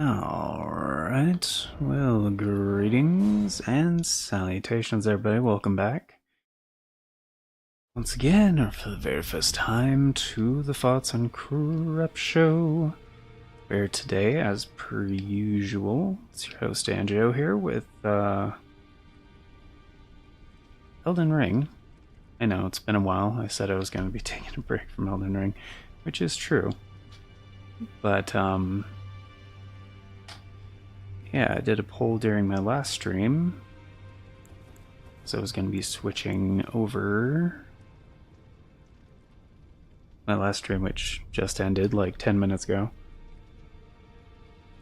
Alright, well, greetings and salutations, everybody. Welcome back once again, or for the very first time, to the Thoughts on Corrupt Show. Where today, as per usual, it's your host Anjo here with Elden Ring. I know it's been a while. I said I was going to be taking a break from Elden Ring, which is true. But yeah, I did a poll during my last stream, so I was going to be switching over my last stream, which just ended like 10 minutes ago.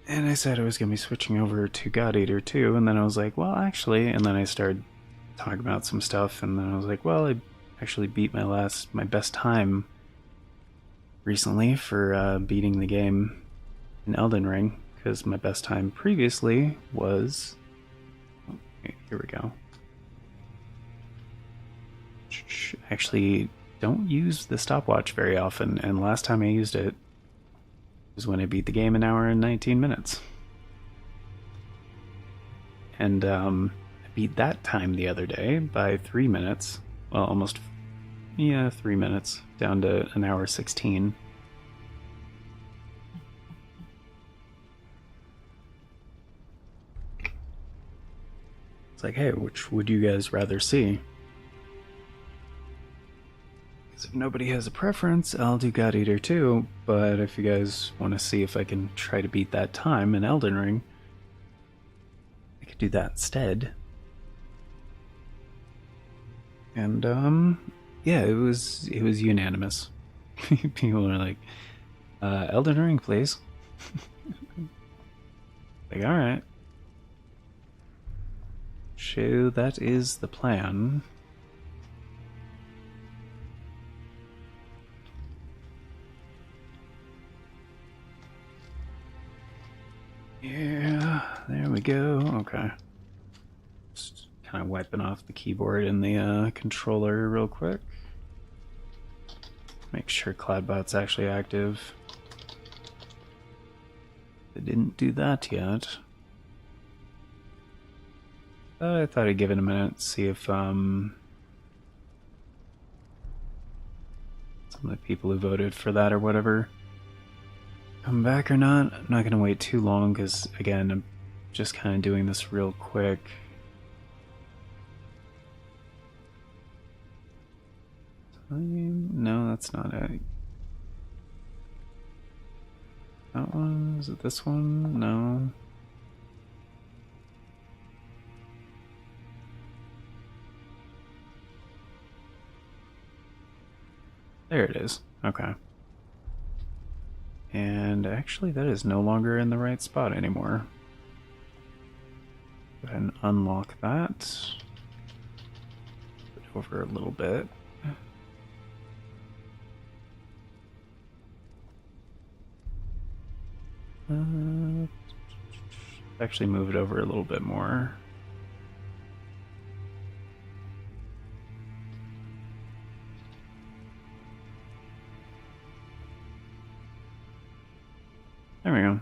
And I said I was going to be switching over to God Eater 2, and then I was like, well, actually, and then I started talking about some stuff, and then I was like, well, I actually beat my best time recently for beating the game in Elden Ring, because my best time previously was... Oh, here we go. Actually, don't use the stopwatch very often, and last time I used it was when I beat the game an hour and 19 minutes. And I beat that time the other day by 3 minutes. Well, almost, 3 minutes, down to an hour 16. It's like, hey, which would you guys rather see? Because if nobody has a preference, I'll do God Eater 2, but if you guys want to see if I can try to beat that time in Elden Ring, I could do that instead. And yeah, it was unanimous. People were like, Elden Ring, please. Like, alright. So that is the plan. Yeah, there we go. Okay. Just kind of wiping off the keyboard and the controller real quick. Make sure Cloudbot's actually active. I didn't do that yet. I thought I'd give it a minute, see if some of the people who voted for that or whatever come back or not. I'm not gonna wait too long because, again, I'm just kind of doing this real quick. No, that's not it. That one? Is it this one? No. There it is. Okay. And actually, that is no longer in the right spot anymore. Go ahead and unlock that. Put it over a little bit. Actually move it over a little bit more. There we go.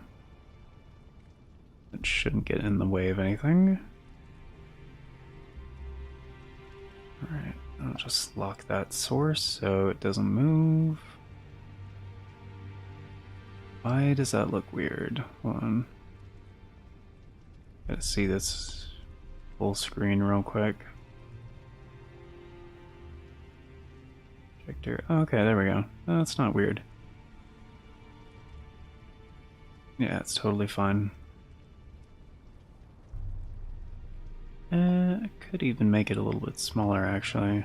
It shouldn't get in the way of anything. Alright, I'll just lock that source so it doesn't move. Why does that look weird? Hold on. Gotta see this full screen real quick. Projector. Oh, okay, there we go. Oh, that's not weird. Yeah, it's totally fine. I could even make it a little bit smaller, actually.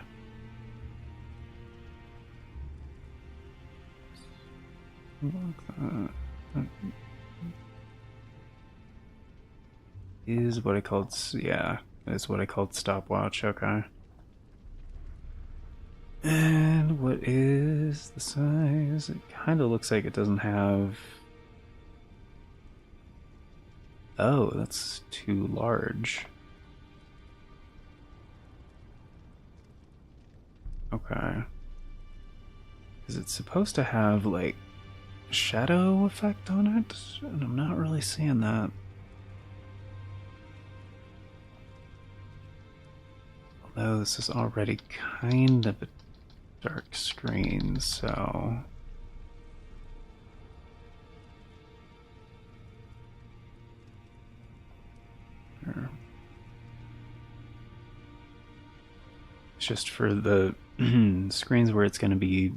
Is what I called, yeah, is what I called stopwatch, okay. And what is the size? It kind of looks like it doesn't have... Oh, that's too large. Okay. Because it's supposed to have, like, shadow effect on it, and I'm not really seeing that. Although this is already kind of a dark screen, so... It's just for the screens where it's going to be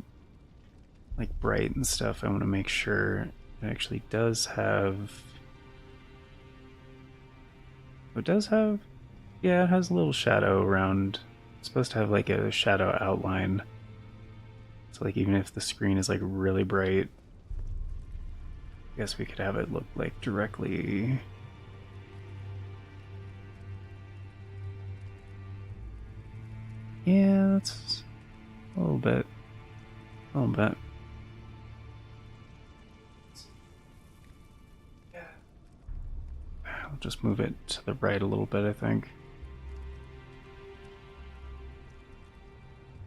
like bright and stuff, I want to make sure it actually does have... It does have... Yeah, it has a little shadow around. It's supposed to have like a shadow outline. So like even if the screen is like really bright, I guess we could have it look like directly... Yeah, that's a little bit. A little bit. I'll just move it to the right a little bit, I think.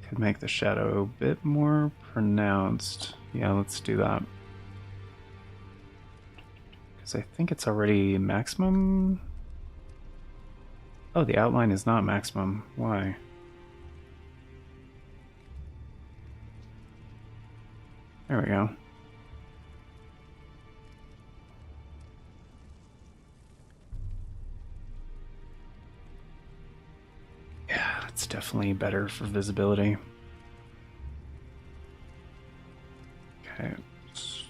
Could make the shadow a bit more pronounced. Yeah, let's do that. Because I think it's already maximum. Oh, the outline is not maximum. Why? There we go. Yeah, it's definitely better for visibility. Okay, let's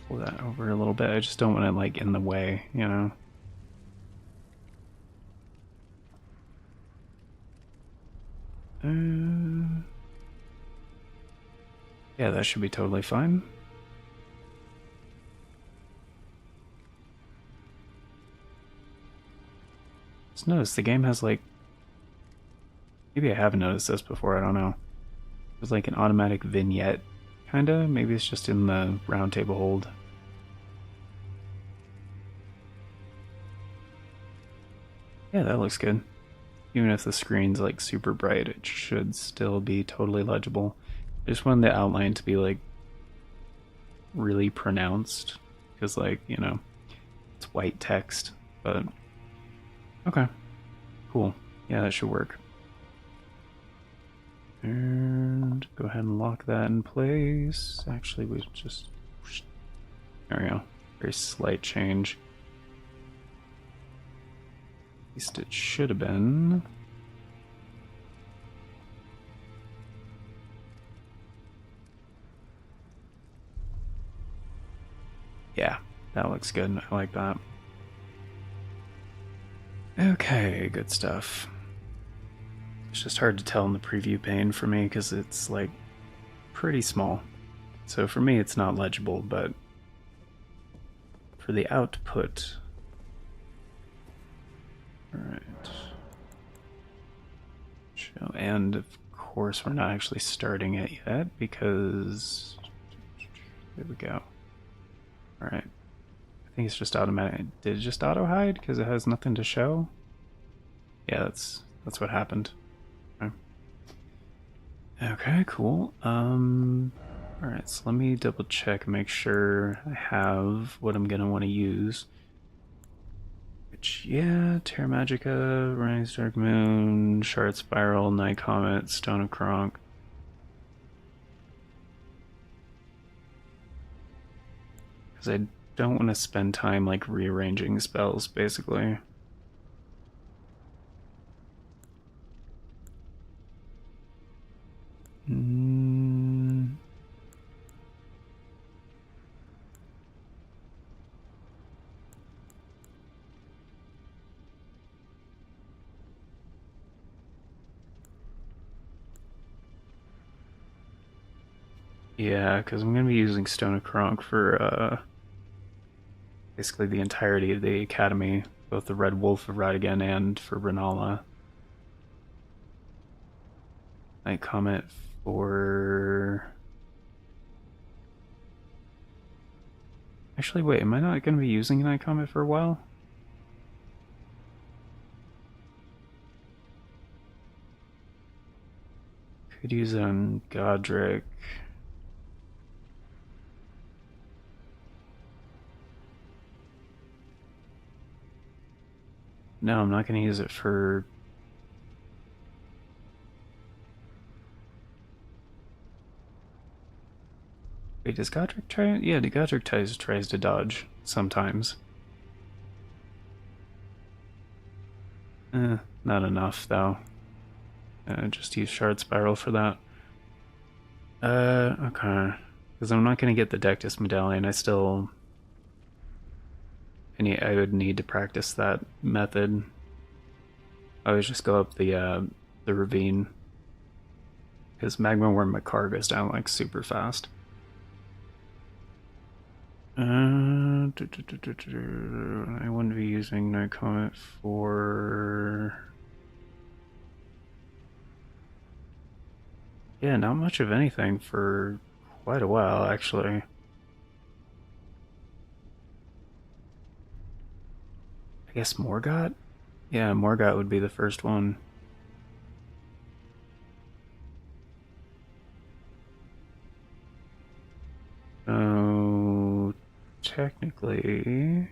pull that over a little bit. I just don't want it like in the way, you know? Yeah, that should be totally fine. Just notice the game has like... Maybe I haven't noticed this before, I don't know. There's like an automatic vignette, kinda. Maybe it's just in the round table hold. Yeah, that looks good. Even if the screen's like super bright, it should still be totally legible. I just wanted the outline to be like really pronounced, because like, you know, it's white text, but okay, cool. Yeah, that should work. And go ahead and lock that in place. Actually, we just... There we go. Very slight change. At least it should have been. Yeah, that looks good. I like that. Okay, good stuff. It's just hard to tell in the preview pane for me because it's like pretty small. So for me it's not legible, but for the output... Alright. Show, and of course we're not actually starting it yet because... There we go. Alright. I think it's just automatic. Did it just auto hide because it has nothing to show? Yeah, that's what happened. Okay, cool. Alright, so let me double check, make sure I have what I'm gonna want to use. Which, yeah, Terra Magica, Rise Dark Moon, Shard Spiral, Night Comet, Stone of Kronk. Because I don't want to spend time like rearranging spells, basically. Yeah, because I'm going to be using Stone of Kronk for basically the entirety of the Academy, both the Red Wolf of Radigan and for Renala. Night Comet for... Actually, wait, am I not going to be using Night Comet for a while? Could use it on Godric. No, I'm not going to use it for... Wait, does Godric try? Yeah, the Godric tries to dodge sometimes. Not enough though. Just use Shard Spiral for that. Okay. Because I'm not going to get the Dectus Medallion. I would need to practice that method. I always just go up the ravine. Because Magma Worm Makar goes down like super fast. I wouldn't be using Night Comet for... Yeah, not much of anything for quite a while, actually. I guess Morgott? Yeah, Morgott would be the first one. Oh, technically...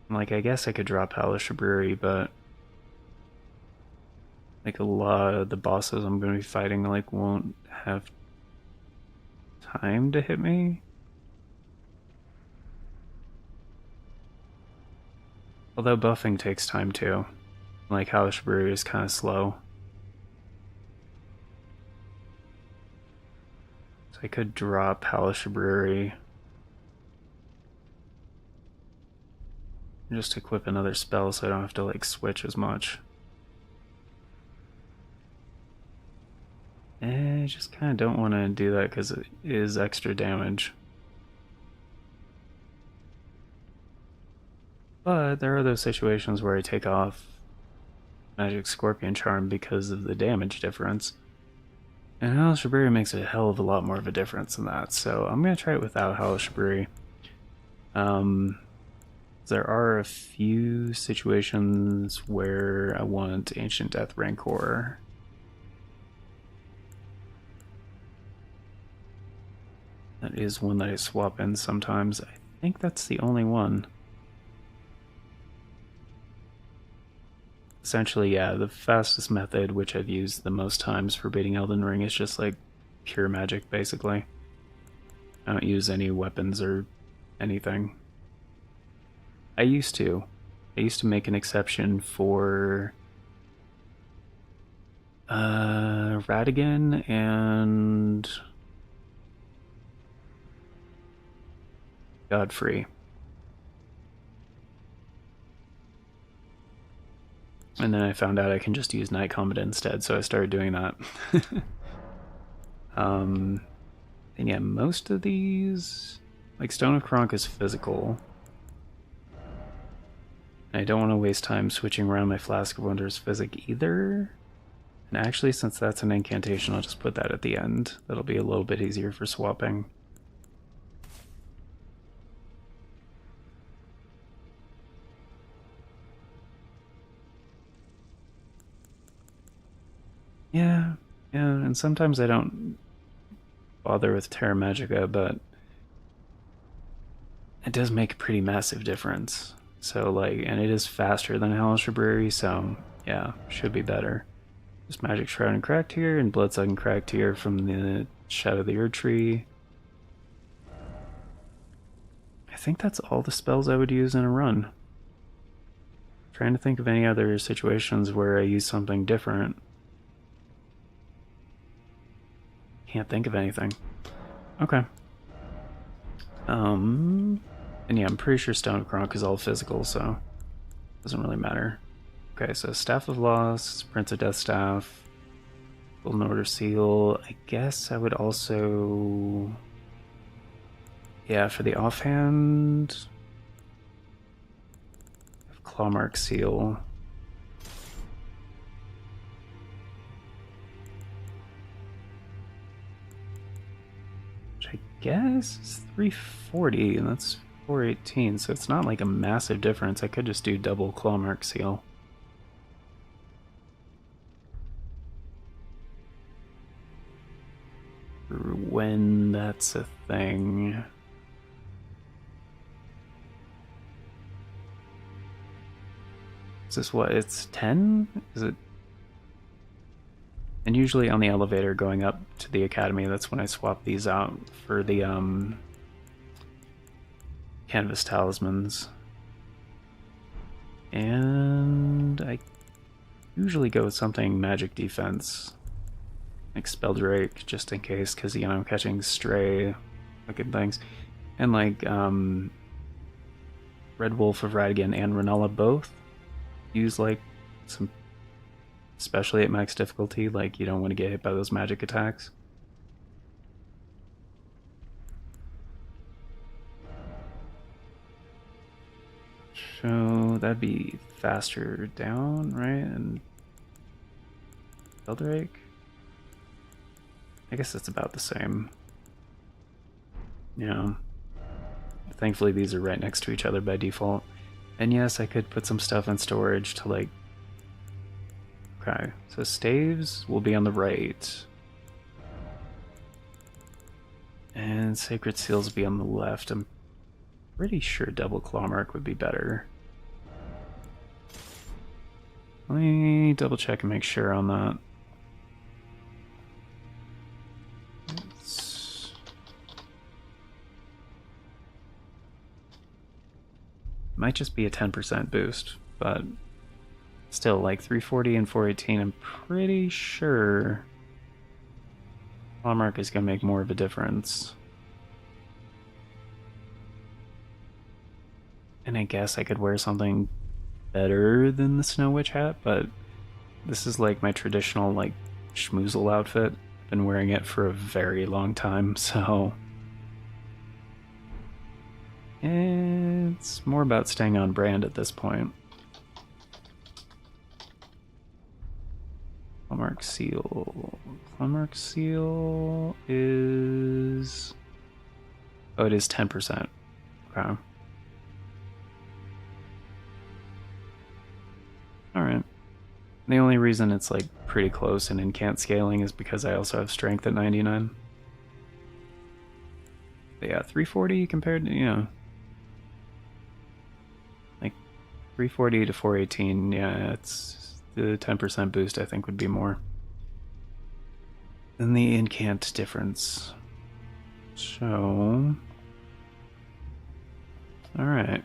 Like, I guess I could drop Halishiburi, but... Like, a lot of the bosses I'm going to be fighting, like, won't have time to hit me. Although buffing takes time, too. Like, Halishiburi is kind of slow. So I could drop Halishiburi. Just equip another spell so I don't have to, like, switch as much. I just kind of don't want to do that because it is extra damage. But there are those situations where I take off Magic Scorpion Charm because of the damage difference. And Halishiburi makes a hell of a lot more of a difference than that, so I'm going to try it without Halishiburi. There are a few situations where I want Ancient Death Rancor. That is one that I swap in sometimes. I think that's the only one. Essentially, yeah, the fastest method, which I've used the most times for beating Elden Ring, is just like pure magic, basically. I don't use any weapons or anything. I used to. I used to make an exception for Radigan and Godfrey. And then I found out I can just use Night Comet instead, so I started doing that. And yeah, most of these... Like, Stone of Kronk is physical. I don't want to waste time switching around my Flask of Wonders Physic either. And actually, since that's an incantation, I'll just put that at the end. That'll be a little bit easier for swapping. Yeah, and sometimes I don't bother with Terra Magica, but it does make a pretty massive difference. So, like, and it is faster than Halishiburi, so yeah, should be better. Just Magic Shroud and Cracked here, and Bloodsuck and Cracked here from the Shadow of the Erd Tree. I think that's all the spells I would use in a run. I'm trying to think of any other situations where I use something different. Can't think of anything. Okay. And yeah, I'm pretty sure Stone of Kronk is all physical, so it doesn't really matter. Okay, so Staff of Loss, Prince of Death Staff, Golden Order Seal. I guess I would also... Yeah, for the offhand... Clawmark Seal. Which I guess is 340, and that's 418, so it's not like a massive difference. I could just do double Clawmark Seal. when that's a thing. Is this what? It's 10? Is it? And usually on the elevator going up to the academy, that's when I swap these out for the canvas talismans. And I usually go with something magic defense, like Spell Drake, just in case, because, you know, I'm catching stray looking things. And like Red Wolf of Radigan and Renala both use like some, especially at max difficulty, like you don't want to get hit by those magic attacks. So that'd be faster down, right? And Eldrake? I guess it's about the same. Yeah. Thankfully these are right next to each other by default. And yes, I could put some stuff in storage to like... Okay, so staves will be on the right. And sacred seals will be on the left. I'm pretty sure double claw mark would be better. Let me double check and make sure on that. Might just be a 10% boost, but still, like 340 and 418, I'm pretty sure claw mark is going to make more of a difference. And I guess I could wear something better than the Snow Witch hat, but this is like my traditional like schmoozle outfit. I've been wearing it for a very long time, so it's more about staying on brand at this point. Clawmark Seal. Clawmark Seal is... Oh, it is 10%. Okay. Alright. The only reason it's like pretty close and incant scaling is because I also have strength at 99. But yeah, 340 compared to, you know, like 340 to 418, yeah, it's the 10% boost I think would be more than the incant difference. So, alright.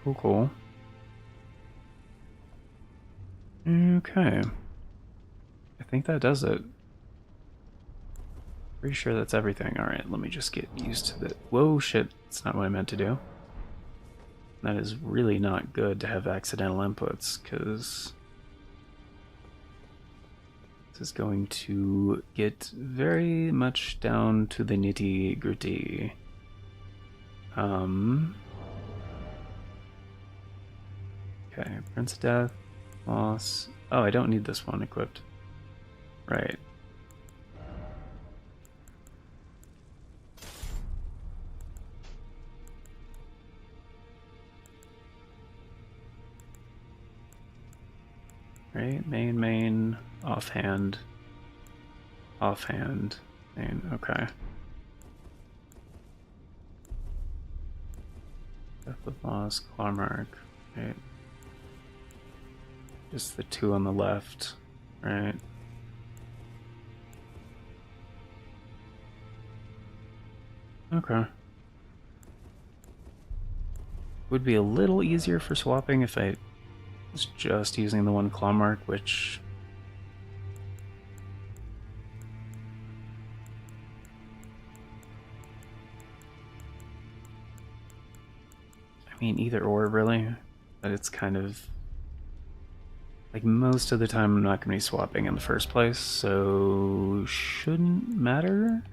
Cool. Okay. I think that does it. Pretty sure that's everything. Alright, let me just get used to the... Whoa, shit. That's not what I meant to do. That is really not good to have accidental inputs, because this is going to get very much down to the nitty-gritty. Okay, Prince of Death, Moss. Oh, I don't need this one equipped. Right. Right, main, offhand, main, okay. Death of Moss, Clawmark, right. Just the two on the left, right. Okay. Would be a little easier for swapping if I was just using the one claw mark, which... I mean, either or, really. But it's kind of... Like, most of the time I'm not going to be swapping in the first place, so... shouldn't matter?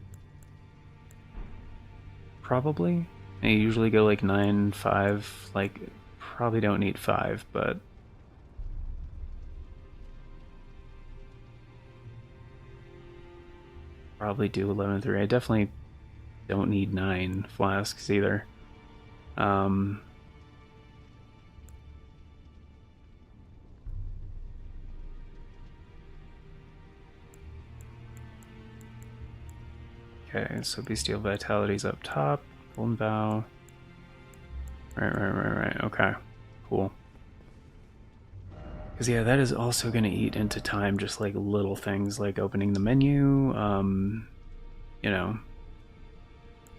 Probably. I usually go like 9, 5, like, probably don't need 5, but... Probably do 11, 3. I definitely don't need 9 flasks either. Okay, so Bestial Vitality's up top. Golden Vow. Right. Okay, cool. Because, yeah, that is also going to eat into time, just like little things like opening the menu, you know,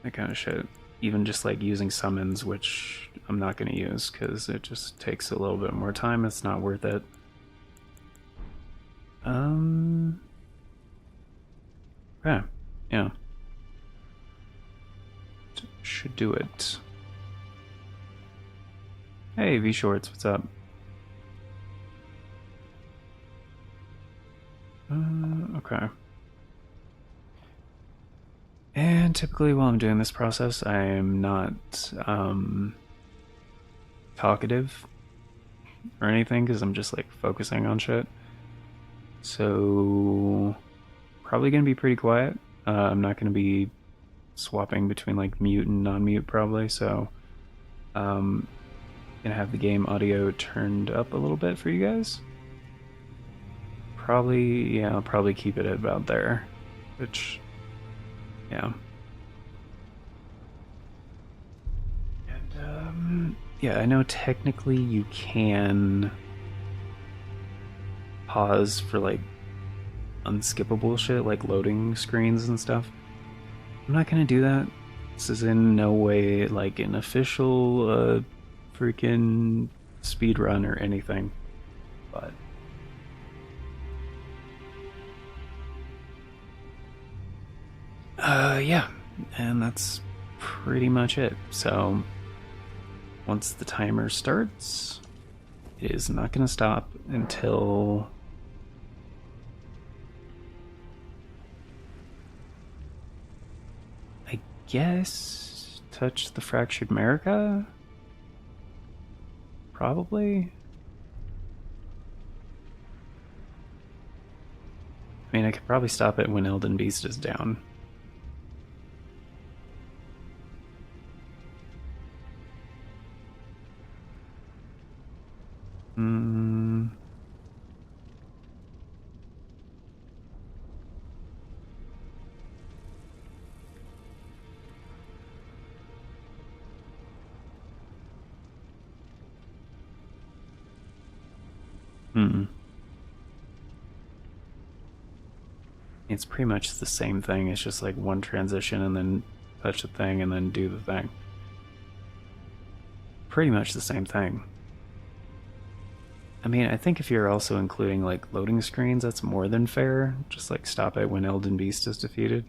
that kind of shit. Even just like using summons, which I'm not going to use because it just takes a little bit more time. It's not worth it. Yeah, yeah. Should do it. Hey, V Shorts, what's up? Okay. And typically while I'm doing this process, I am not talkative or anything because I'm just like focusing on shit. So probably gonna be pretty quiet. I'm not gonna be swapping between like mute and non-mute probably. So gonna have the game audio turned up a little bit for you guys. Probably, yeah, I'll probably keep it at about there, which, yeah. And yeah, I know technically you can pause for like unskippable shit like loading screens and stuff. I'm not gonna do that. This is in no way like an official freaking speed run or anything. But yeah, and that's pretty much it. So once the timer starts, it is not gonna stop until I guess touch the fractured America? Probably. I mean, I could probably stop it when Elden Beast is down. Hmm. Hmm. It's pretty much the same thing. It's just like one transition and then touch the thing and then do the thing. Pretty much the same thing. I mean, I think if you're also including like loading screens, that's more than fair. Just like stop it when Elden Beast is defeated.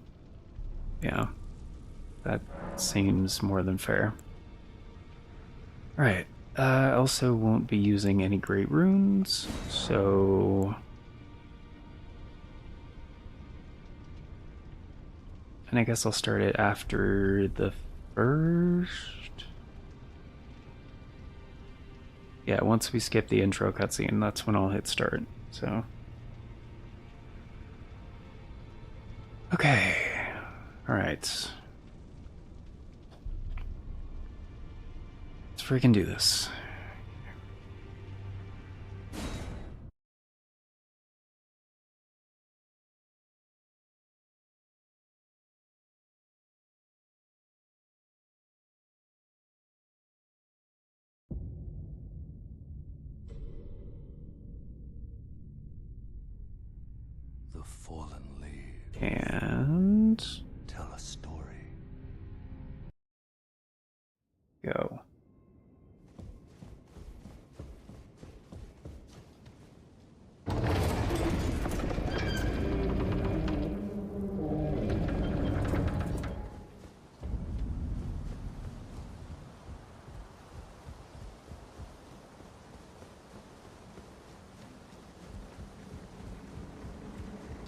Yeah, that seems more than fair. Alright, I also won't be using any great runes, so... And I guess I'll start it after the first... Yeah, once we skip the intro cutscene, that's when I'll hit start, so... Okay, alright. Let's freaking do this. The fallen leaves And... tell a story. Go.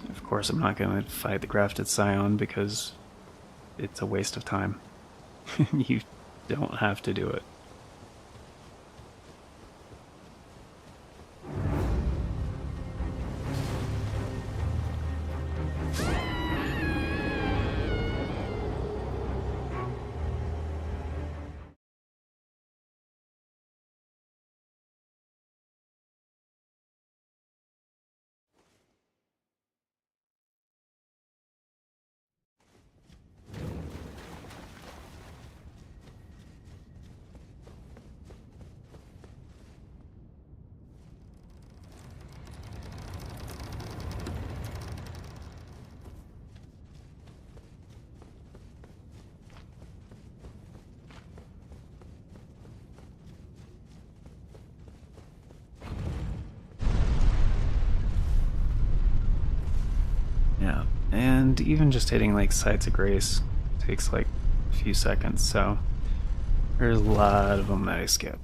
Of course, I'm not going to fight the Grafted Scion because it's a waste of time. You don't have to do it. And even just hitting like Sites of Grace takes like a few seconds, so there's a lot of them that I skip.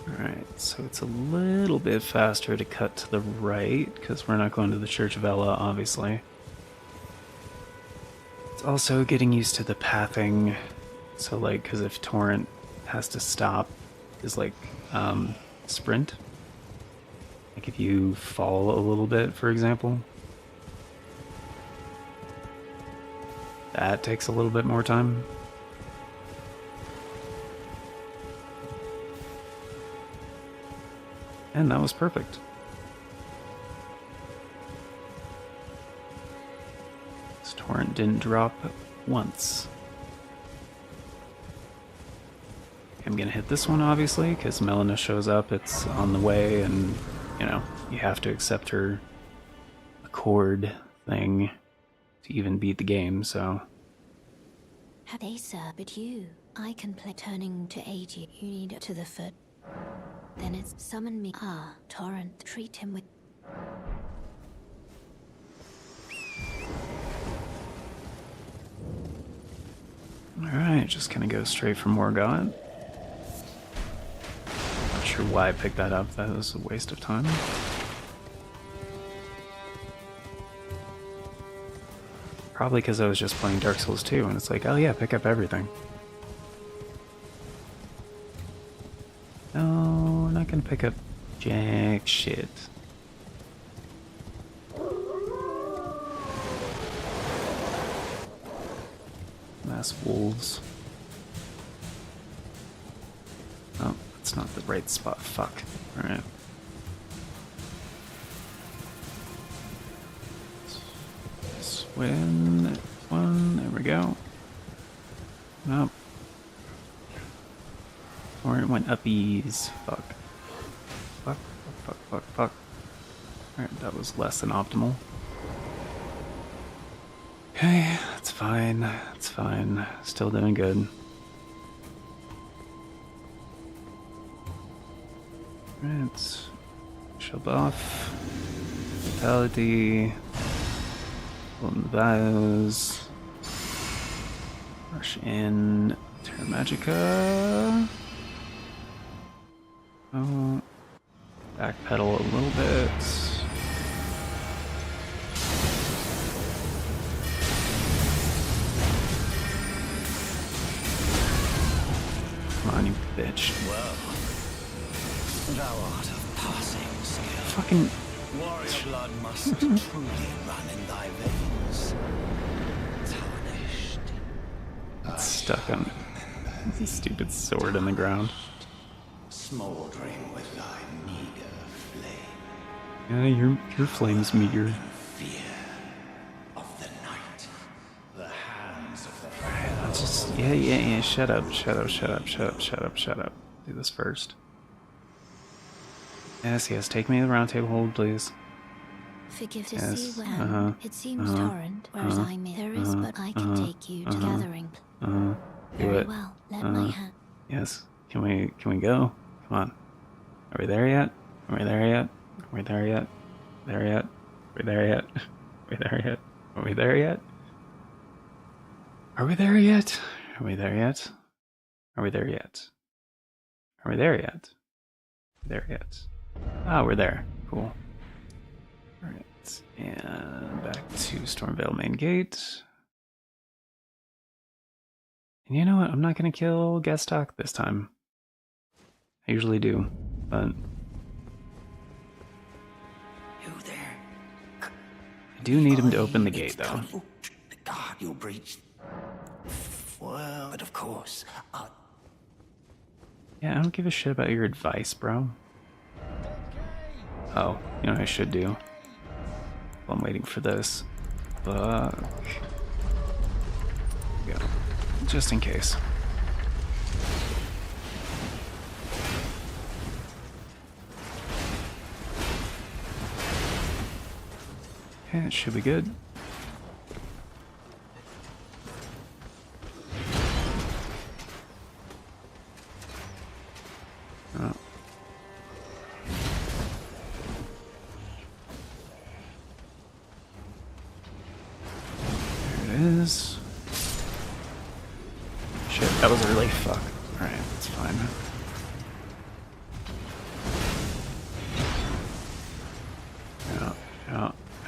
Alright, so it's a little bit faster to cut to the right, because we're not going to the Church of Ella, obviously. It's also getting used to the pathing, so like, because if Torrent has to stop, is like, sprint. Like if you fall a little bit, for example. That takes a little bit more time. And that was perfect. This torrent didn't drop once. I'm gonna hit this one, obviously, because Melina shows up, it's on the way, and, you know, you have to accept her accord thing to even beat the game, so... Hey sir, but you, I can play turning to aid you. You need to the foot. Then it's summon me. Ah, Torrent, treat him with... Alright, just gonna go straight for Morgott. Not sure why I picked that up, that was a waste of time. Probably because I was just playing Dark Souls 2, and it's like, oh yeah, pick up everything. No, we're not gonna pick up jack shit. Mass wolves. Oh, that's not the right spot. Fuck. Alright. Swim. One. There we go. Nope. Or it went uppies. Fuck. Fuck, fuck, fuck, fuck. Alright, that was less than optimal. Okay, that's fine. That's fine. Still doing good. Alright. Shove off. Vitality. Golden Vase. Rush in. Terra Magica. Oh, backpedal a little bit. Come on, you bitch. Well, thou art of passing skill. Fucking... Warrior blood must truly run in thy veins. Tarnished. It's stuck on this stupid sword in the ground. Smoldering with thy meager flame. Yeah, your flame's meager. Fear of the night. The hands of the friend. Let's just... Yeah. Shut up. Shut up. Do this first. Yes, take me to the round table hold, please. Forgive to Yes, see when it seems Torrent, whereas I may. There is, but I can take you to gathering. Do Very it. well. Let my hand. Yes. Can we go? Come on. Are we there yet? Are we there yet? Are we there yet? There yet? Are we there yet? Are we there yet? Are we there yet? Are we there yet? Are we there yet? Are we there yet? Are we there yet? There yet? Ah, we're there. Cool. Alright, and back to Stormveil main gate. And you know what? I'm not gonna kill Gestok this time. I usually do, but... You there? I do need him to open the gate, though. The guard you breached. Well, but of course, Yeah, I don't give a shit about your advice, bro. Oh, you know what I should do? Well, I'm waiting for this. Fuck. There we go. Just in case. Okay, it should be good. Oh. There it is. Shit, that was early. Fuck. Alright, that's fine.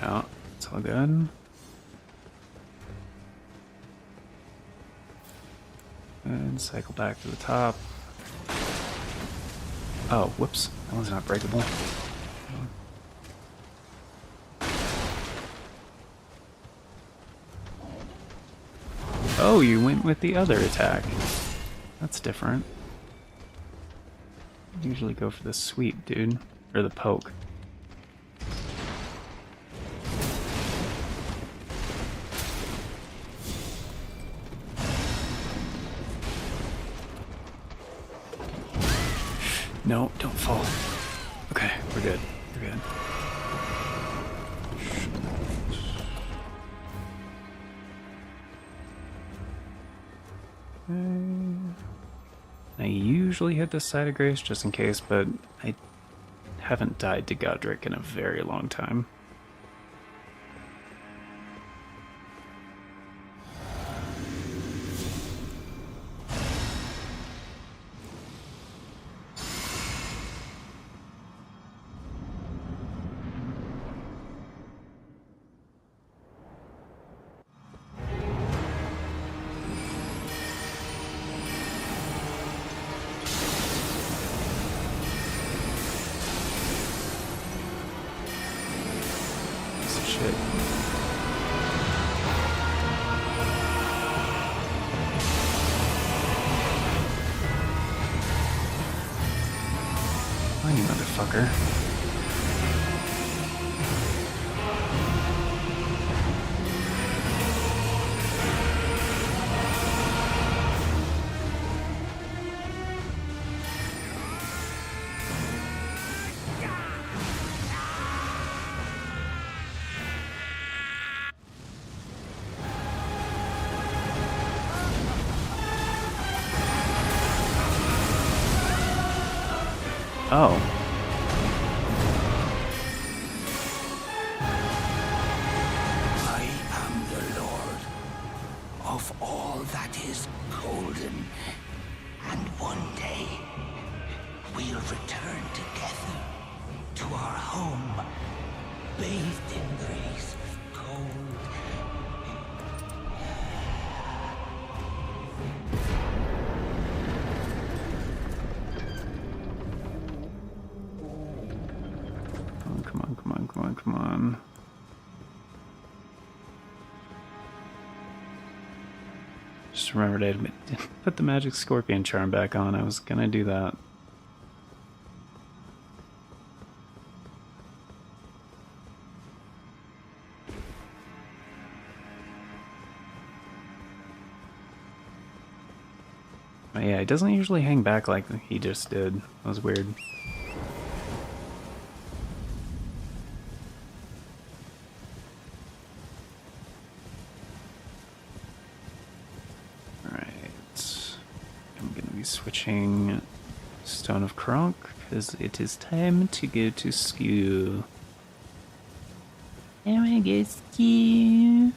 Out. It's all good. And cycle back to the top. Oh, whoops. That one's not breakable. Oh, you went with the other attack. That's different. Usually go for the sweep, dude. Or the poke. No, don't fall. Okay, we're good. We're good. I usually hit this side of Grace just in case, but I haven't died to Godric in a very long time. Shit. Oh, you motherfucker. Oh. I am the Lord of all that is golden, and one day we'll return together to our home, bathed in grace of gold. Come on. Just remembered I didn't put the magic scorpion charm back on. I was gonna do that. But yeah, it doesn't usually hang back like he just did. That was weird. Switching Stone of Kronk, because it is time to go to school. I wanna go to school.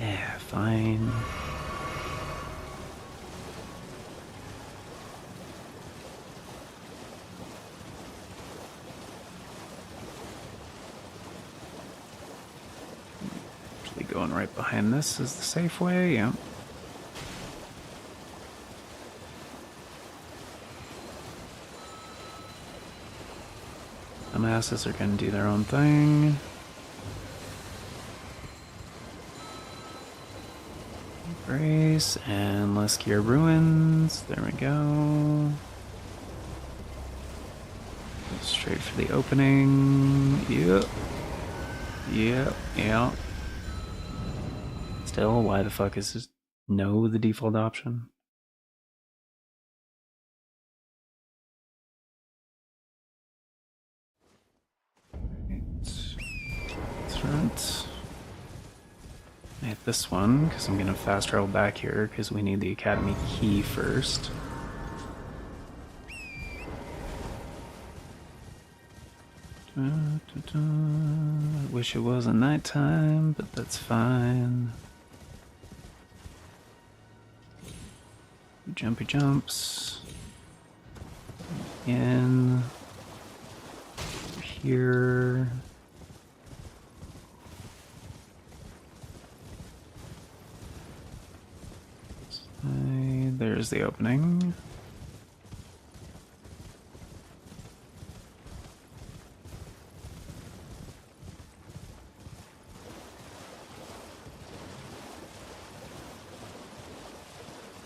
Yeah, fine. Actually going right behind this is the safe way, yeah. Some asses are gonna do their own thing. Grace and Leskia Ruins. There we go. Straight for the opening. Yep. Yep. Yeah. Still, why the fuck is this know the default option. Right. I hit this one because I'm gonna fast travel back here because we need the academy key first. I wish it wasn't nighttime, but that's fine. Jumpy jumps. In. Here. There's the opening.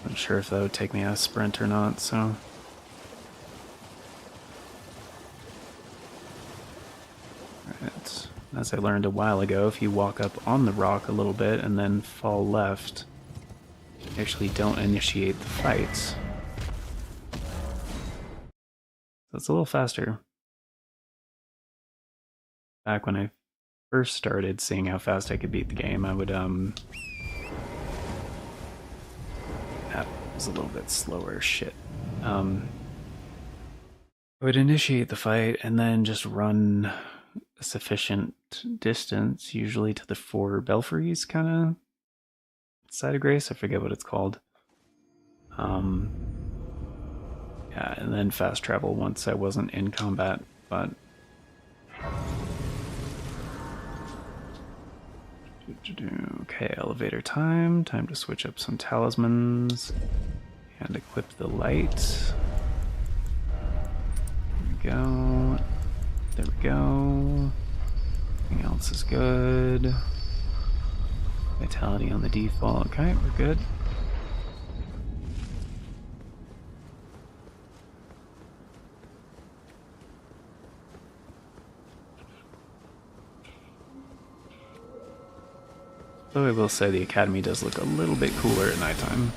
Not sure if that would take me a sprint or not, so. Alright. As I learned a while ago, if you walk up on the rock a little bit and then fall left, you actually don't initiate the fights. So it's a little faster. Back when I first started seeing how fast I could beat the game, I would, that was a little bit slower, shit. I would initiate the fight and then just run a sufficient distance, usually to the 4 belfries kind of side of grace. I forget what it's called. Yeah, and then fast travel once I wasn't in combat, but okay, elevator time. Time to switch up some talismans and equip the light. There we go. There we go. Everything else is good. Vitality on the default. Okay, we're good. Though I will say the academy does look a little bit cooler at nighttime.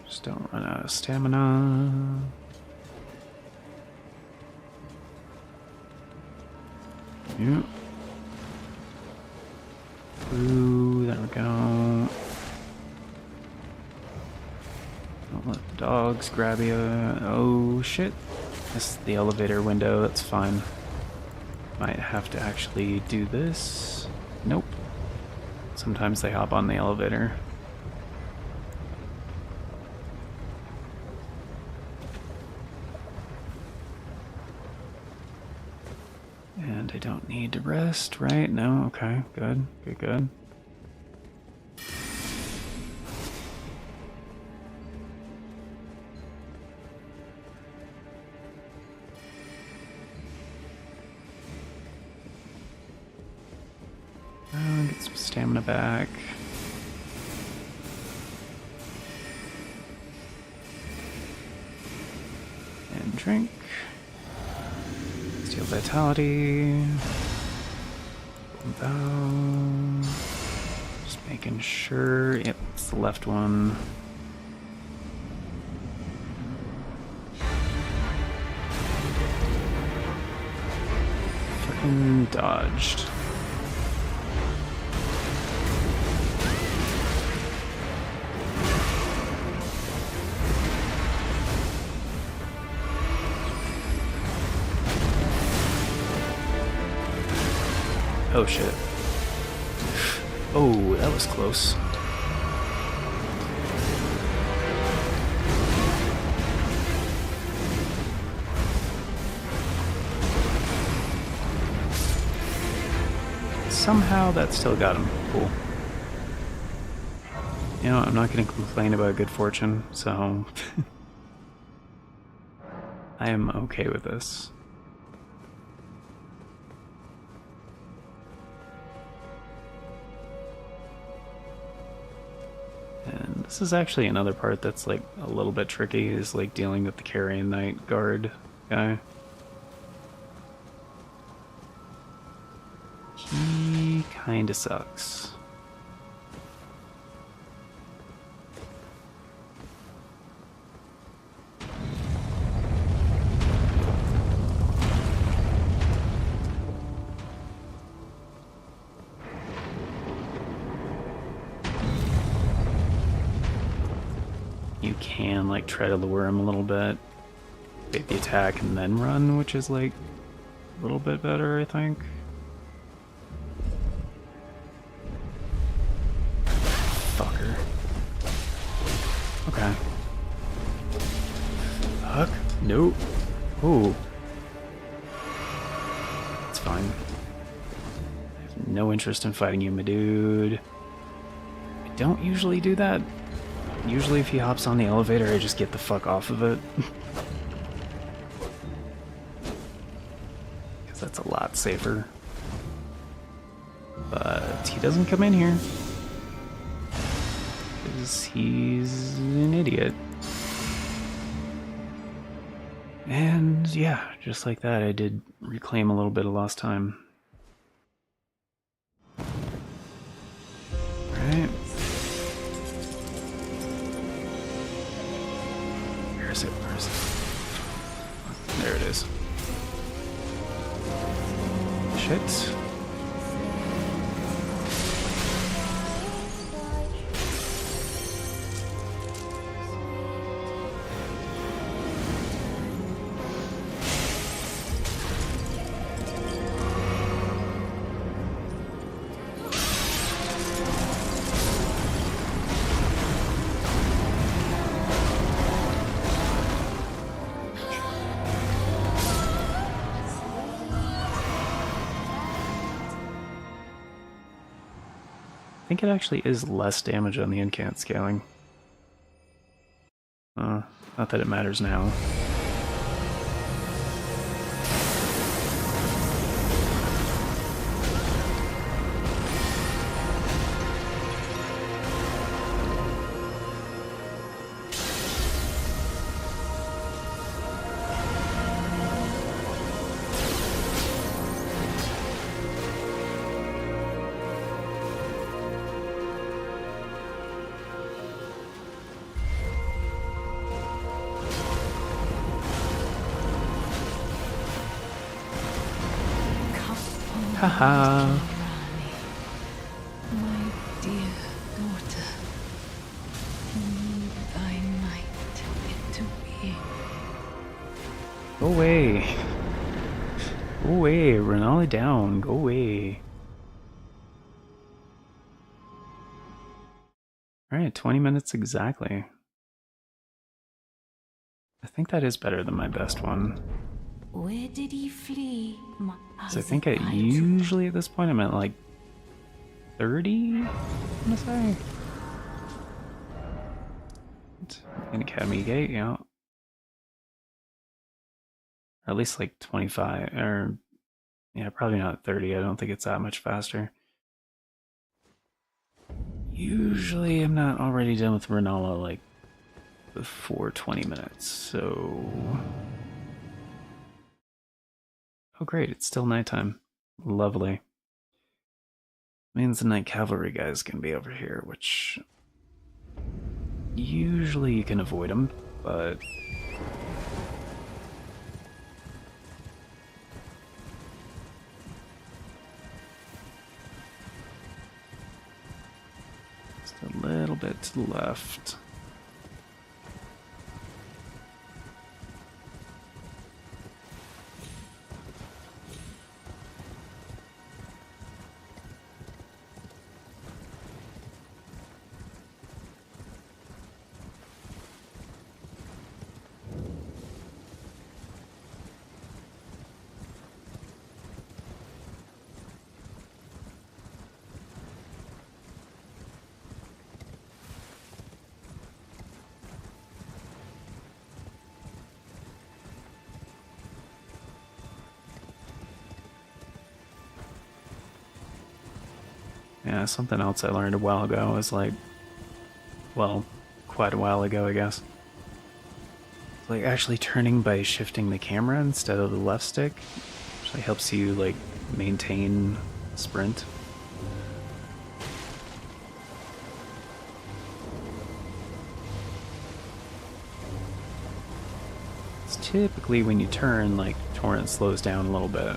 Just don't run out of stamina. Yep. Ooh, there we go. Don't let the dogs grab you. Oh shit. Missed the elevator window, that's fine. Might have to actually do this. Nope. Sometimes they hop on the elevator. And I don't need to rest, right? No? Okay, good, good, good. Get some stamina back. And drink. Steal vitality. Bow. Just making sure. Yep, it's the left one. Fucking dodged. Oh shit. Oh, that was close. somehow that still got him. Cool. You know, I'm not going to complain about good fortune, so I am okay with this. And this is actually another part that's like a little bit tricky, is like dealing with the Carrion Knight guard guy. He kinda sucks. You can like try to lure him a little bit, bait the attack and then run, which is like a little bit better, I think. Fucker. Okay. Fuck. Nope. Ooh. It's fine. I have no interest in fighting you, my dude. I don't usually do that. Usually if he hops on the elevator, I just get the fuck off of it. Because that's a lot safer. But he doesn't come in here. Because he's an idiot. And yeah, just like that, I did reclaim a little bit of lost time. Alright. Where is it? Where is it? There it is. Shit. I think it actually is less damage on the incant scaling. Not that it matters now. Haha. My dear daughter, need thy might into being. Go away. Go away. Renali down. Go away. Alright, 20 minutes exactly. I think that is better than my best one. Where did he flee? So I think usually at this point I'm at like 30, I'm gonna say. An Academy Gate, yeah. Or at least like 25, or yeah, probably not 30. I don't think it's that much faster. Usually I'm not already done with Renala like before 20 minutes, so... Oh great, it's still nighttime. Lovely. Means the night cavalry guys can be over here, which... Usually you can avoid them, but... Just a little bit to the left. Yeah, something else I learned a while ago is like, well, quite a while ago, I guess. Like actually turning by shifting the camera instead of the left stick actually helps you like maintain sprint. It's typically when you turn, like Torrent slows down a little bit.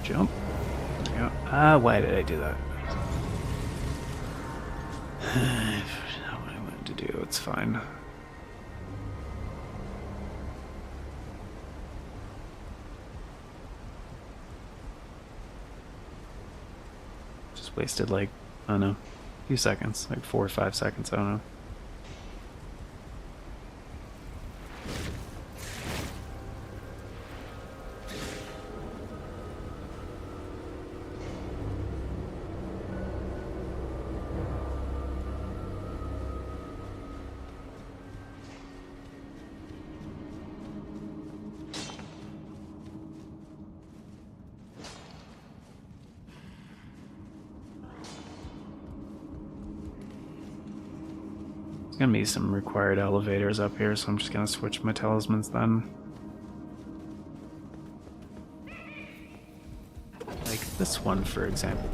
Jump. There we go. Ah, why did I do that? Not what I wanted to do. It's fine. Just wasted like, I don't know, a few seconds, like 4 or 5 seconds, I don't know. There's gonna be some required elevators up here, so I'm just gonna switch my talismans then. Like this one, for example.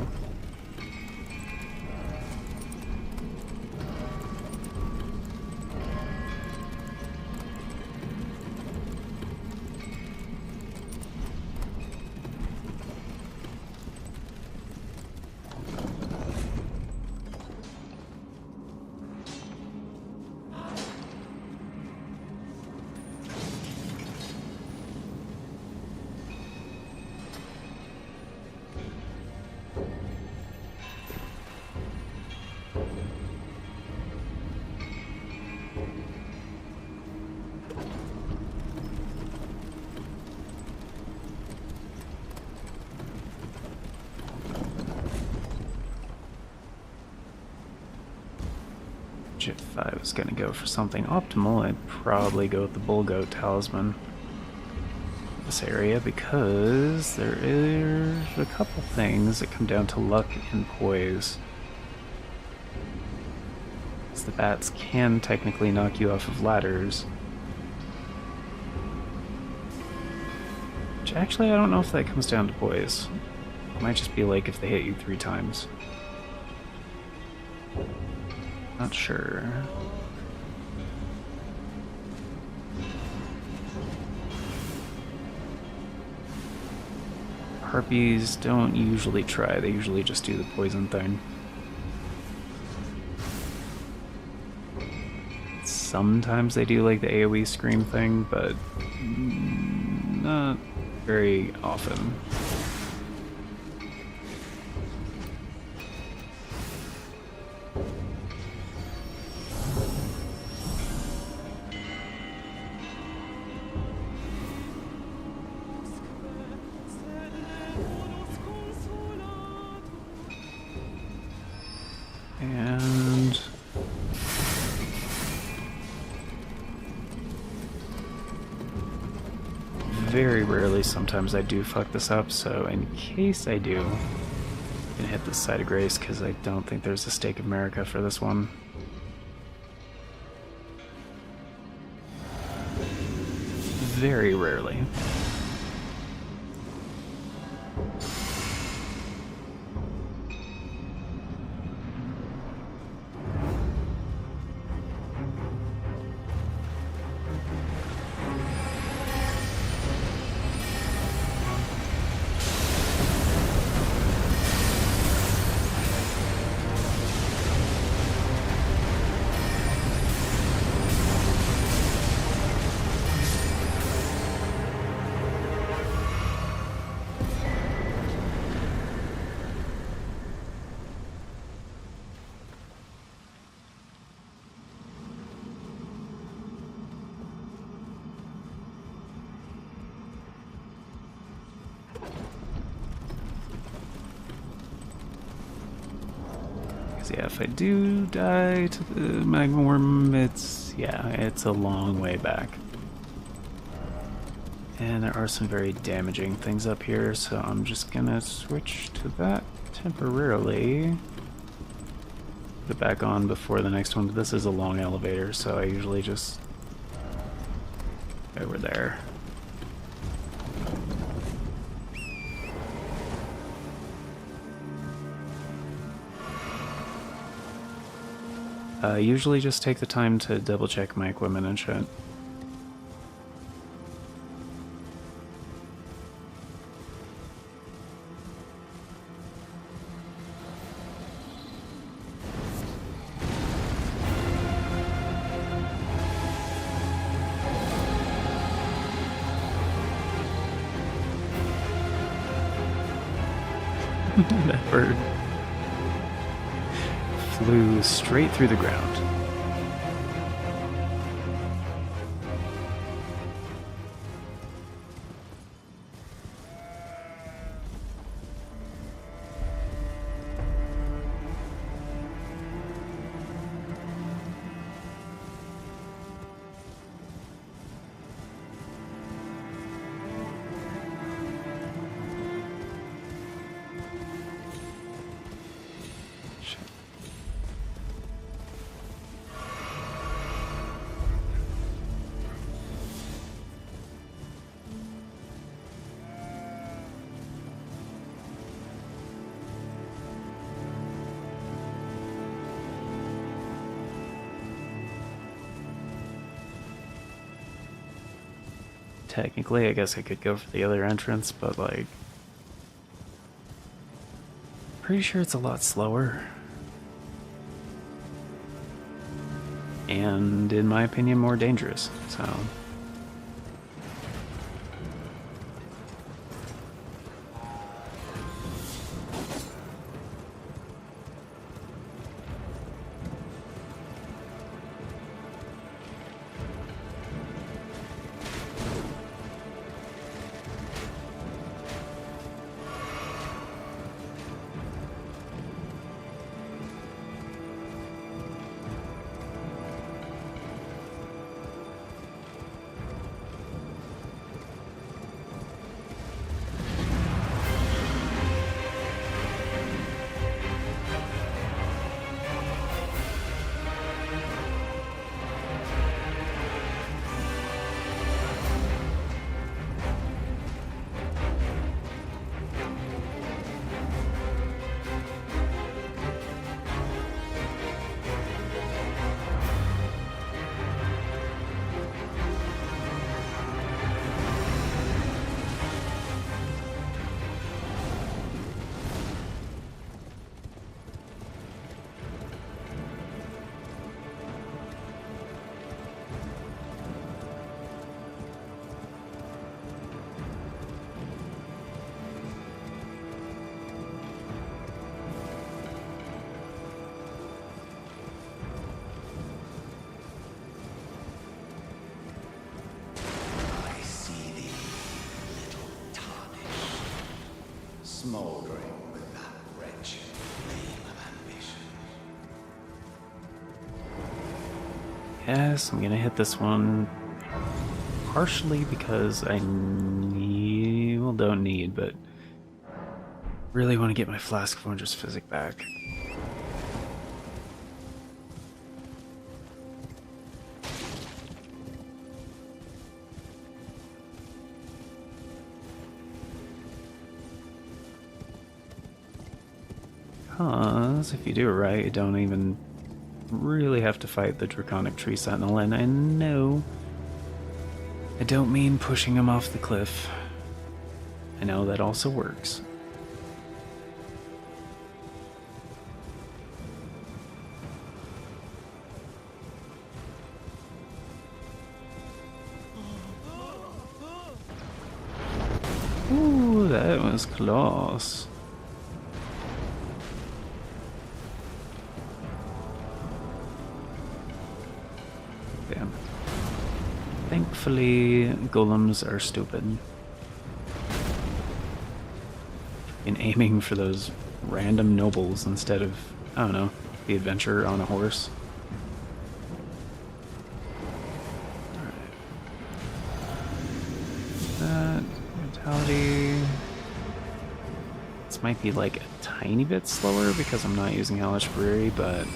If I was gonna go for something optimal, I'd probably go with the Bull Goat Talisman in this area, because there is a couple things that come down to luck and poise. The bats can technically knock you off of ladders. Which actually, I don't know if that comes down to poise. It might just be like if they hit you 3 times. Not sure. Harpies don't usually try, they usually just do the poison thing. Sometimes they do like the AoE scream thing, but not very often. And very rarely, sometimes I do fuck this up, so in case I do, I'm gonna hit this side of grace because I don't think there's a Stake of America for this one. Very rarely. Because yeah, if I do die to the magma worm, it's a long way back. And there are some very damaging things up here, so I'm just gonna switch to that temporarily. Put it back on before the next one. This is a long elevator, so I usually just over there. Usually just take the time to double check my equipment and shit. That bird flew straight through the ground. Technically, I guess I could go for the other entrance, but like, pretty sure it's a lot slower. And in my opinion, more dangerous, so. Smoldering with that wretched flame of ambition. Yes, I'm gonna hit this one partially because I need, well, don't need, but really want to get my Flask of Wondrous Physic back. Because if you do it right, you don't even really have to fight the Draconic Tree Sentinel, and I know I don't mean pushing him off the cliff. I know that also works. Ooh, that was close. Damn. Thankfully, golems are stupid. In aiming for those random nobles instead of, I don't know, the adventure on a horse. Alright. Mentality. This might be like a tiny bit slower because I'm not using Hellish Fury, but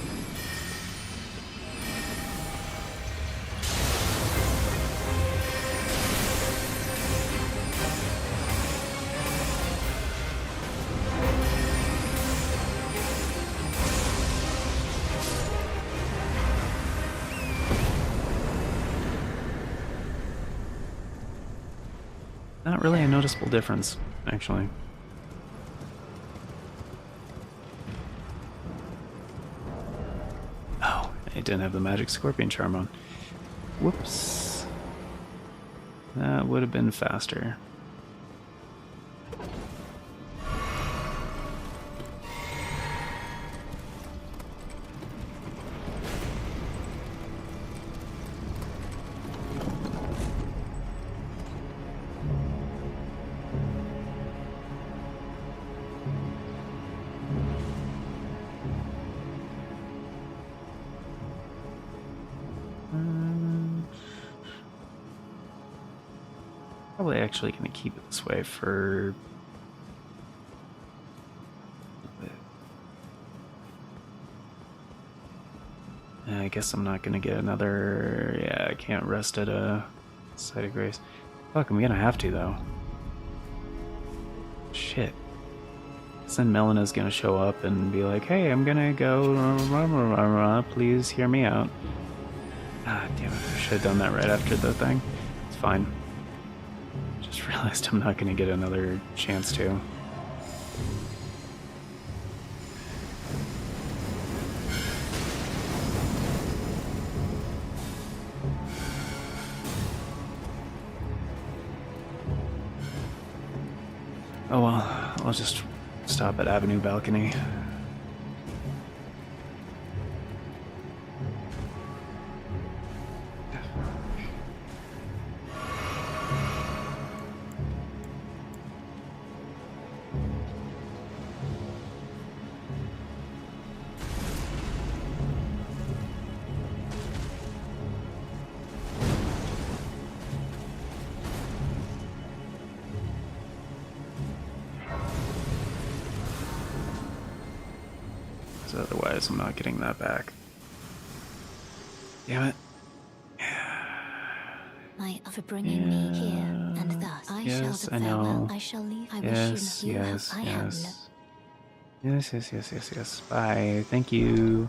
not really a noticeable difference, actually. Oh, I didn't have the magic scorpion charm on. Whoops. That would have been faster. Probably actually going to keep it this way for a bit. I guess I'm not going to get another... Yeah, I can't rest at a site of grace. Fuck, I'm going to have to, though. Shit. Then Melena's going to show up and be like, hey, I'm going to go... Please hear me out. Ah, damn it. I should have done that right after the thing. It's fine. Just realized I'm not going to get another chance to. Oh well, I'll just stop at Avenue Balcony. Otherwise, I'm not getting that back. Damn it. For bringing me here, and thus I shall farewell. I shall leave. I wish you yes. I Yes. Bye. Thank you.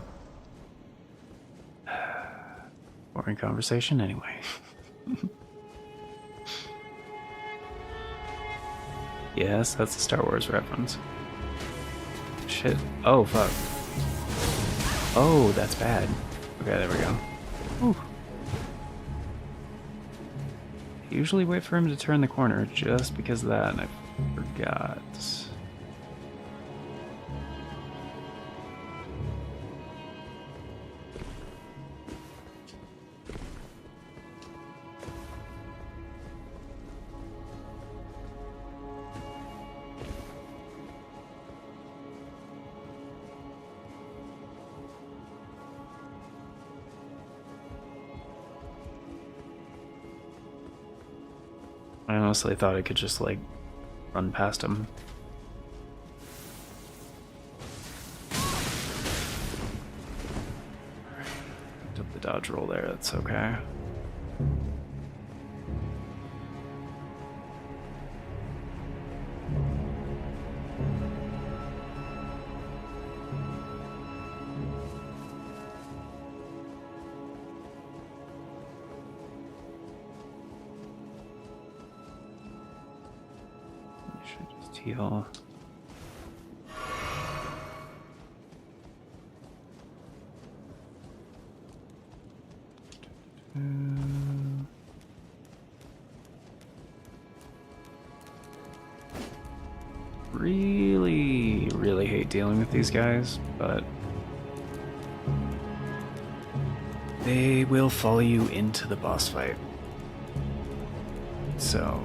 Boring conversation, anyway. Yes, that's a Star Wars reference. Shit. Oh, fuck. Oh, that's bad. Okay, there we go. Whew. I usually wait for him to turn the corner just because of that, and I forgot. I honestly thought I could just, like, run past him. Took the dodge roll there, that's okay. Heal. Really hate dealing with these guys, but they will follow you into the boss fight. So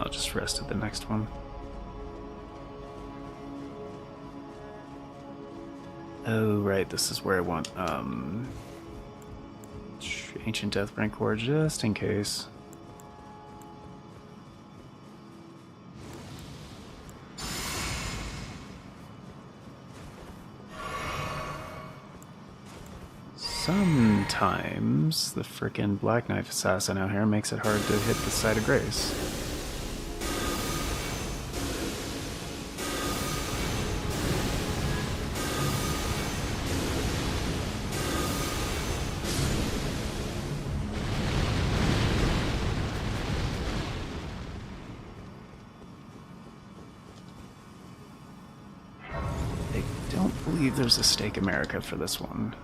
I'll just rest at the next one. Oh, right, this is where I want, Ancient Deathbrand Core, just in case. Sometimes the frickin' Black Knife Assassin out here makes it hard to hit the site of grace. I don't believe there's a Stake America for this one.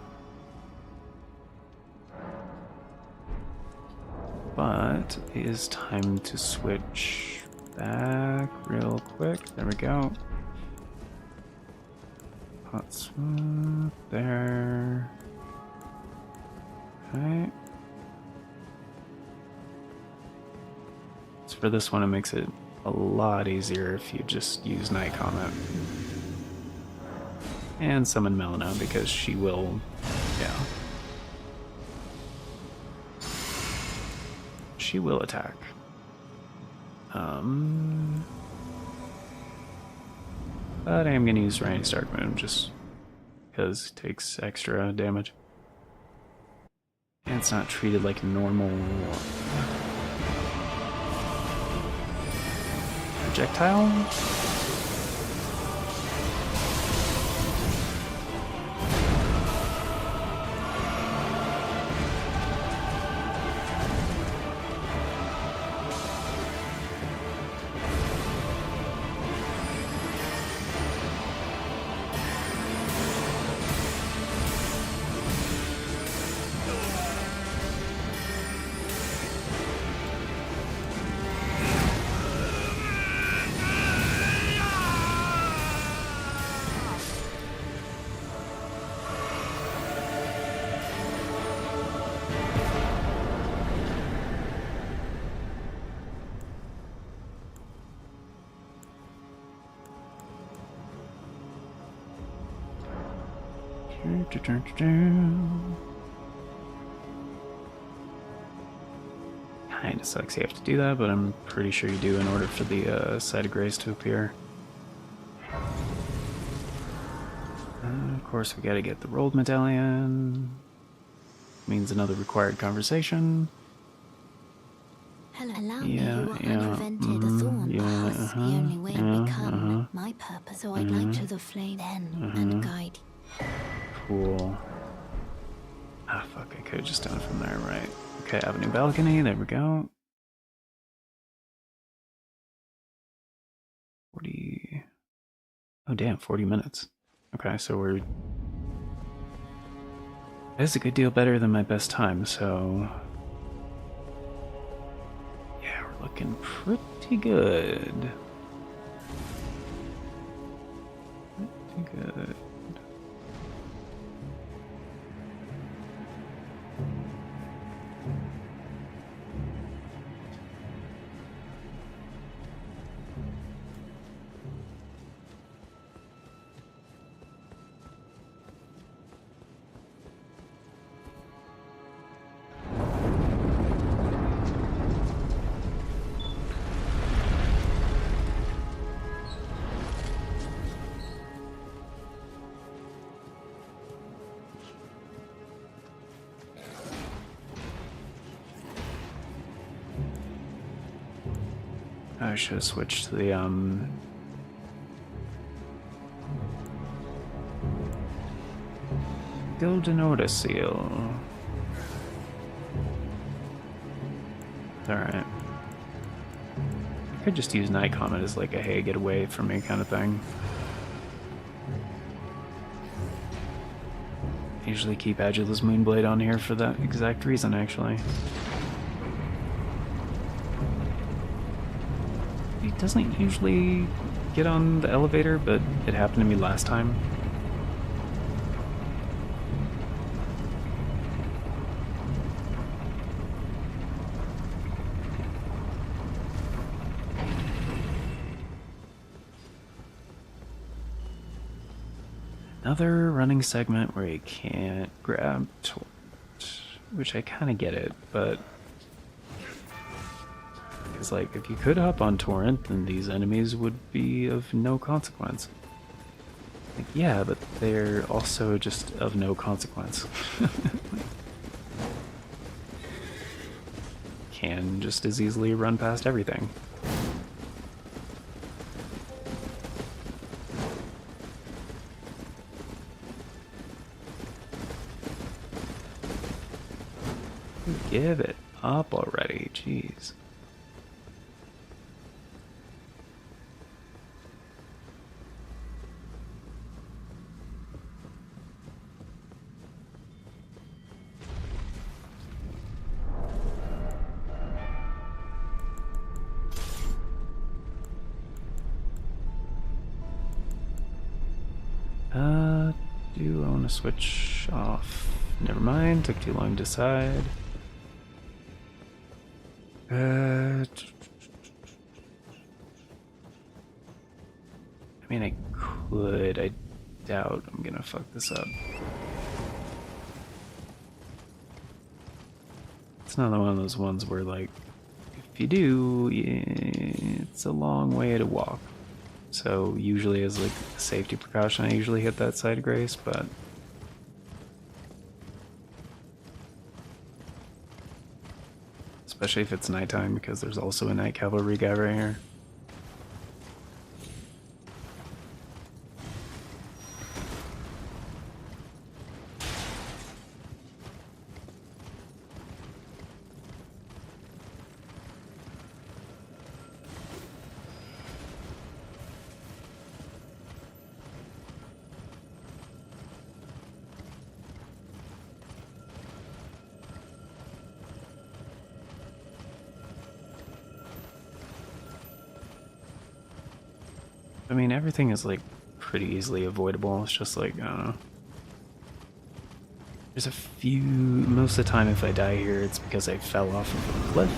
But it is time to switch back real quick. There we go. Hot swap there. Okay. So for this one, it makes it a lot easier if you just use Night Comet. And summon Melina because she will, yeah. She will attack. But I am going to use Randy's Dark Moon just because it takes extra damage. And it's not treated like normal projectile. Kinda sucks you have to do that, but I'm pretty sure you do in order for the Site of Grace to appear. Of course, we gotta get the rolled medallion. Means another required conversation. Hello, allow me, you are unprevented. A thorn pass, the only way to become my purpose. So I'd like to the flame then and guide. Cool. Ah, fuck, I could have just done it from there, right? Okay, Avenue Balcony, there we go. 40... Oh damn, 40 minutes. Okay, so we're... That's a good deal better than my best time, so... Yeah, we're looking pretty good. Pretty good. I should have switched to the, Golden Order Seal. Alright. I could just use Night Comet as like a hey, get away from me kind of thing. I usually keep Agilus Moonblade on here for that exact reason, actually. He doesn't usually get on the elevator, but it happened to me last time. another running segment where you can't grab torrent, which I kind of get it, but because like if you could hop on torrent, then these enemies would be of no consequence. Like, yeah, but they're also just of no consequence. Can just as easily run past everything. Give it up already, jeez. Do I want to switch off? Never mind, took too long to decide. I mean, I could. I doubt I'm gonna fuck this up. It's not one of those ones where, like, if you do, it's a long way to walk. So usually as like a safety precaution, I usually hit that side of grace, but especially if it's nighttime, because there's also a night cavalry guy right here. I mean, everything is like pretty easily avoidable. It's just like, I don't know. There's a few, most of the time if I die here, it's because I fell off of a cliff.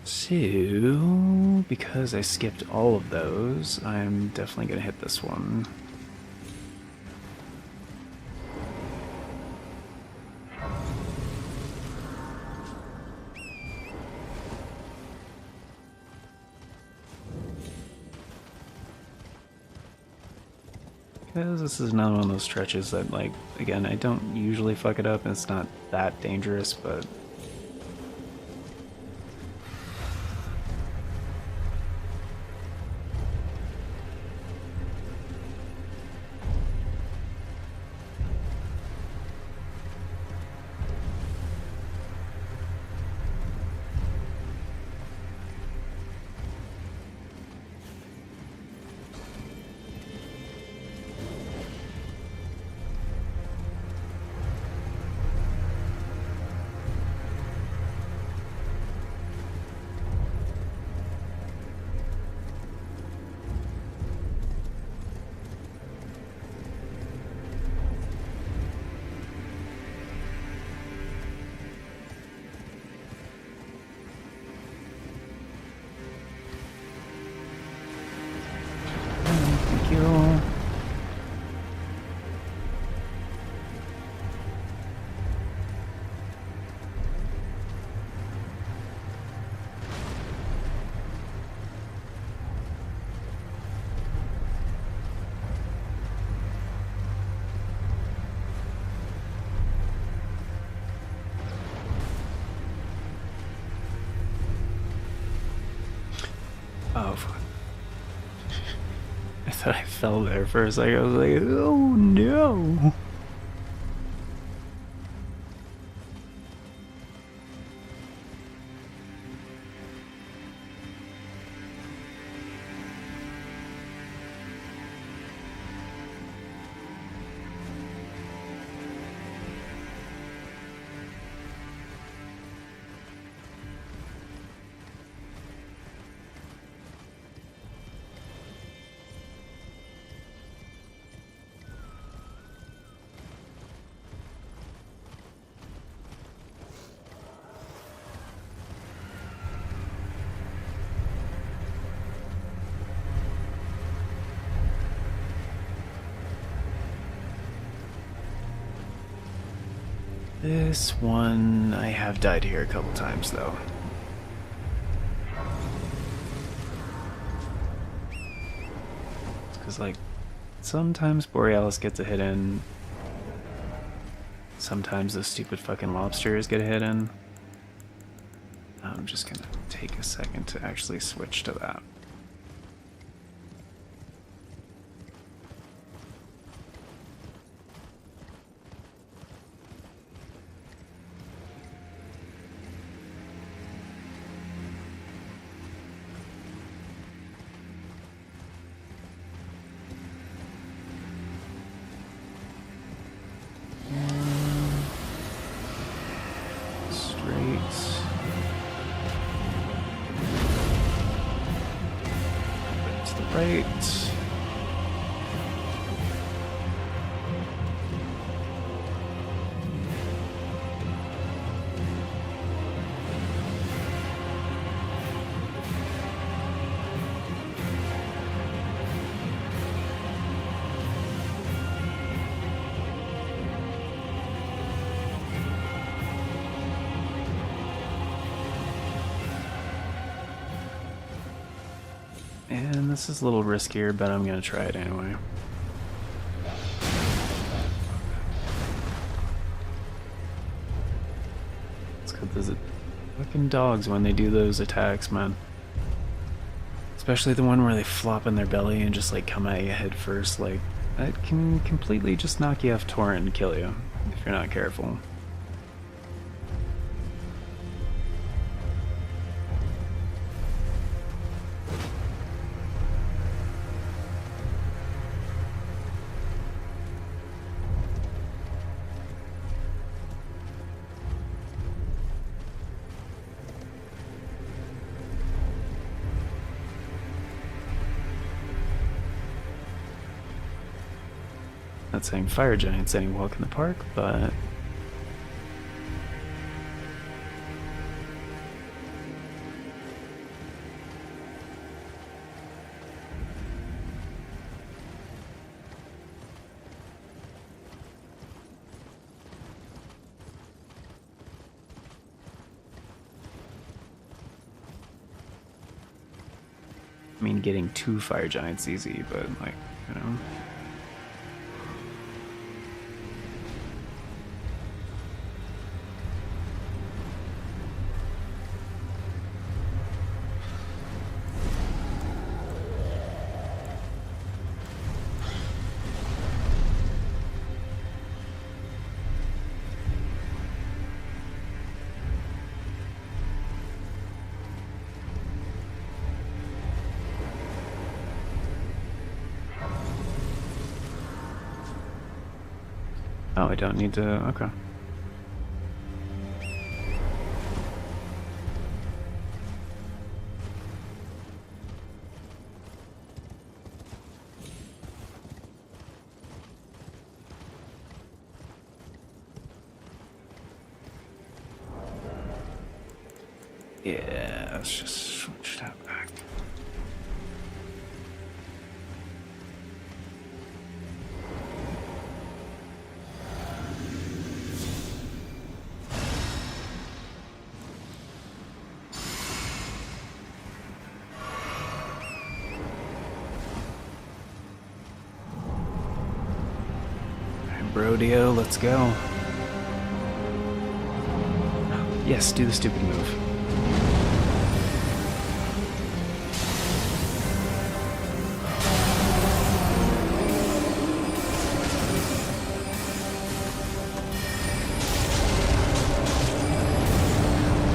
So, because I skipped all of those, I'm definitely gonna hit this one. Because this is another one of those stretches that, like, again, I don't usually fuck it up, and it's not that dangerous, but thank you. Oh, fuck. I thought I fell there for a second. I was like, oh no. This one, I have died here a couple times though. Because, like, sometimes Borealis gets a hit in. Sometimes those stupid fucking lobsters get a hit in. I'm just gonna take a second to actually switch to that. Right. And this is a little riskier, but I'm gonna try it anyway. It's good those fucking dogs when they do those attacks, man. Especially the one where they flop in their belly and just like come at you head first. Like, that can completely just knock you off torrent and kill you if you're not careful. Not saying fire giants any walk in the park, but I mean, getting 2 fire giants easy, but like, you know. Oh, I don't need to. Okay. Yeah, let's just switch that back. Rodeo, let's go. Yes, do the stupid move.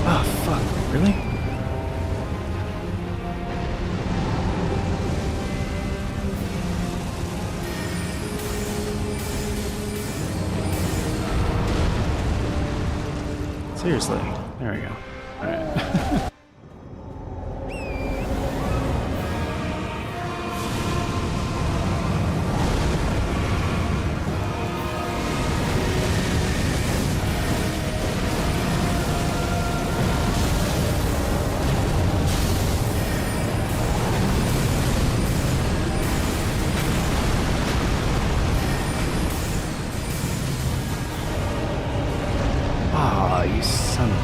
Oh, fuck. Really? Seriously. There we go. Alright.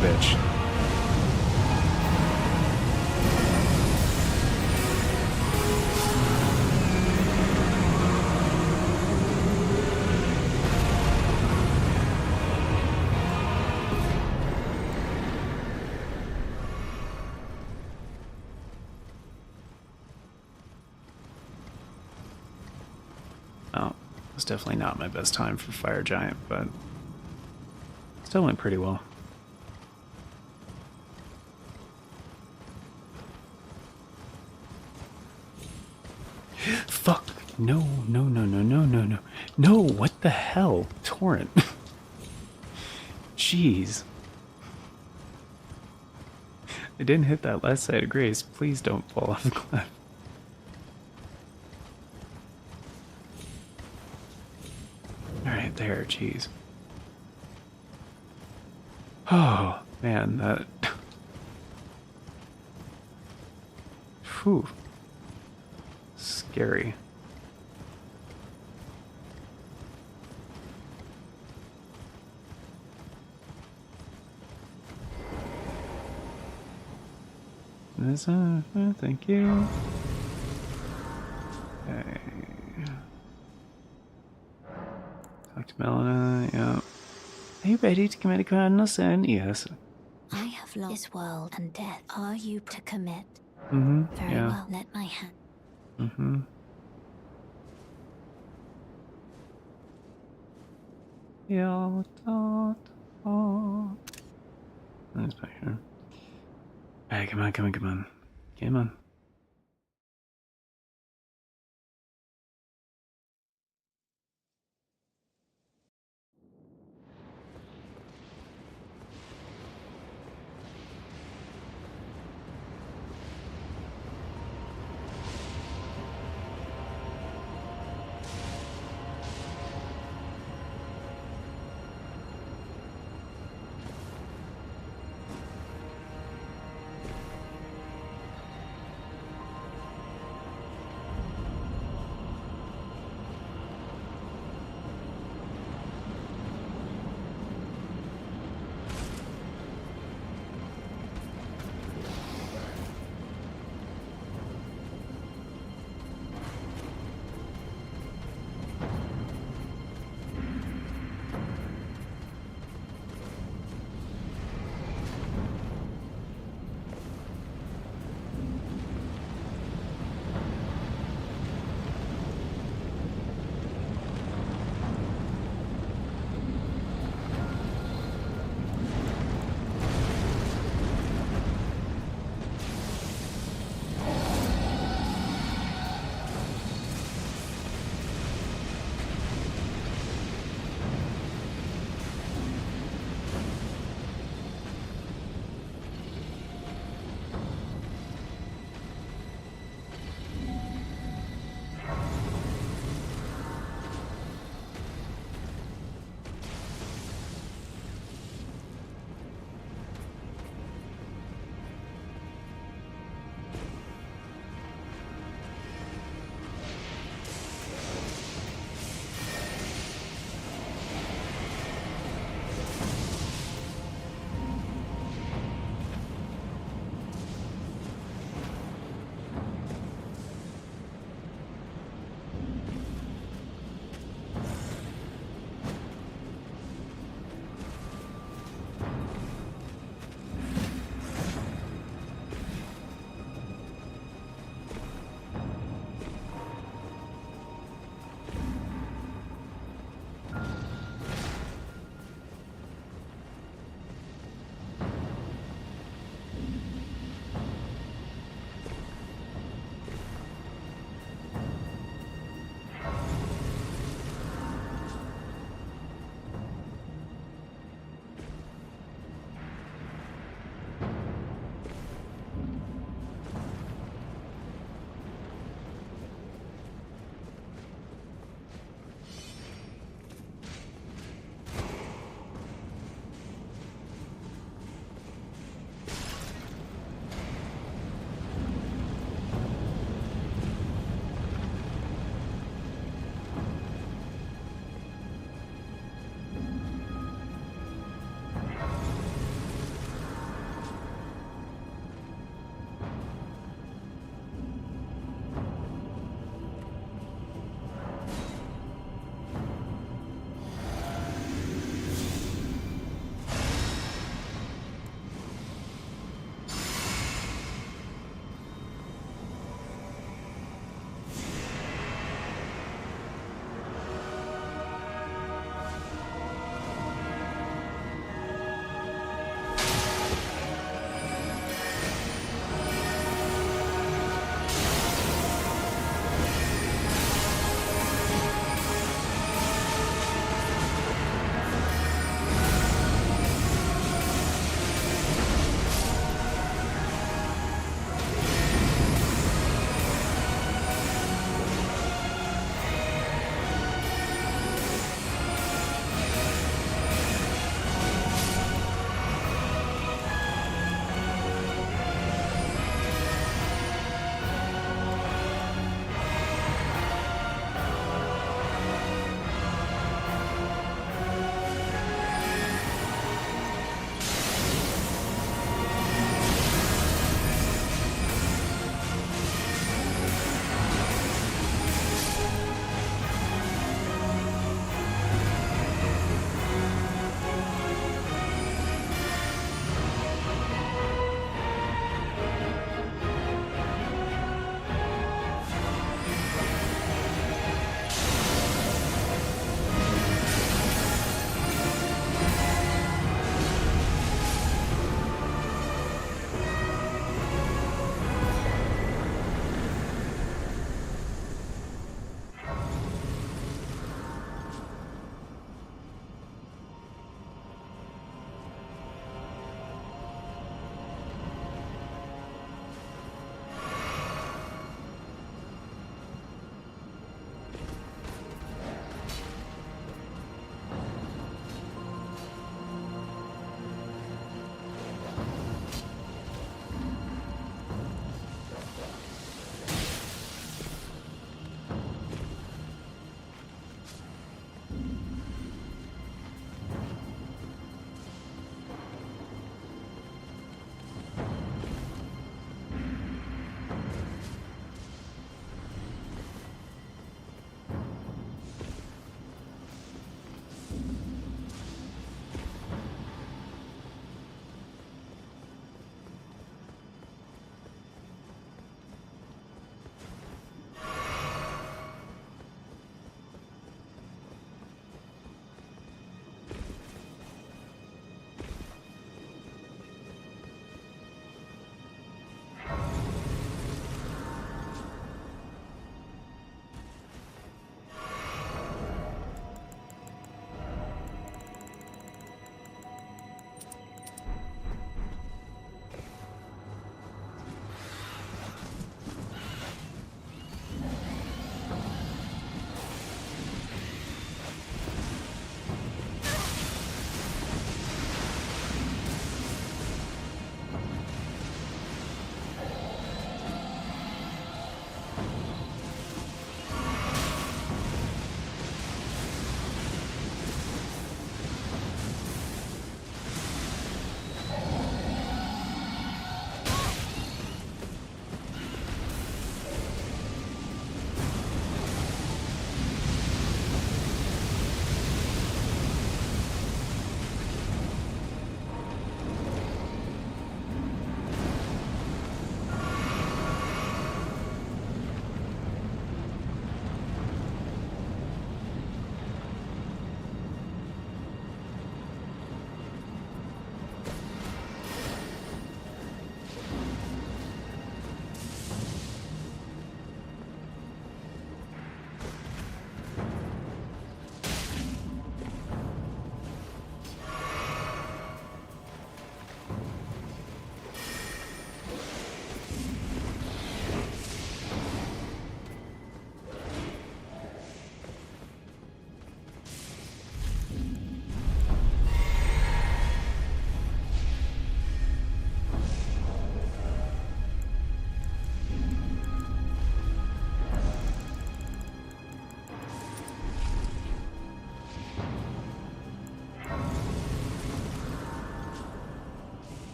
bitch. Oh, it's definitely not my best time for Fire Giant, but still went pretty well. Fuck! No, no, no, no, no, no, no. No, what the hell? Torrent. Jeez. I didn't hit that last side of grace. Please don't fall off the cliff. Alright, there, jeez. Oh, man, that... Whew. Scary. This, thank you. Okay. Talk to Melina, yeah. Are you ready to commit a cardinal sin? Yes. I have lost this world and death. Are you to commit? Mm-hmm, Very yeah. well, let my hand. Mm-hmm. Yeah, That's back here. Alright, come on, come on, come on. Come on.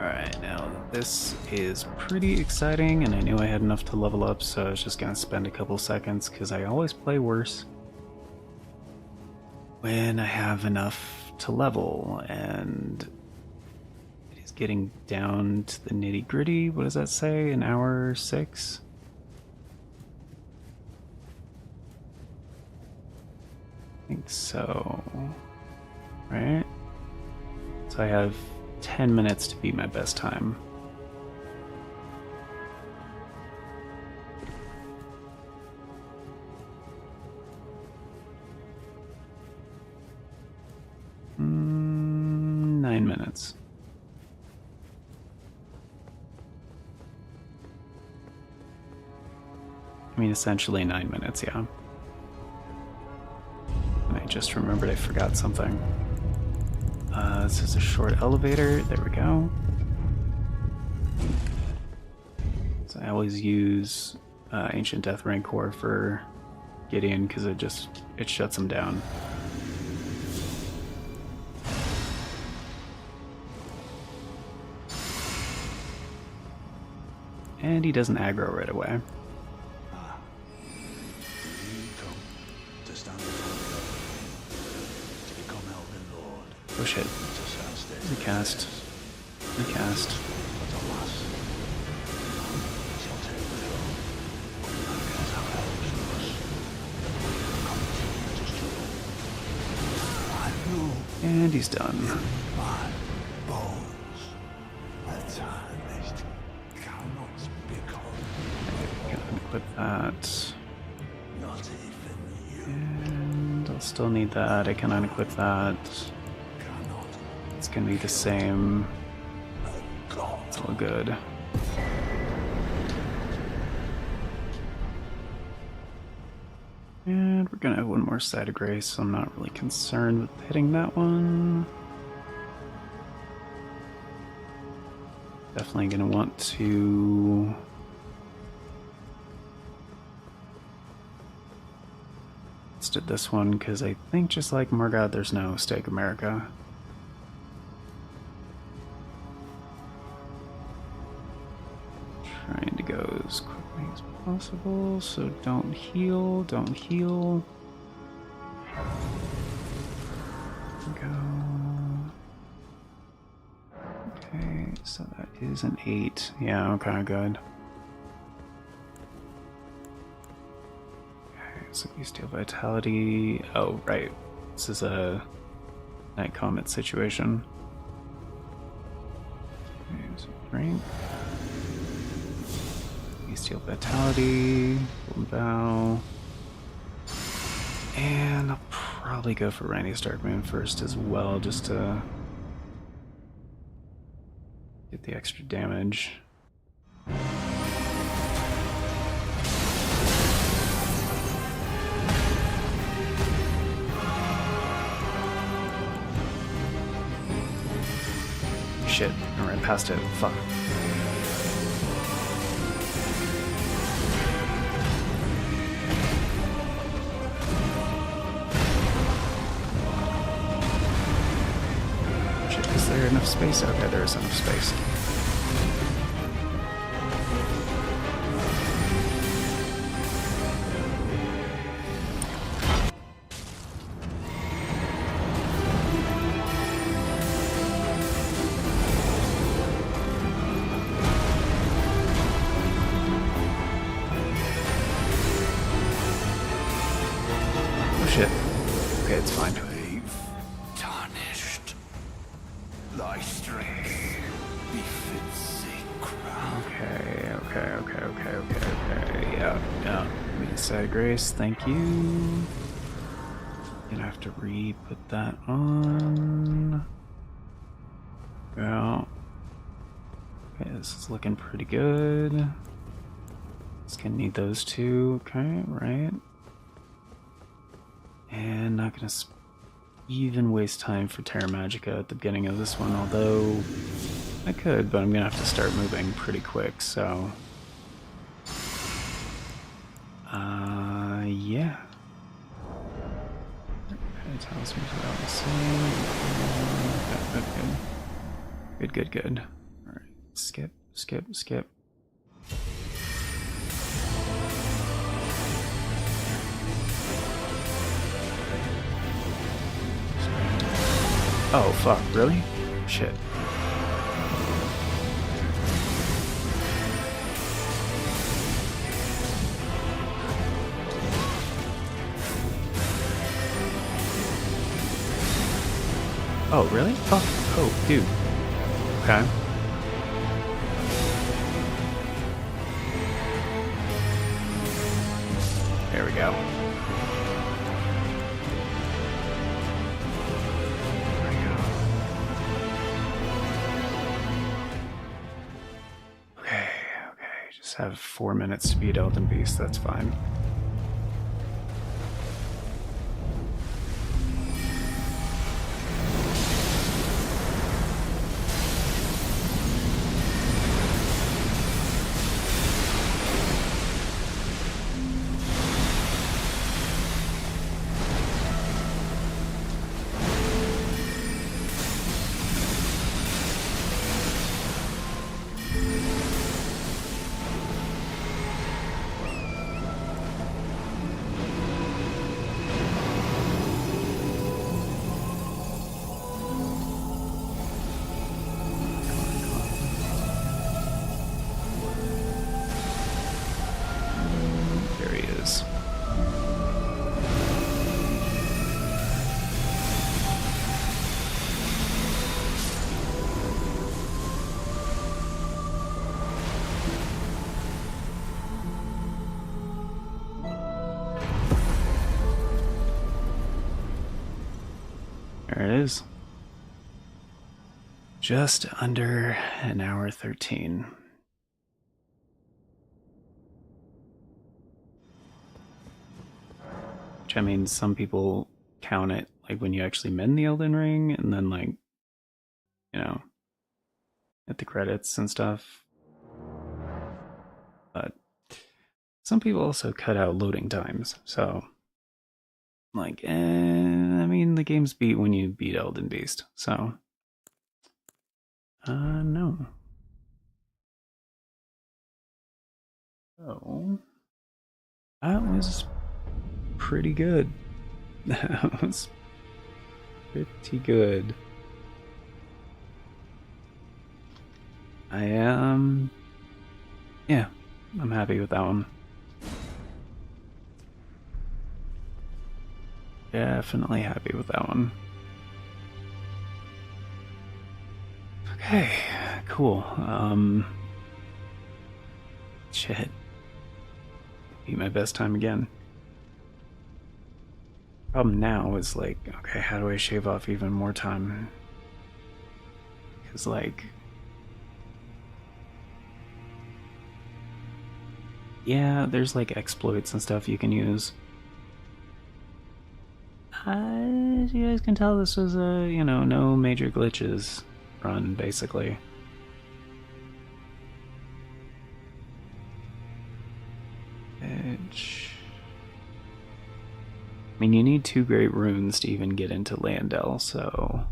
Alright, now this is pretty exciting, and I knew I had enough to level up, so I was just gonna spend a couple seconds, because I always play worse when I have enough to level, and it is getting down to the nitty gritty. What does that say? An hour 6? I think so. Right? So I have 10 minutes to beat my best time. Mm, 9 minutes. I mean, essentially 9 minutes, yeah. And I just remembered I forgot something. This is a short elevator. There we go. So I always use Ancient Death Rancor for Gideon because it shuts him down. And he doesn't aggro right away. You come to stand before God, to become Elden Lord. Oh shit. Recast. Recast. But alas, none shall take the throne. None can have help from us. Continue to struggle. I know And he's done. my bones. The tarnished cannot become. Gonna equip that. Not even you And I'll still need that. I can unequip that. cannot. It's gonna be the same. A god. It's all good. And we're gonna have one more side of grace, so I'm not really concerned with hitting that one. Definitely gonna want to... Let's do this one, because I think just like Morgoth, there's no Stake America. Trying to go as quickly as possible, so don't heal, don't heal. Go. Okay, so that is an 8. Yeah, I'm kind of good. Okay, so you steal vitality. Oh, right. This is a Night Comet situation. Okay, so drink. You steal vitality. Golden Bow. And I'll probably go for Randy's Dark Moon first as well, just to get the extra damage. Shit, I ran past it. Fuck. Shit, is there enough space? Okay, there is enough space. Oh shit. Okay, it's fine. Brave, tarnished. Thy strength befits a crown. Okay. Yeah. Side Grace, thank you. Gonna have to re-put that on. Well. Okay, this is looking pretty good. Just gonna need those two. Okay, right. And not gonna even waste time for Terra Magica at the beginning of this one, although I could, but I'm gonna have to start moving pretty quick, so... yeah. Okay, talismans are all the same. Good. Good. Skip, skip, skip. Oh, fuck, really? Shit. Oh, really? Fuck. Oh, dude. Okay. There we go. There we go. Okay, just have 4 minutes to beat Elden Beast, that's fine. There he is. There it is. Just under an hour 13. Which, I mean, some people count it like when you actually mend the Elden Ring and then, like, you know, at the credits and stuff. But some people also cut out loading times, so like, I mean, the game's beat when you beat Elden Beast, so no. So that was pretty good. That was pretty good. I am, yeah, I'm happy with that one. Definitely happy with that one. Okay, cool. Shit. Beat my best time again. Problem now is like, okay, how do I shave off even more time? Because, like, yeah, there's like exploits and stuff you can use. As you guys can tell, this was a, you know, no major glitches run, basically. Which, I mean, you need 2 great runes to even get into Landel, so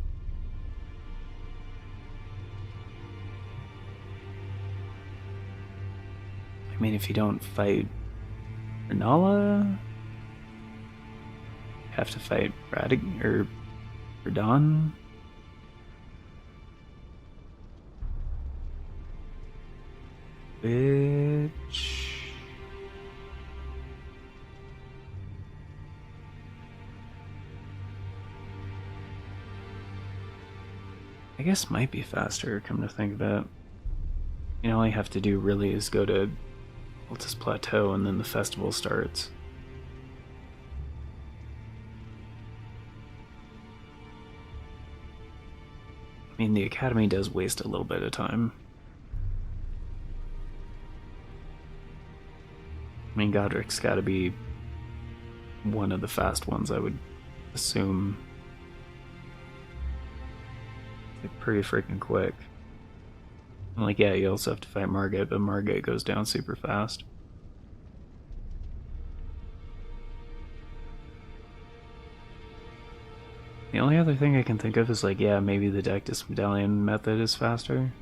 I mean, if you don't fight Renala, you have to fight Radig or Radon. Which, I guess might be faster, come to think of it. You know, all you have to do really is go to Altus Plateau and then the festival starts. I mean, the Academy does waste a little bit of time. I mean, Godric's gotta be one of the fast ones, I would assume. Like, pretty freaking quick. And, like, yeah, you also have to fight Margit, but Margit goes down super fast. The only other thing I can think of is, like, yeah, maybe the Dectus Medallion method is faster.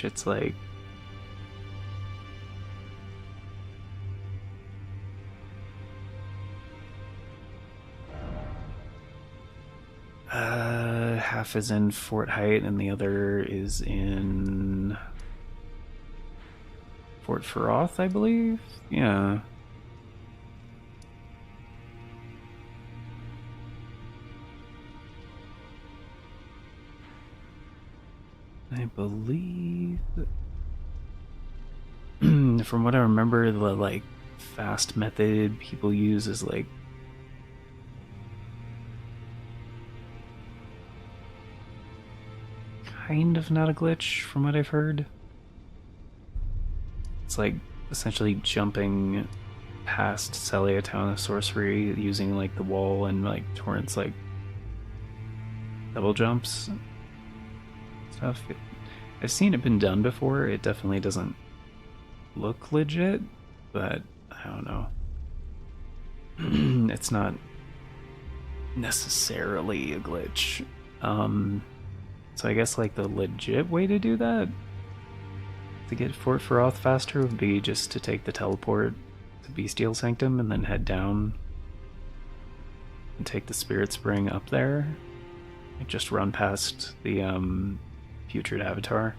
which it's like half is in Fort Height and the other is in Fort Feroth, I believe. Yeah. I believe from what I remember, the like fast method people use is like kind of not a glitch from what I've heard. It's like essentially jumping past Celia Town of Sorcery using like the wall and like Torrent's like double jumps stuff. I've seen it been done before. It definitely doesn't look legit, but I don't know. It's not necessarily a glitch. So I guess like the legit way to do that, to get Fort Feroth faster, would be just to take the teleport to Bestial Sanctum and then head down and take the Spirit Spring up there. Like just run past the Putrid Avatar.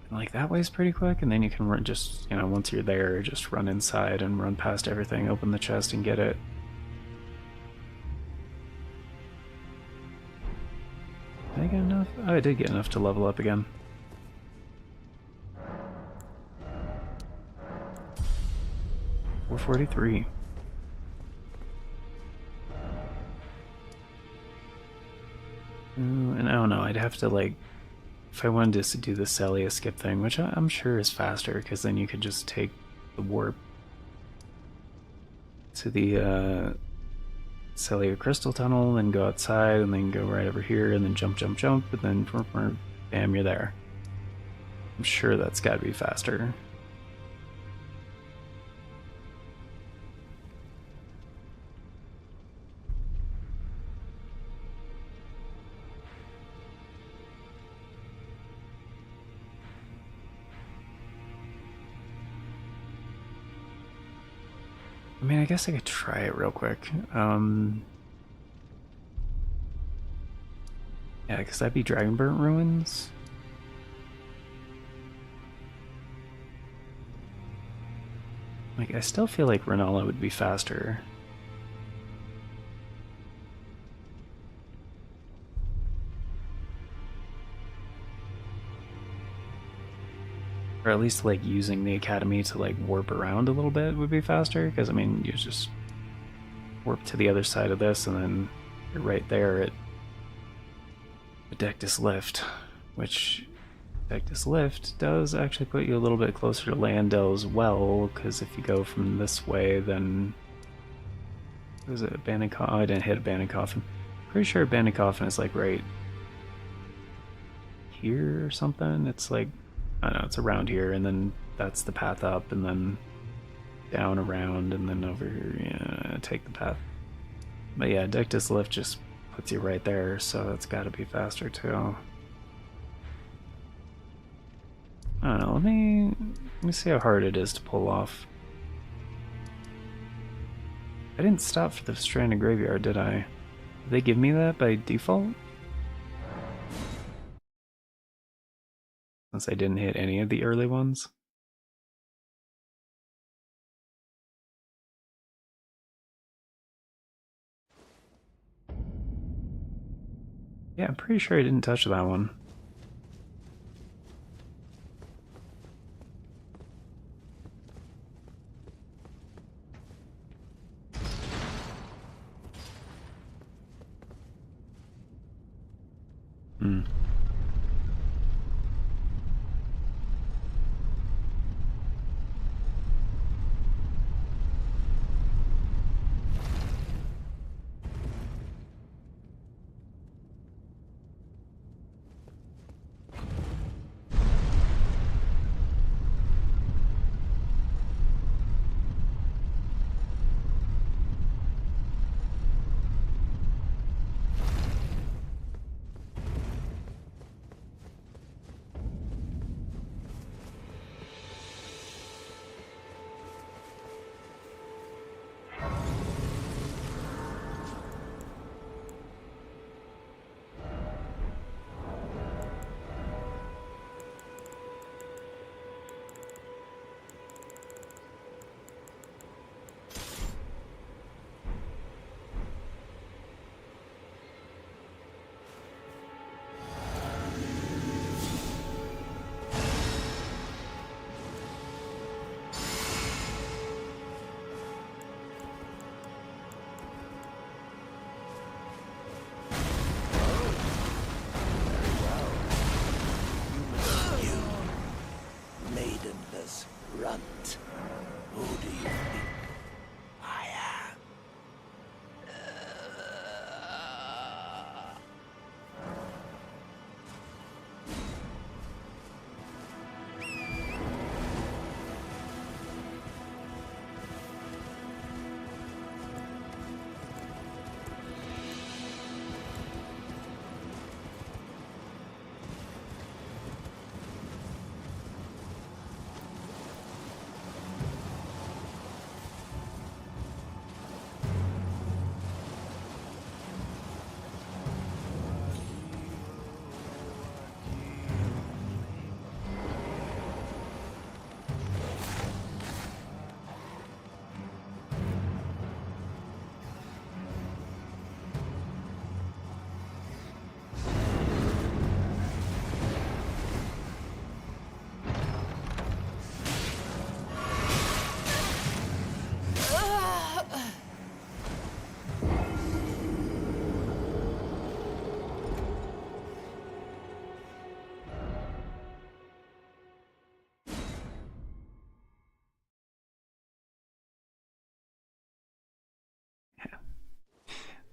And like that way's pretty quick, and then you can run just, you know, once you're there, just run inside and run past everything, open the chest and get it. Did I get enough? Oh, I did get enough to level up again. $443. And I don't know, I'd have to like, if I wanted to do the Celia skip thing, which I'm sure is faster, because then you could just take the warp to the Celia Crystal Tunnel, then go outside, and then go right over here, and then jump, and then bam, you're there. I'm sure that's gotta be faster. I mean, I guess I could try it real quick. Yeah, because that'd be Dragonburnt Ruins. Like, I still feel like Renala would be faster. Or at least, like, using the Academy to, like, warp around a little bit would be faster. Because, I mean, you just warp to the other side of this, and then you're right there at Adectus Lift. Which, Adectus Lift does actually put you a little bit closer to Landel as well. Because if you go from this way, then... Was it Abandoned Coffin? Oh, I didn't hit Abandoned Coffin. Pretty sure Abandoned Coffin is, like, right here or something. It's, like... I don't know, it's around here, and then that's the path up, and then down around, and then over here, yeah, take the path. But yeah, Adectus Lift just puts you right there, so it's gotta be faster too. I don't know, let me see how hard it is to pull off. I didn't stop for the Stranded Graveyard, did I? Did they give me that by default? Since I didn't hit any of the early ones. Yeah, I'm pretty sure I didn't touch that one. Hmm.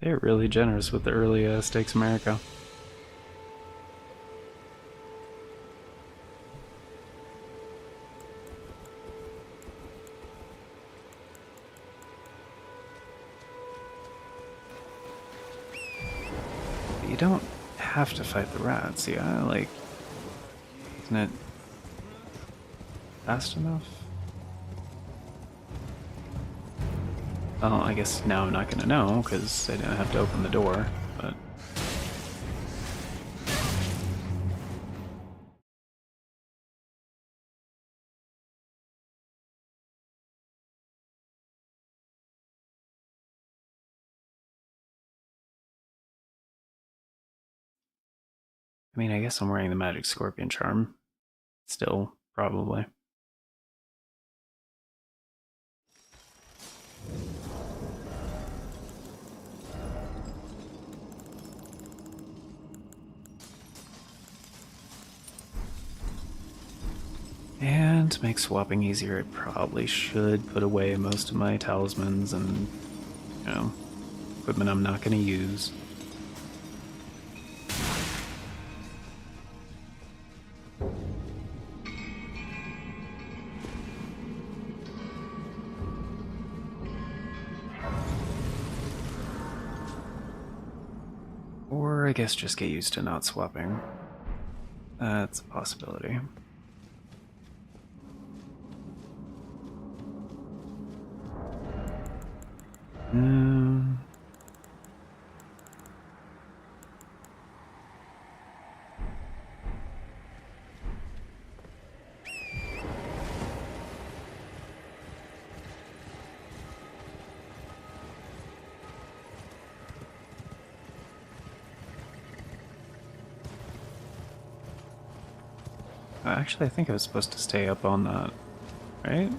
They're really generous with the early Stakes America. But you don't have to fight the rats, yeah? Like, isn't it fast enough? Oh, I guess now I'm not gonna know, because I didn't have to open the door, but... I mean, I guess I'm wearing the Magic Scorpion charm. Still, probably. And to make swapping easier, I probably should put away most of my talismans and, you know, equipment I'm not going to use. Or I guess just get used to not swapping. That's a possibility. Um, Actually, I think I was supposed to stay up on that, right?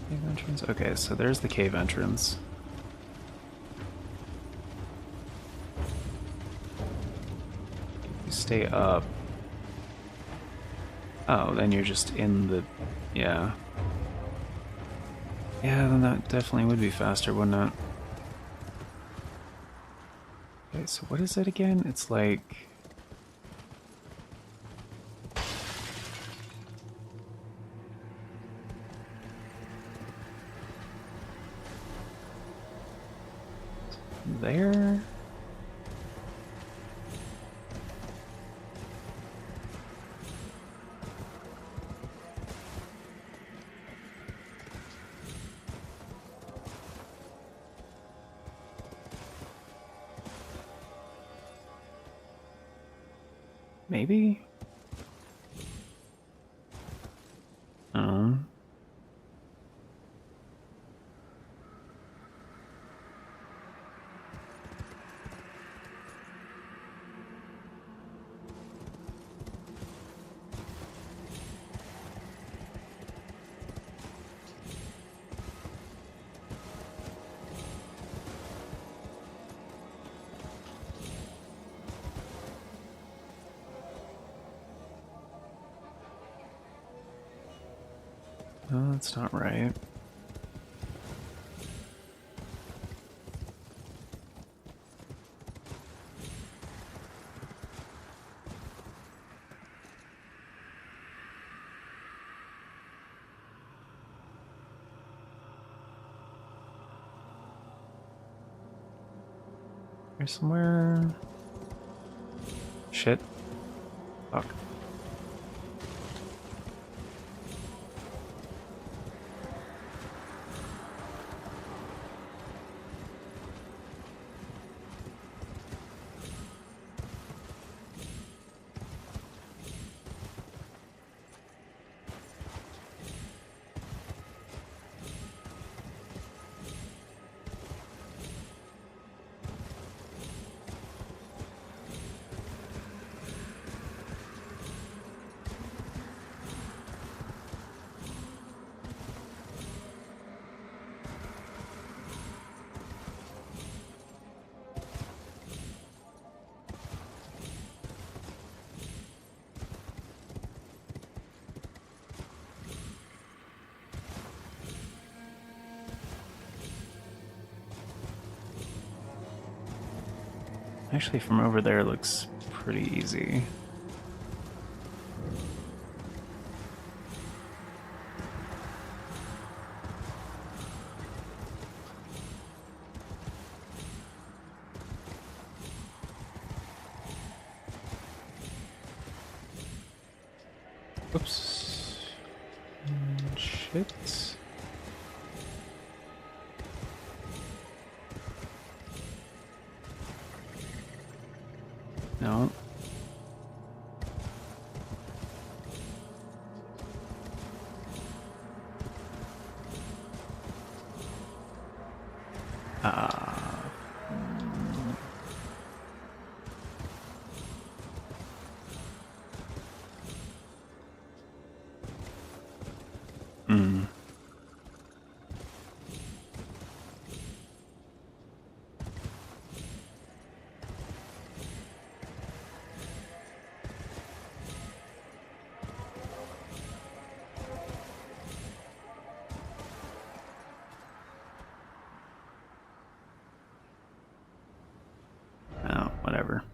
Cave entrance? Okay, so there's the cave entrance. You stay up. Oh, then you're just in the... yeah. Yeah, then that definitely would be faster, wouldn't it? Okay, so what is it again? It's like... there? Maybe? Um. No, that's not right. There's somewhere... shit. Fuck. Actually, from over there looks pretty easy. Oops. Shit. No. Ah. Hmm. Oh, whatever.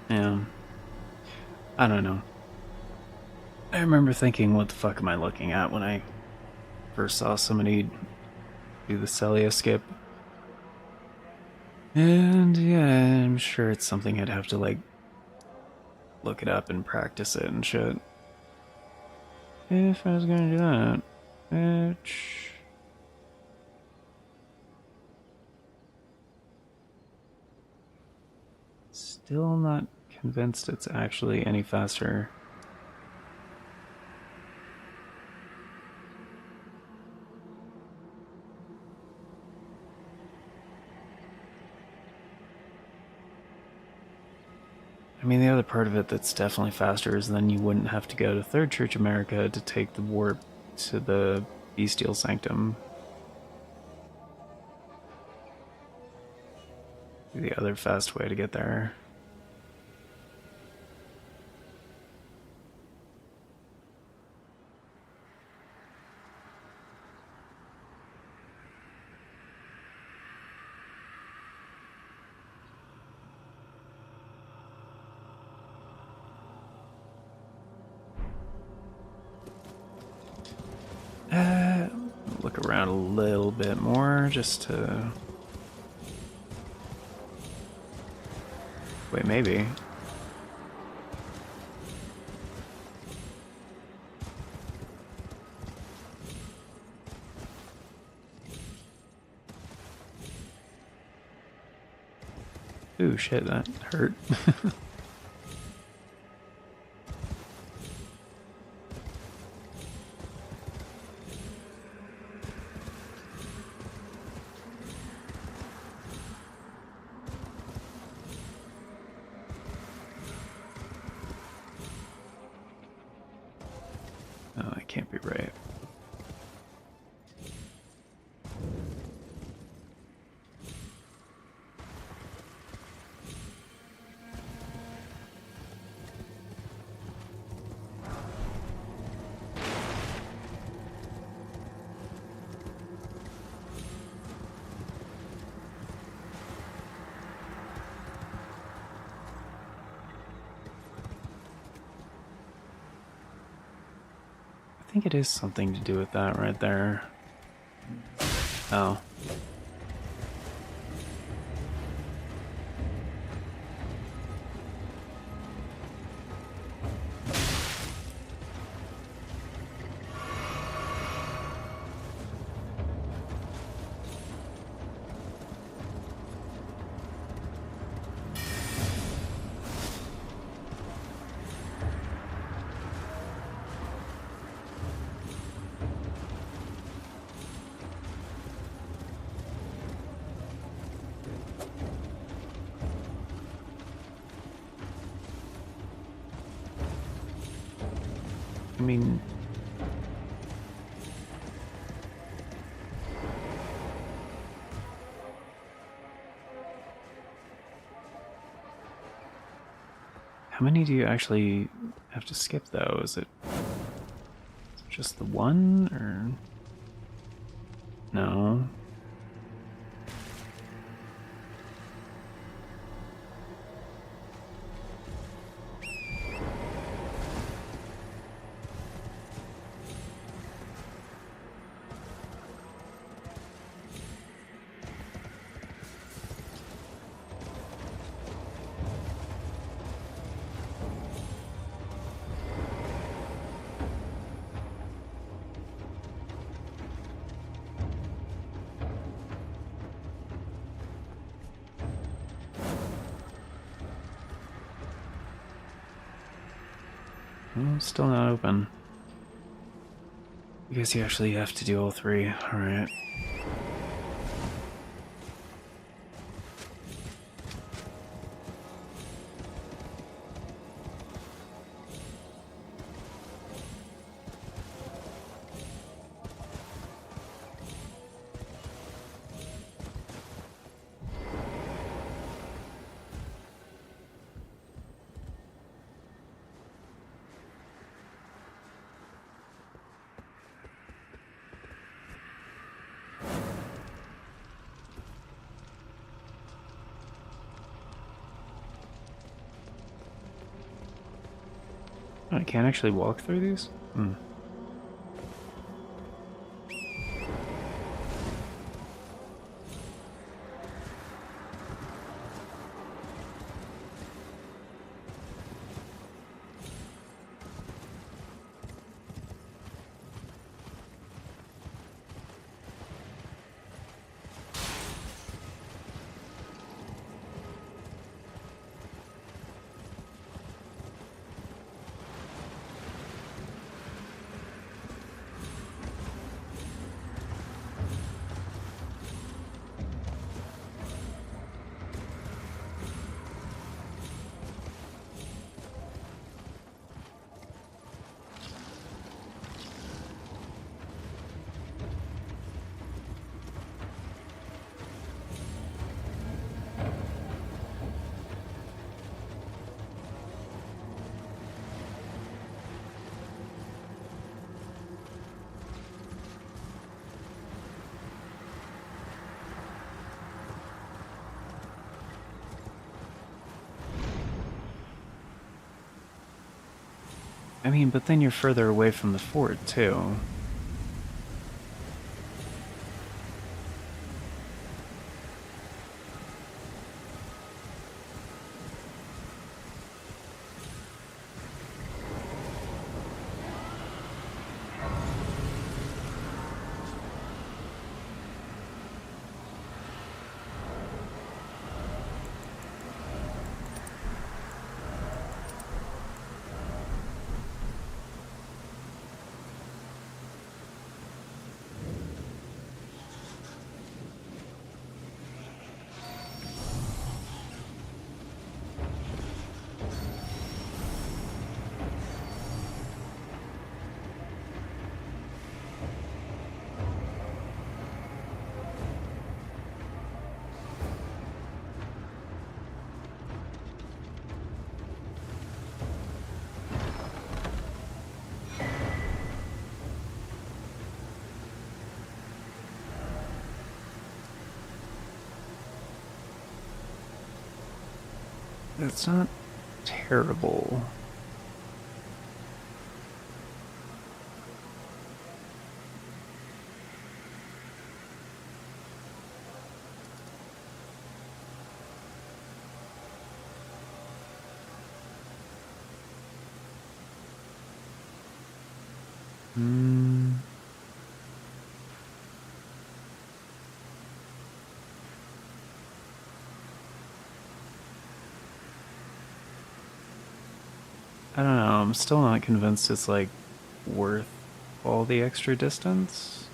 Yeah. I don't know. I remember thinking, what the fuck am I looking at when I first saw somebody do the Celia skip? And yeah, I'm sure it's something I'd have to, like, look it up and practice it and shit. If I was gonna do that. Which... Still not convinced it's actually any faster. I mean, the other part of it that's definitely faster is then you wouldn't have to go to Third Church America to take the warp to the Bestial Sanctum. The other fast way to get there. Look around a little bit more just to... Wait, maybe. Ooh, shit, that hurt. Oh, that can't be right. I think it is something to do with that right there. Oh. I mean... How many do you actually have to skip, though? Is it just the one, or... No. Well, still not open. I guess you actually have to do all three. Alright. I can't actually walk through these? Hmm. I mean, but then you're further away from the fort, too. It's not terrible. Hmm. I don't know, I'm still not convinced it's, like, worth all the extra distance.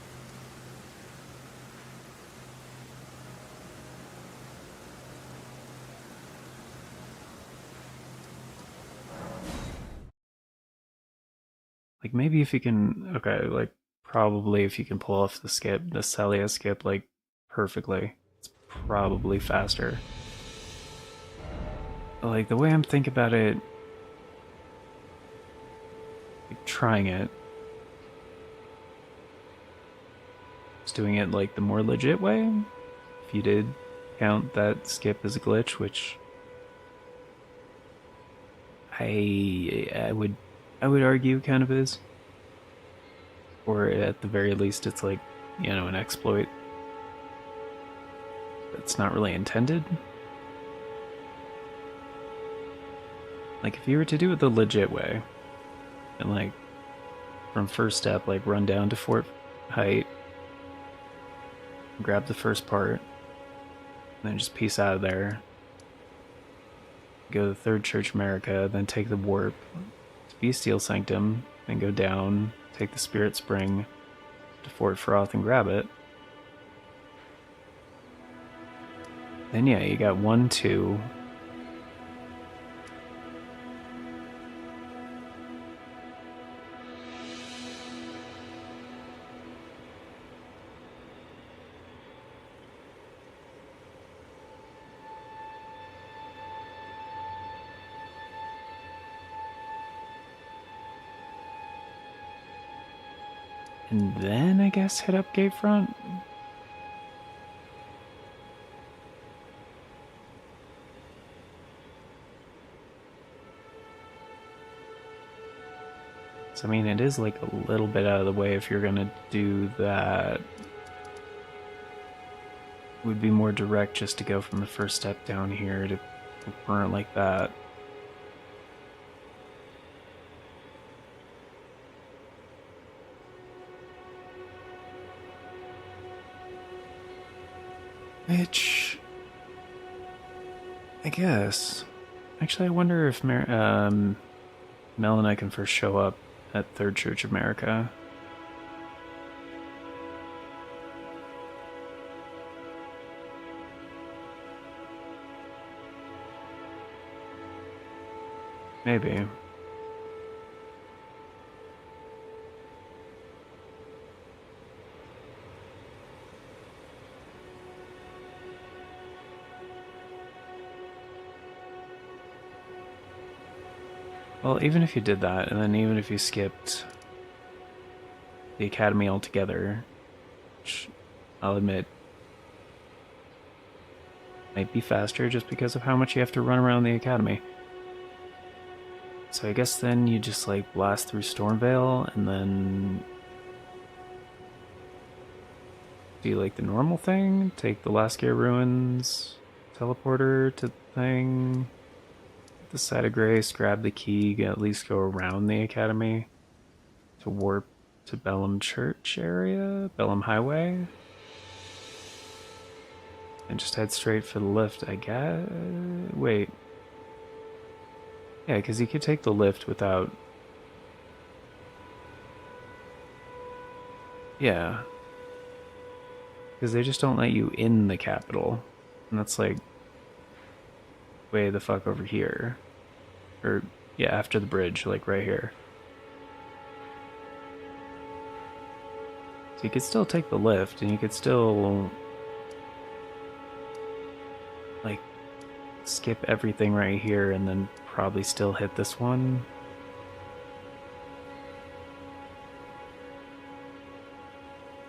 Like, maybe if you can, okay, like, probably if you can pull off the skip, the Celia skip, like, perfectly, it's probably faster. But, like, the way I'm thinking about it, like, trying it, was doing it like the more legit way. If you did count that skip as a glitch, which I would argue kind of is, or at the very least, it's like, you know, an exploit that's not really intended. Like if you were to do it the legit way, and like from first step, like run down to fort height, grab the first part, and then just piece out of there. Go to the Third Church America, then take the warp to Bestial Sanctum, then go down, take the Spirit Spring to Fort Froth and grab it. Then yeah, you got 1, 2. And then I guess hit up Gatefront. So I mean, it is like a little bit out of the way if you're gonna do that. It would be more direct just to go from the first step down here to burn it like that. Which, I guess. Actually, I wonder if Mel and I can first show up at Third Church America. Maybe. Well, even if you did that, and then even if you skipped the academy altogether, which I'll admit might be faster just because of how much you have to run around the academy. So I guess then you just like blast through Stormvale and then do like the normal thing, take the Laskia Ruins teleporter to the thing, the Site of Grace, grab the key, at least go around the academy to warp to Bellum Church area, Bellum Highway, and just head straight for the lift, I guess. Wait. Yeah, because you could take the lift without... Yeah. Because they just don't let you in the capital. And that's like... way the fuck over here. Or, yeah, after the bridge, like right here. So you could still take the lift, and you could still... like, skip everything right here, and then probably still hit this one.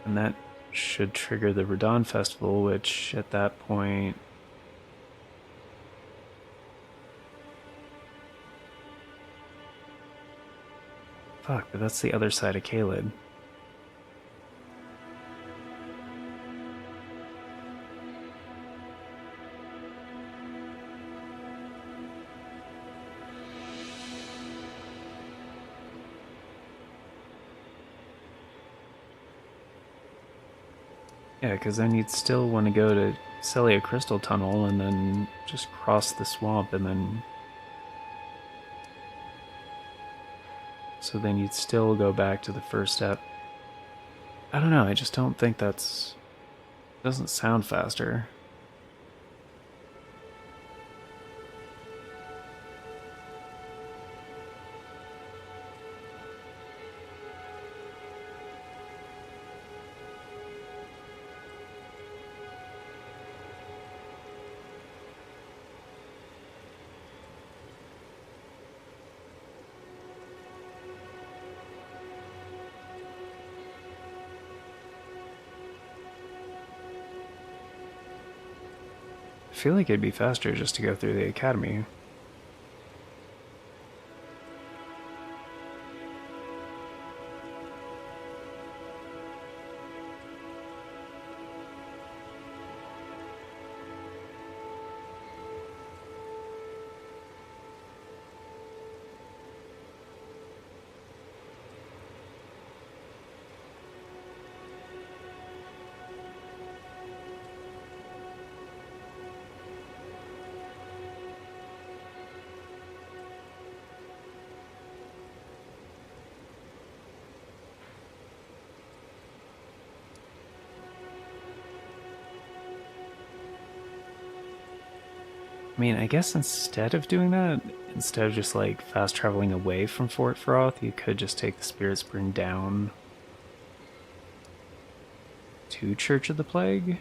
And that should trigger the Radon Festival, which at that point... Fuck, but that's the other side of Caelid. Yeah, because then you'd still want to go to Celia Crystal Tunnel and then just cross the swamp and then... So then you'd still go back to the first step. I don't know, I just don't think that's... doesn't sound faster. feel like it'd be faster just to go through the academy. I mean, I guess instead of doing that, instead of just like fast traveling away from Fort Froth, you could just take the Spirit Spring down to Church of the Plague.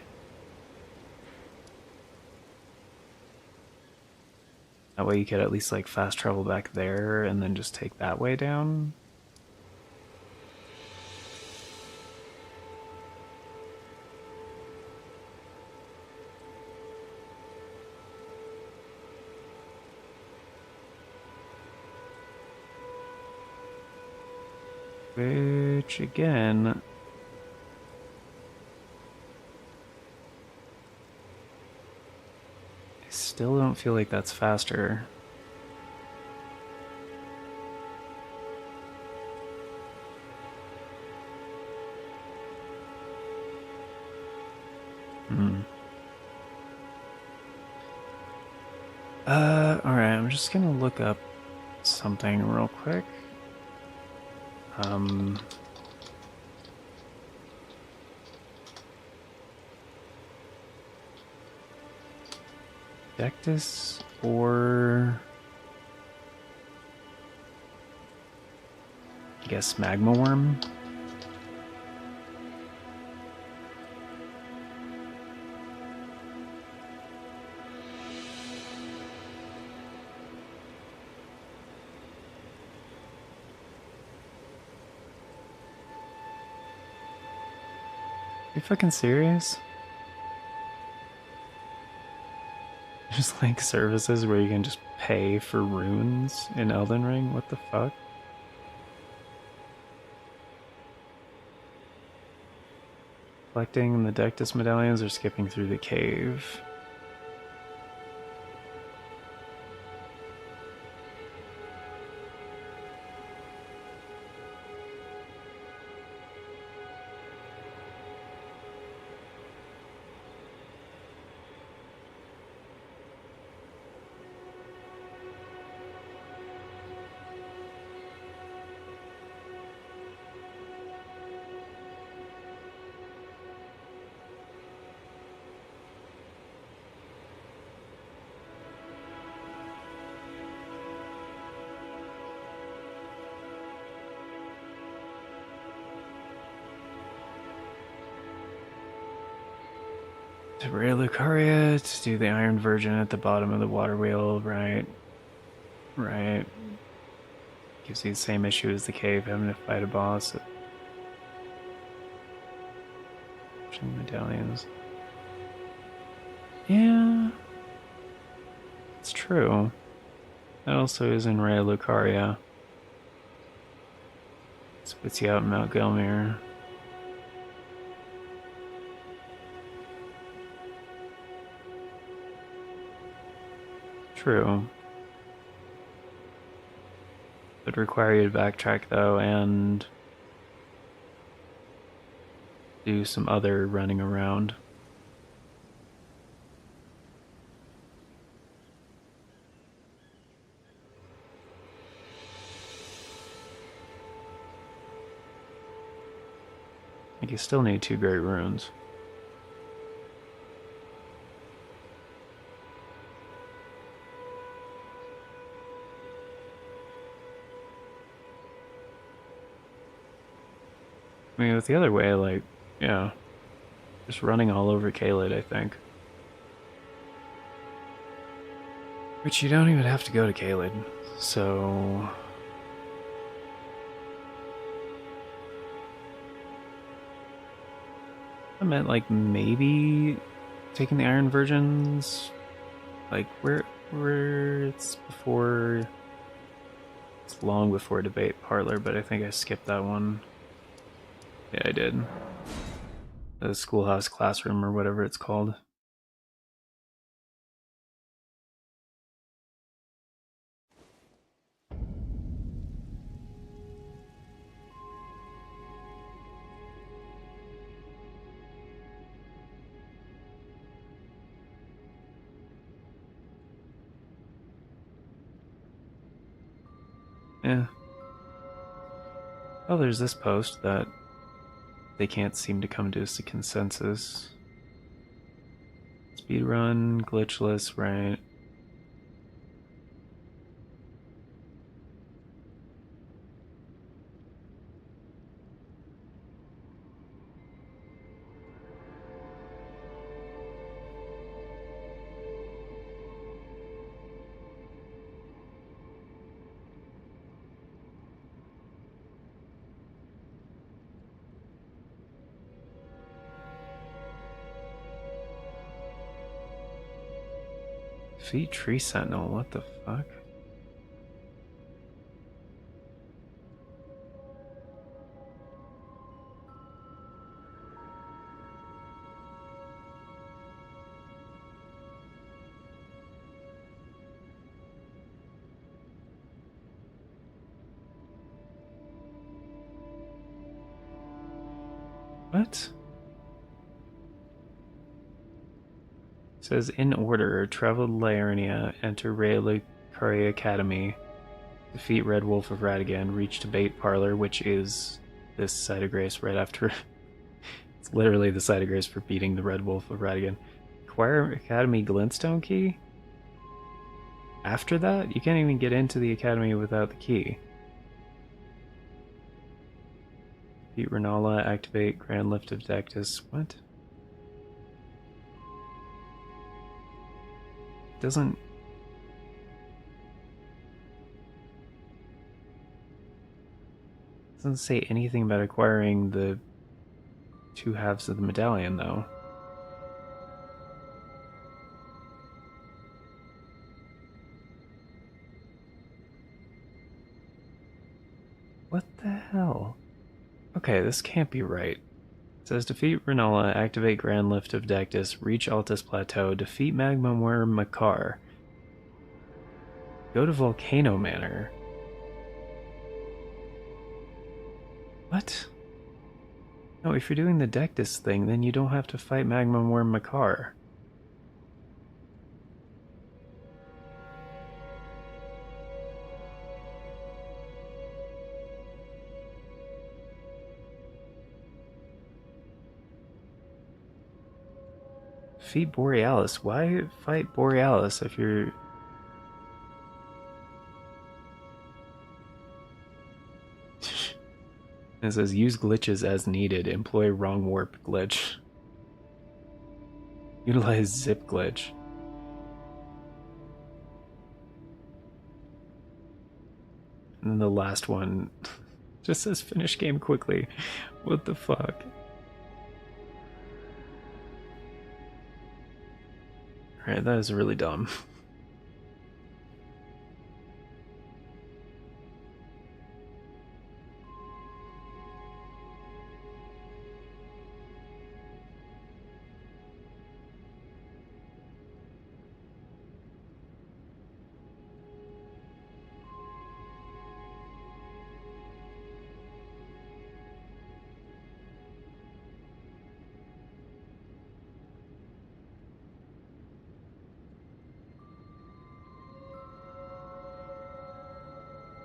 That way you could at least like fast travel back there and then just take that way down. Which, again, I still don't feel like that's faster. Alright, I'm just gonna look up something real quick. Dectus or I guess Magma Worm? Are you fucking serious? There's like services where you can just pay for runes in Elden Ring? What the fuck? Collecting the Dectus medallions or skipping through the cave? To Raya Lucaria, to do the Iron Virgin at the bottom of the water wheel, right? Right. Gives you the same issue as the cave, having to fight a boss. Medallions. Yeah. It's true. That also is in Raya Lucaria. Spits you out in Mount Gelmir. True. Would require you to backtrack though and do some other running around. Like you still need 2 great runes. I mean, with the other way, like, yeah, just running all over Caelid, I think. Which you don't even have to go to Caelid, so... I meant, like, maybe taking the Iron Virgins Like where it's before, it's long before debate parlor, but I think I skipped that one. Yeah, I did. The schoolhouse classroom or whatever it's called. Yeah. Oh, there's this post that they can't seem to come to a consensus. Speedrun, glitchless, right? Defeat Tree Sentinel, what the fuck? What? It says in order, travel to Liurnia, enter Raylicari Academy, defeat Red Wolf of Radagon, reach debate parlor, which is this site of grace right after. It's literally the site of grace for beating the Red Wolf of Radagon. Acquire Academy Glintstone key? After that? You can't even get into the Academy without the key. Beat Renala, activate Grand Lift of Dectus. What? Doesn't say anything about acquiring the two halves of the medallion, though. What the hell? Okay, this can't be right. It says defeat Renala, activate Grand Lift of Dectus, reach Altus Plateau, defeat Magma Worm Makar. Go to Volcano Manor. What? No, if you're doing the Dectus thing, then you don't have to fight Magma Worm Makar. Defeat Borealis. Why fight Borealis if you're... It says use glitches as needed. Employ wrong warp glitch. Utilize zip glitch. And then the last one just says finish game quickly. What the fuck? Alright, that is really dumb.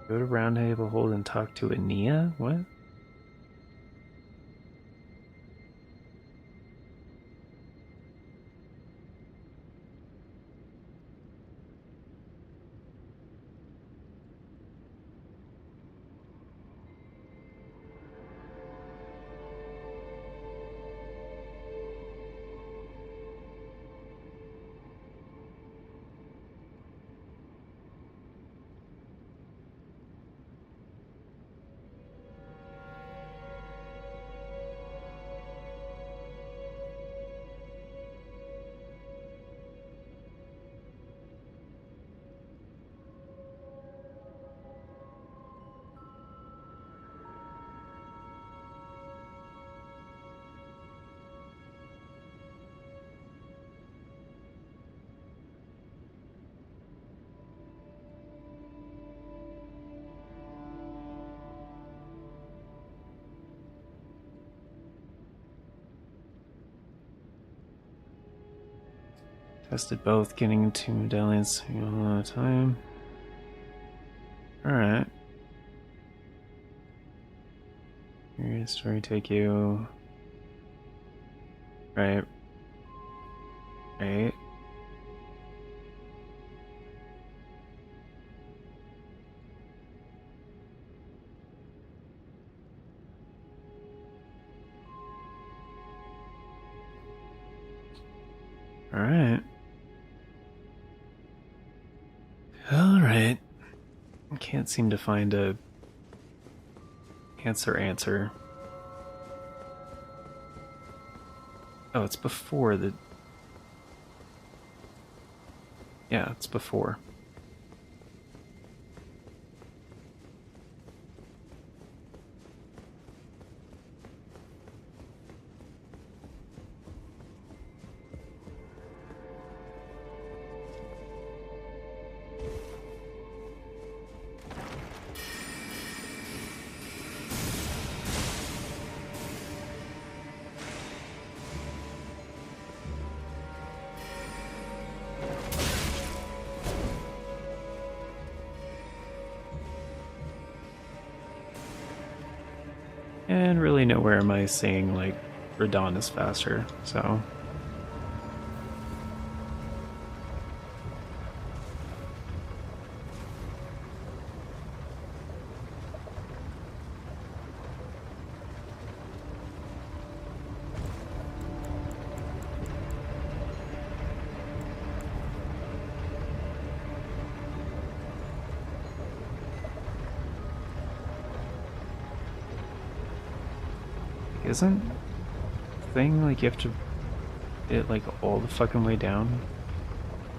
Go to Round Table Hold and talk to Ania? What? Tested both, getting 2 medallions a lot of time. Alright. Where does story take you? Right. Right. Alright. Alright. Can't seem to find a answer. Oh, it's before the... Yeah, it's before. And really nowhere am I seeing, like, Radon is faster, so... Isn't the thing like you have to it like all the fucking way down?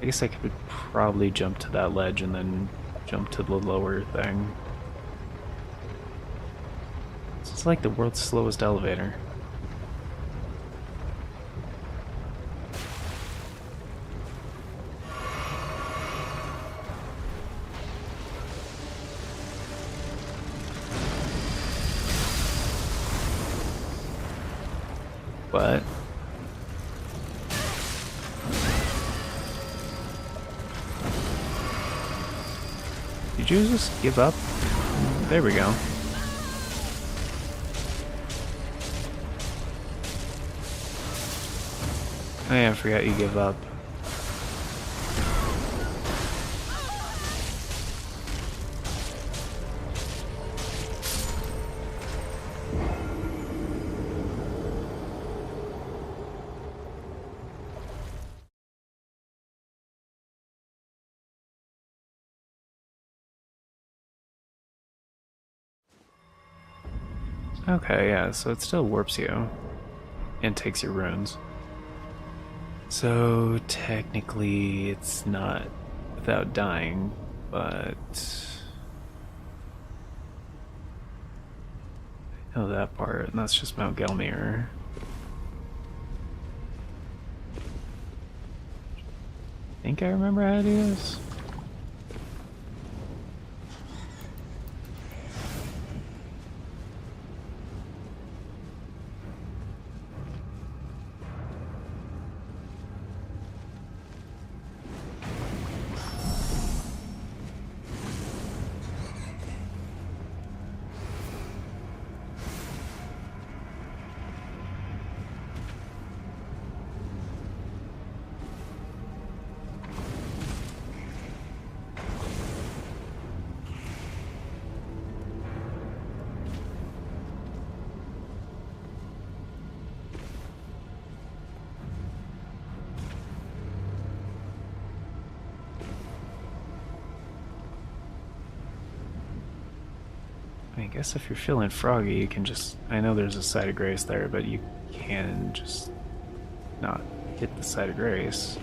I guess I could probably jump to that ledge and then jump to the lower thing. It's like the world's slowest elevator. But did you just give up? There we go. Oh yeah, I forgot you give up. Okay, yeah, so it still warps you and takes your runes. So technically it's not without dying, but I know that part, and that's just Mount Gelmir. I think I remember how to do this. I guess if you're feeling froggy, you can just... I know there's a site of grace there, but you can just not hit the site of grace.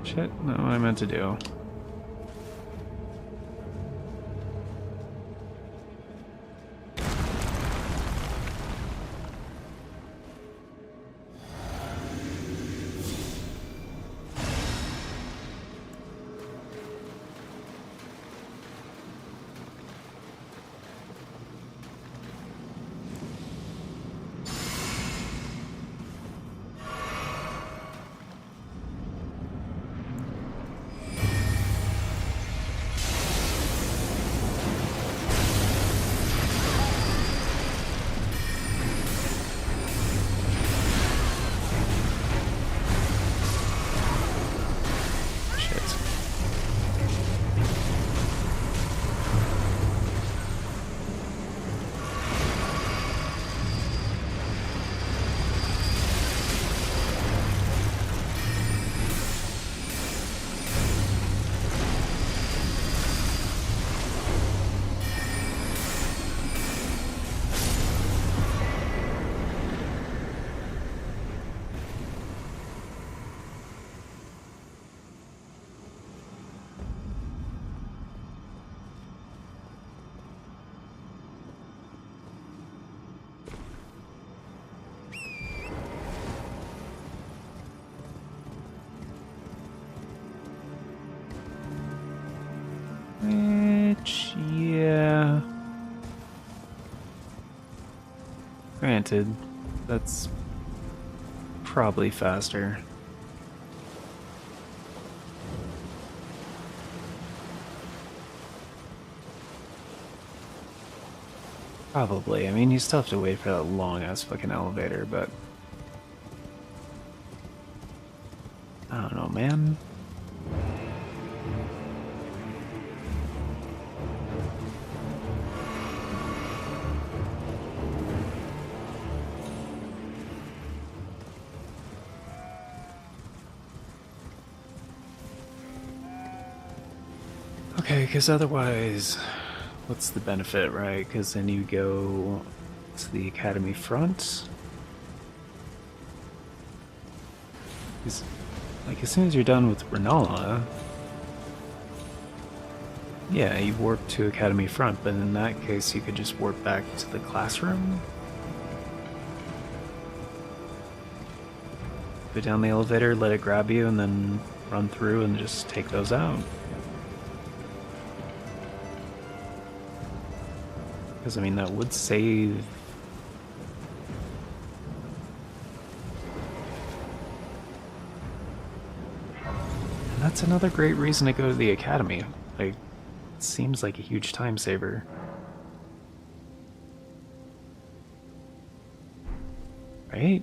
Shit, not what I meant to do. Granted, that's probably faster. Probably. I mean, you still have to wait for that long ass fucking elevator, but I don't know, man. Okay, because otherwise, what's the benefit, right? Because then you go to the academy front. 'Cause, like, as soon as you're done with Renala, yeah, you warp to academy front, but in that case, you could just warp back to the classroom. Go down the elevator, let it grab you, and then run through and just take those out. Because, I mean, that would save... And that's another great reason to go to the academy. Like, it seems like a huge time saver. Right?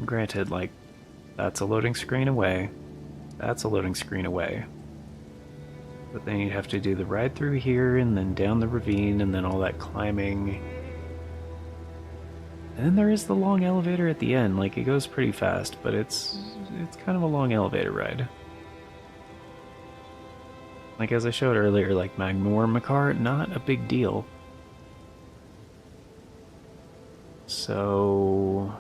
Granted, like, that's a loading screen away. That's a loading screen away. But then you'd have to do the ride through here, and then down the ravine, and then all that climbing. And then there is the long elevator at the end. Like, it goes pretty fast, but it's kind of a long elevator ride. Like, as I showed earlier, like, Magnor Makar, not a big deal. So...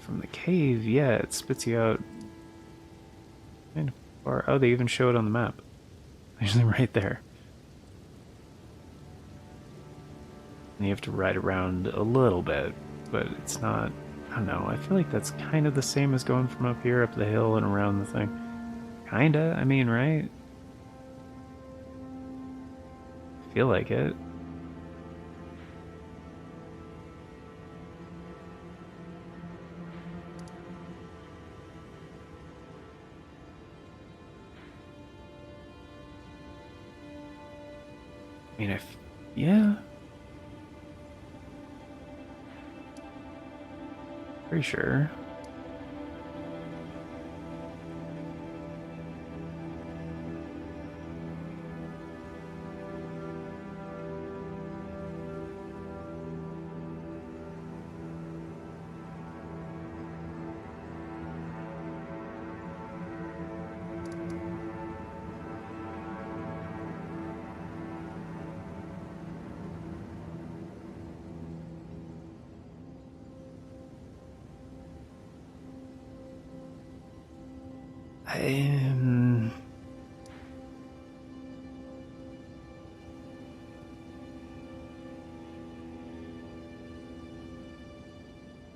from the cave, yeah, it spits you out kind of far. Oh, they even show it on the map. Actually, right there. And you have to ride around a little bit, but it's not... I don't know, I feel like that's kind of the same as going from up here, up the hill, and around the thing. Kinda, I mean, right? I feel like it. I mean, yeah. Pretty sure. Um,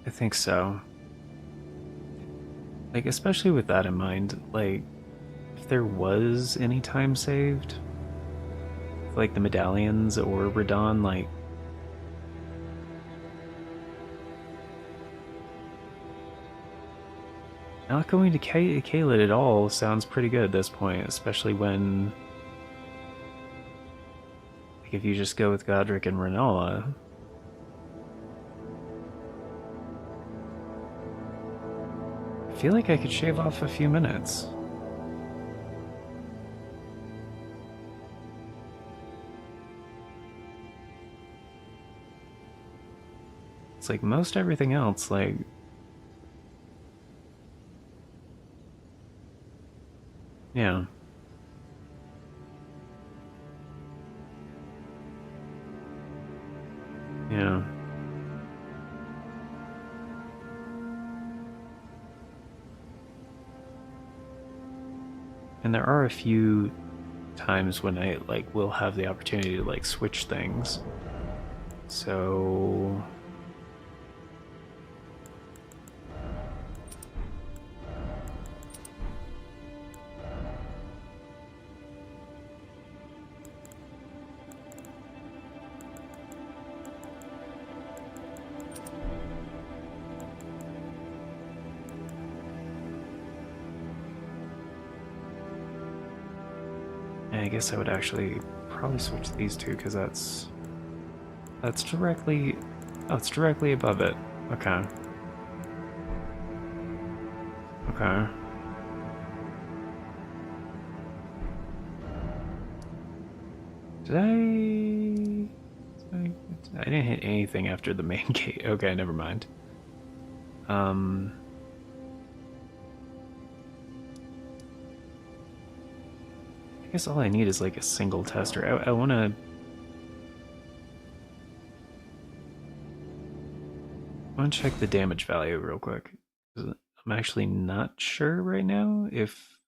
I think so. Like, especially with that in mind, like, if there was any time saved, like the medallions or Radon, like, not going to Caelid at all sounds pretty good at this point, especially when, like, if you just go with Godric and Renala. I feel like I could shave off a few minutes. It's like most everything else, like... Yeah. Yeah. And there are a few times when I like will have the opportunity to like switch things. So I guess I would actually probably switch these two because that's directly, oh, it's directly above it. Okay. Okay. Did I didn't hit anything after the main gate. Okay, never mind. I guess all I need is like a single tester. I want to check the damage value real quick. I'm actually not sure right now if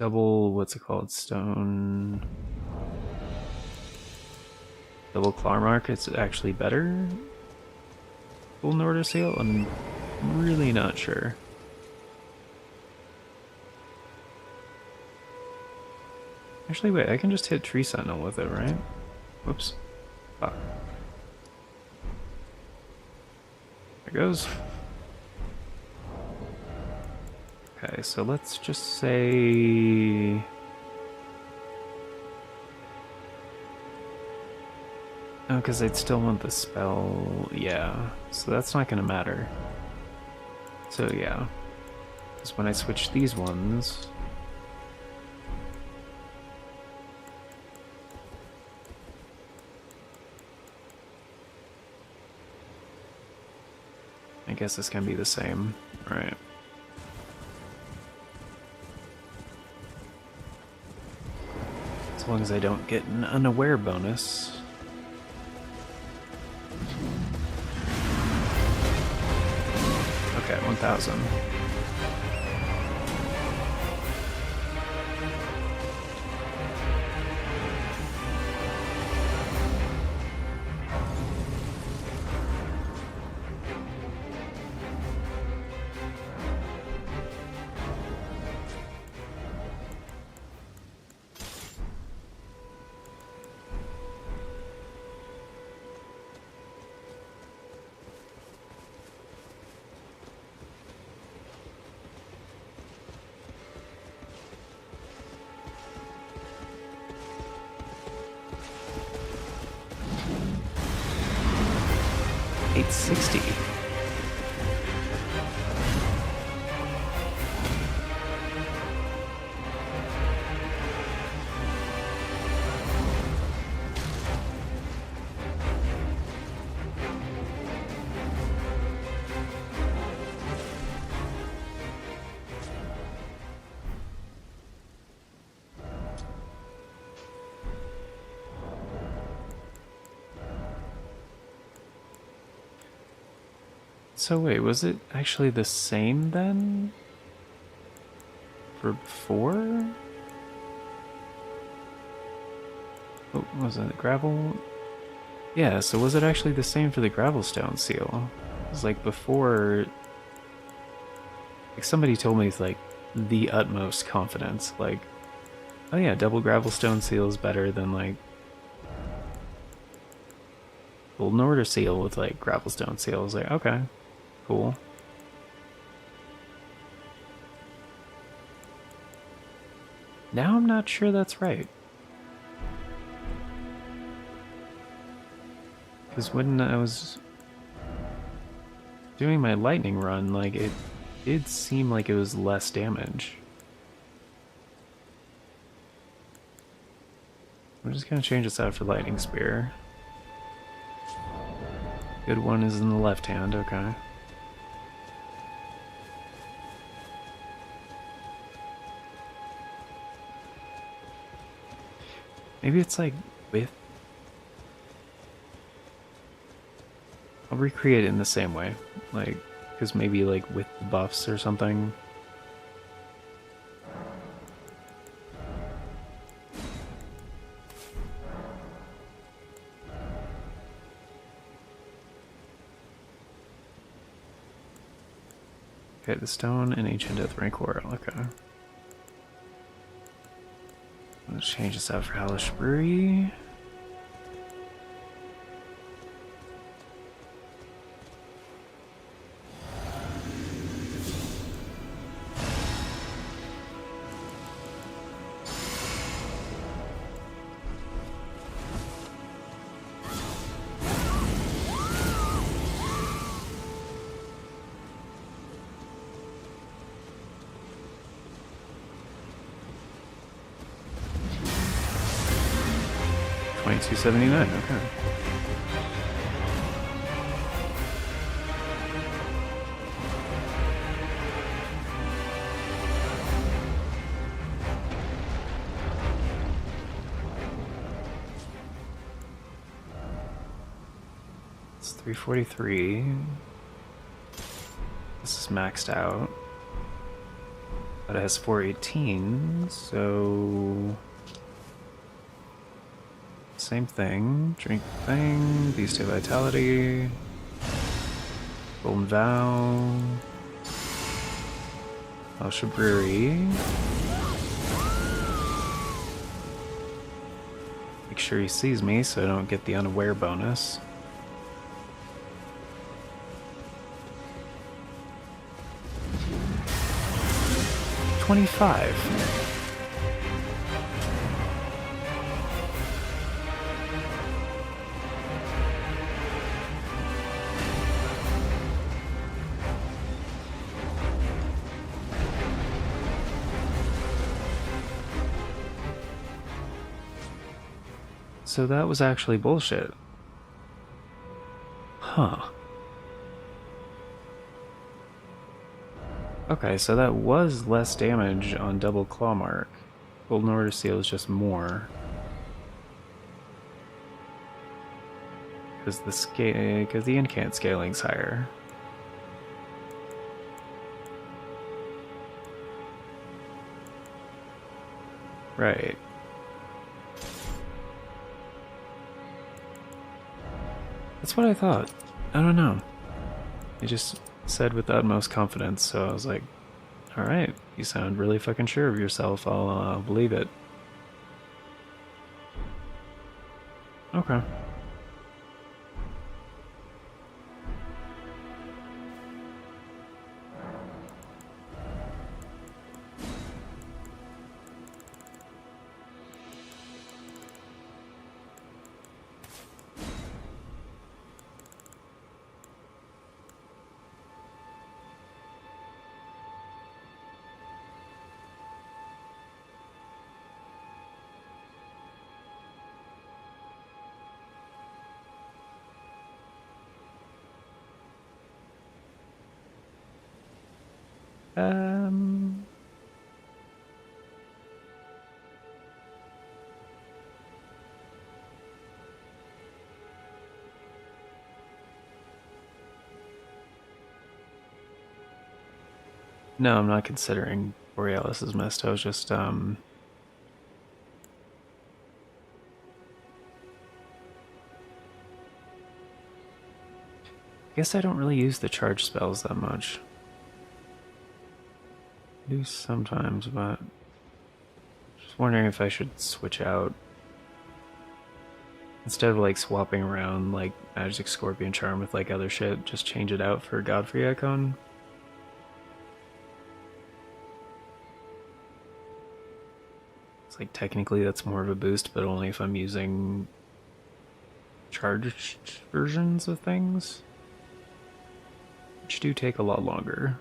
double, what's it called, stone, double claw mark, it's actually better. Full Nordic seal. I'm really not sure. Actually, wait, I can just hit Tree Sentinel with it, right? Whoops. Fuck. There goes. Okay, so let's just say... Oh, because I'd still want the spell... Yeah, so that's not going to matter. So yeah. Because when I switch these ones... I guess this can be the same. Alright. As long as I don't get an unaware bonus. Okay, 1,000. $860. So wait, was it actually the same then? For before? What was it, gravel? Yeah, so was it actually the same for the gravelstone seal? It was like before... Like somebody told me with like the utmost confidence, like, oh yeah, double gravelstone seal is better than like golden order seal with like gravelstone seal. I was like, okay. Cool. Now I'm not sure that's right. Because when I was doing my lightning run, like it did seem like it was less damage. I'm just gonna change this out for lightning spear. Good one is in the left hand, okay. Maybe it's like with... I'll recreate it in the same way. Like, because maybe like with the buffs or something. Okay, the stone and ancient death rancor. Okay. Let's change this out for Hellish Brewery. $22.79. Okay. It's 343. This is maxed out. But it has 418, so same thing. Drink thing, Beast of Vitality, Golden Vow, Elsha Brewery. Make sure he sees me so I don't get the unaware bonus. $25. So that was actually bullshit. Huh. Okay, so that was less damage on double claw mark. Golden Order Seal is just more. Because the incant scaling's higher. Right. That's what I thought. I don't know. It just said with the utmost confidence, so I was like, alright, you sound really fucking sure of yourself, I'll believe it. Okay. No, I'm not considering Borealis' mist. I was just, I guess I don't really use the charge spells that much. I do sometimes, but just wondering if I should switch out. Instead of like swapping around like Magic Scorpion Charm with like other shit, just change it out for Godfrey Icon. It's like technically that's more of a boost, but only if I'm using charged versions of things, which do take a lot longer.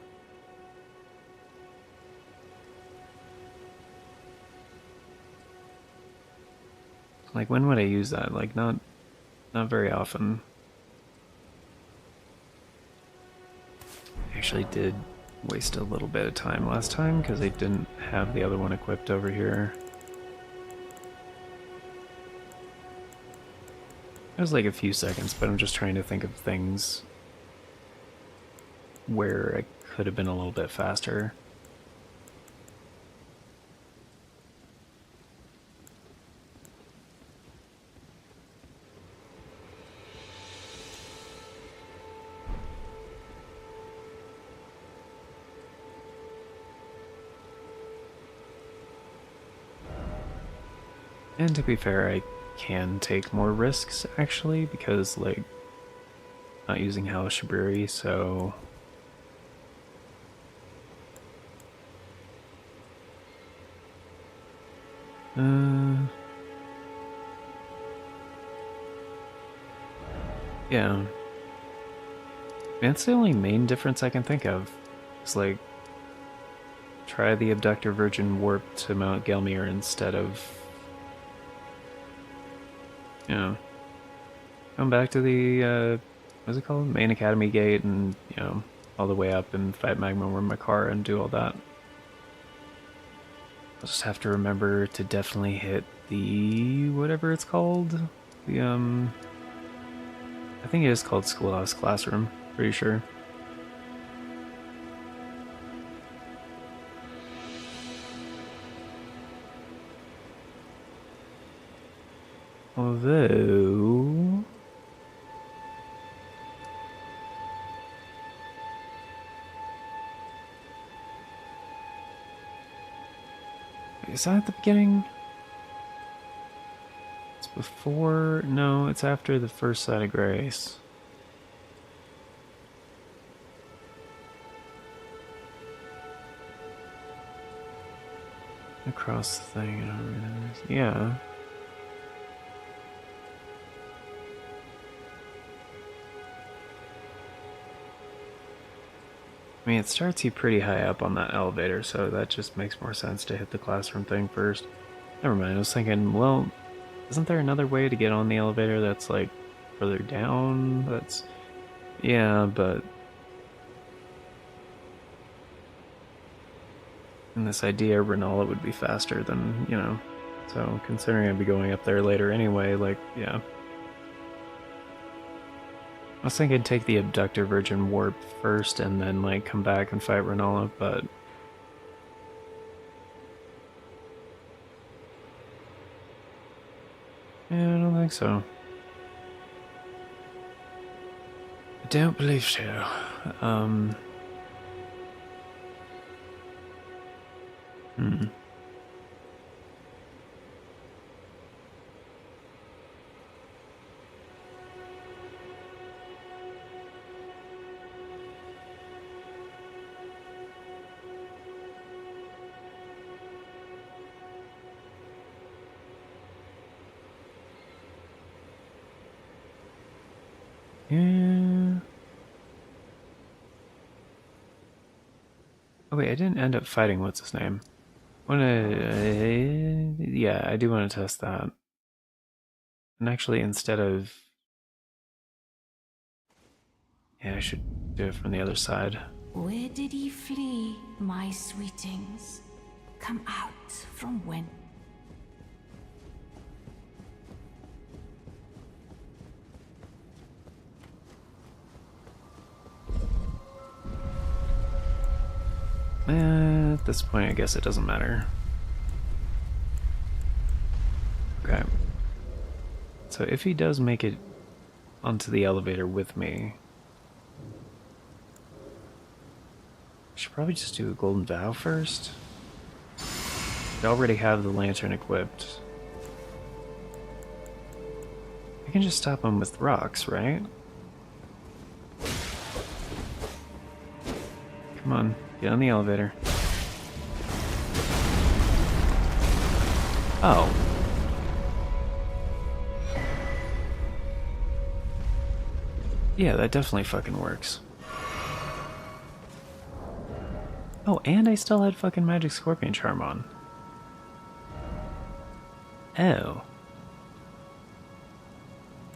Like, when would I use that? Like, not very often. I actually did waste a little bit of time last time because I didn't have the other one equipped over here. It was like a few seconds, but I'm just trying to think of things where I could have been a little bit faster. And to be fair, I can take more risks actually because like not using Halishiburi, so yeah. That's the only main difference I can think of. It's like try the Abductor Virgin Warp to Mount Gelmir instead of, you know, come back to the what's it called? Main Academy Gate and, you know, all the way up and fight Magma Worm Makara and do all that. I'll just have to remember to definitely hit the whatever it's called. The I think it is called Schoolhouse Classroom, pretty sure. Although is that at the beginning? It's before? No, it's after the first side of grace. Across the thing, yeah. I mean, it starts you pretty high up on that elevator, so that just makes more sense to hit the classroom thing first. Never mind, I was thinking, well, isn't there another way to get on the elevator that's, like, further down? That's... yeah, but... in this idea, Renala would be faster than, you know... so, considering I'd be going up there later anyway, like, yeah. I was thinking take the Abductor Virgin Warp first and then, like, come back and fight Renala, but... yeah, I don't think so. I don't believe so. Yeah. Oh wait, I didn't end up fighting what's his name. Yeah, I do want to test that. And actually, instead of... yeah, I should do it from the other side. Where did ye flee, my sweetings? Come out from whence? At this point, I guess it doesn't matter. Okay. So if he does make it onto the elevator with me, I should probably just do a Golden Vow first. I already have the lantern equipped. I can just stop him with rocks, right? Come on, get on the elevator. Oh. Yeah, that definitely fucking works. Oh, and I still had fucking Magic Scorpion Charm on. Oh.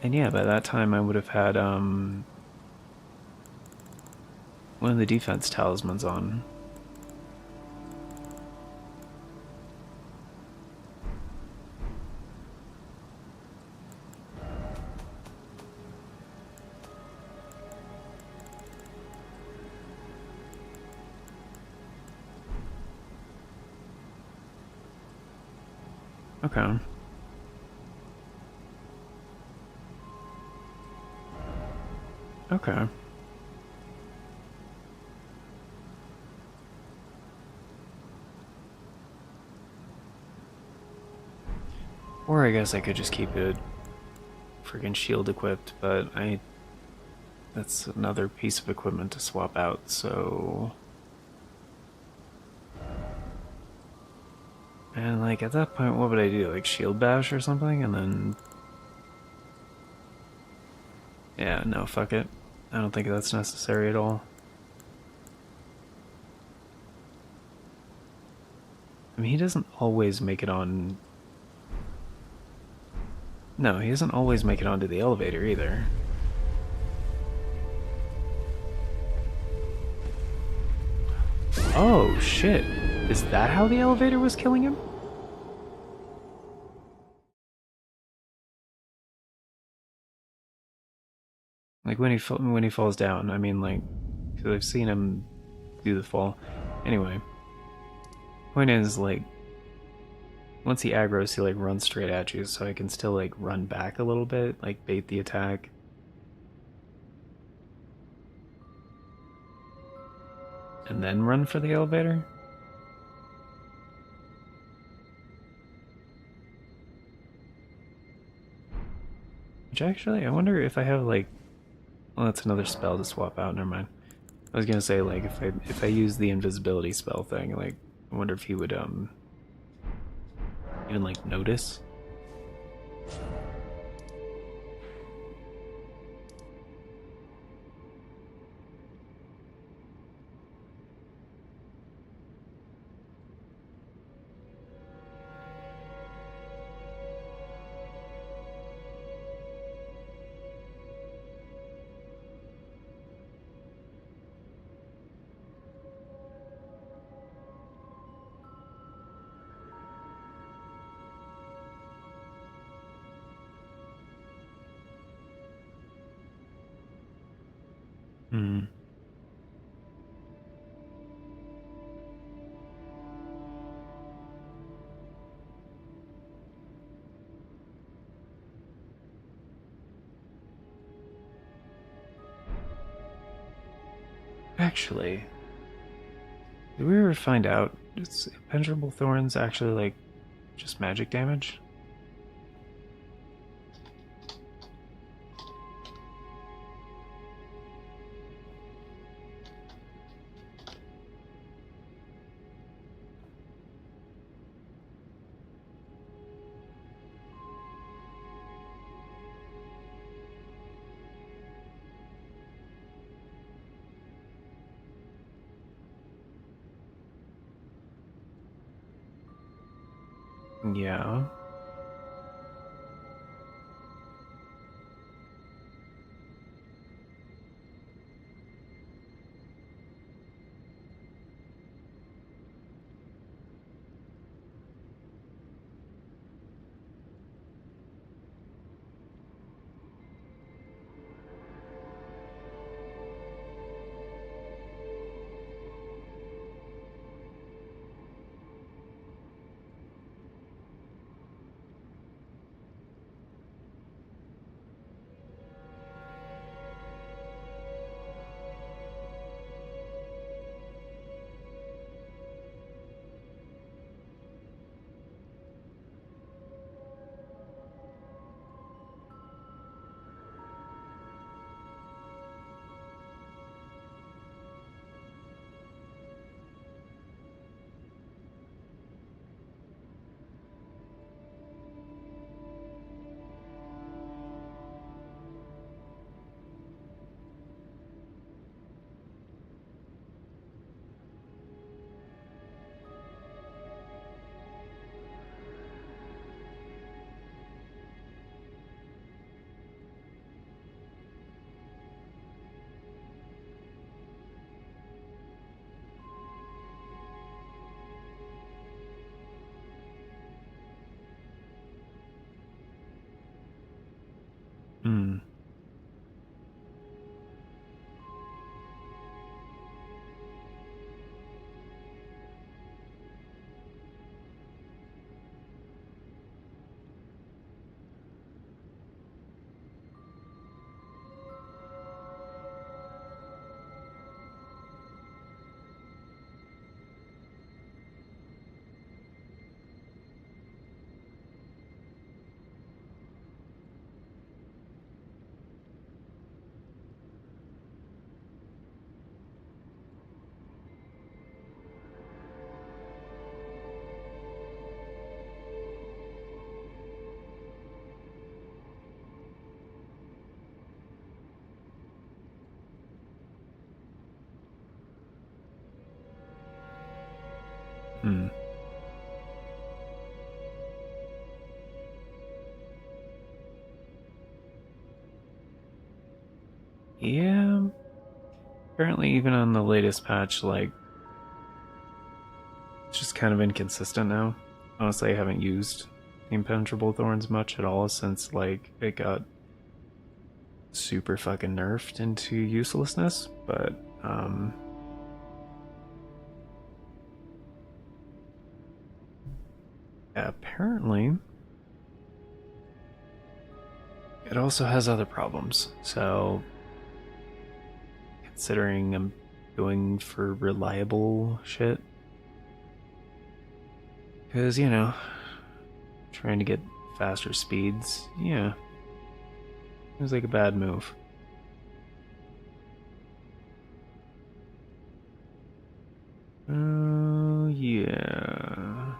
And yeah, by that time I would have had, one of the defense talismans on. Okay. Okay. Or I guess I could just keep it friggin' shield equipped, but that's another piece of equipment to swap out, so... And like at that point, what would I do? Like shield bash or something? And then... Yeah, no, fuck it. I don't think that's necessary at all. I mean, he doesn't always make it on... No, he doesn't always make it onto the elevator either. Oh, shit. Is that how the elevator was killing him? Like when he falls down, I mean, like, because I've seen him do the fall. Anyway, point is, like, once he aggroes, he like runs straight at you, so I can still like run back a little bit, like bait the attack. And then run for the elevator? Which actually, I wonder if I have like... Well, that's another spell to swap out, never mind. I was gonna say, like, if I use the invisibility spell thing, like, I wonder if he would, even, like, notice? Hmm. Actually, did we ever find out, is impenetrable thorns actually, like, just magic damage? Yeah. Hmm. Yeah. Apparently, even on the latest patch, like, it's just kind of inconsistent now. Honestly, I haven't used Impenetrable Thorns much at all since, like, it got super fucking nerfed into uselessness, but, apparently, it also has other problems, so considering I'm going for reliable shit, because, you know, trying to get faster speeds, yeah, seems like a bad move. Oh, yeah.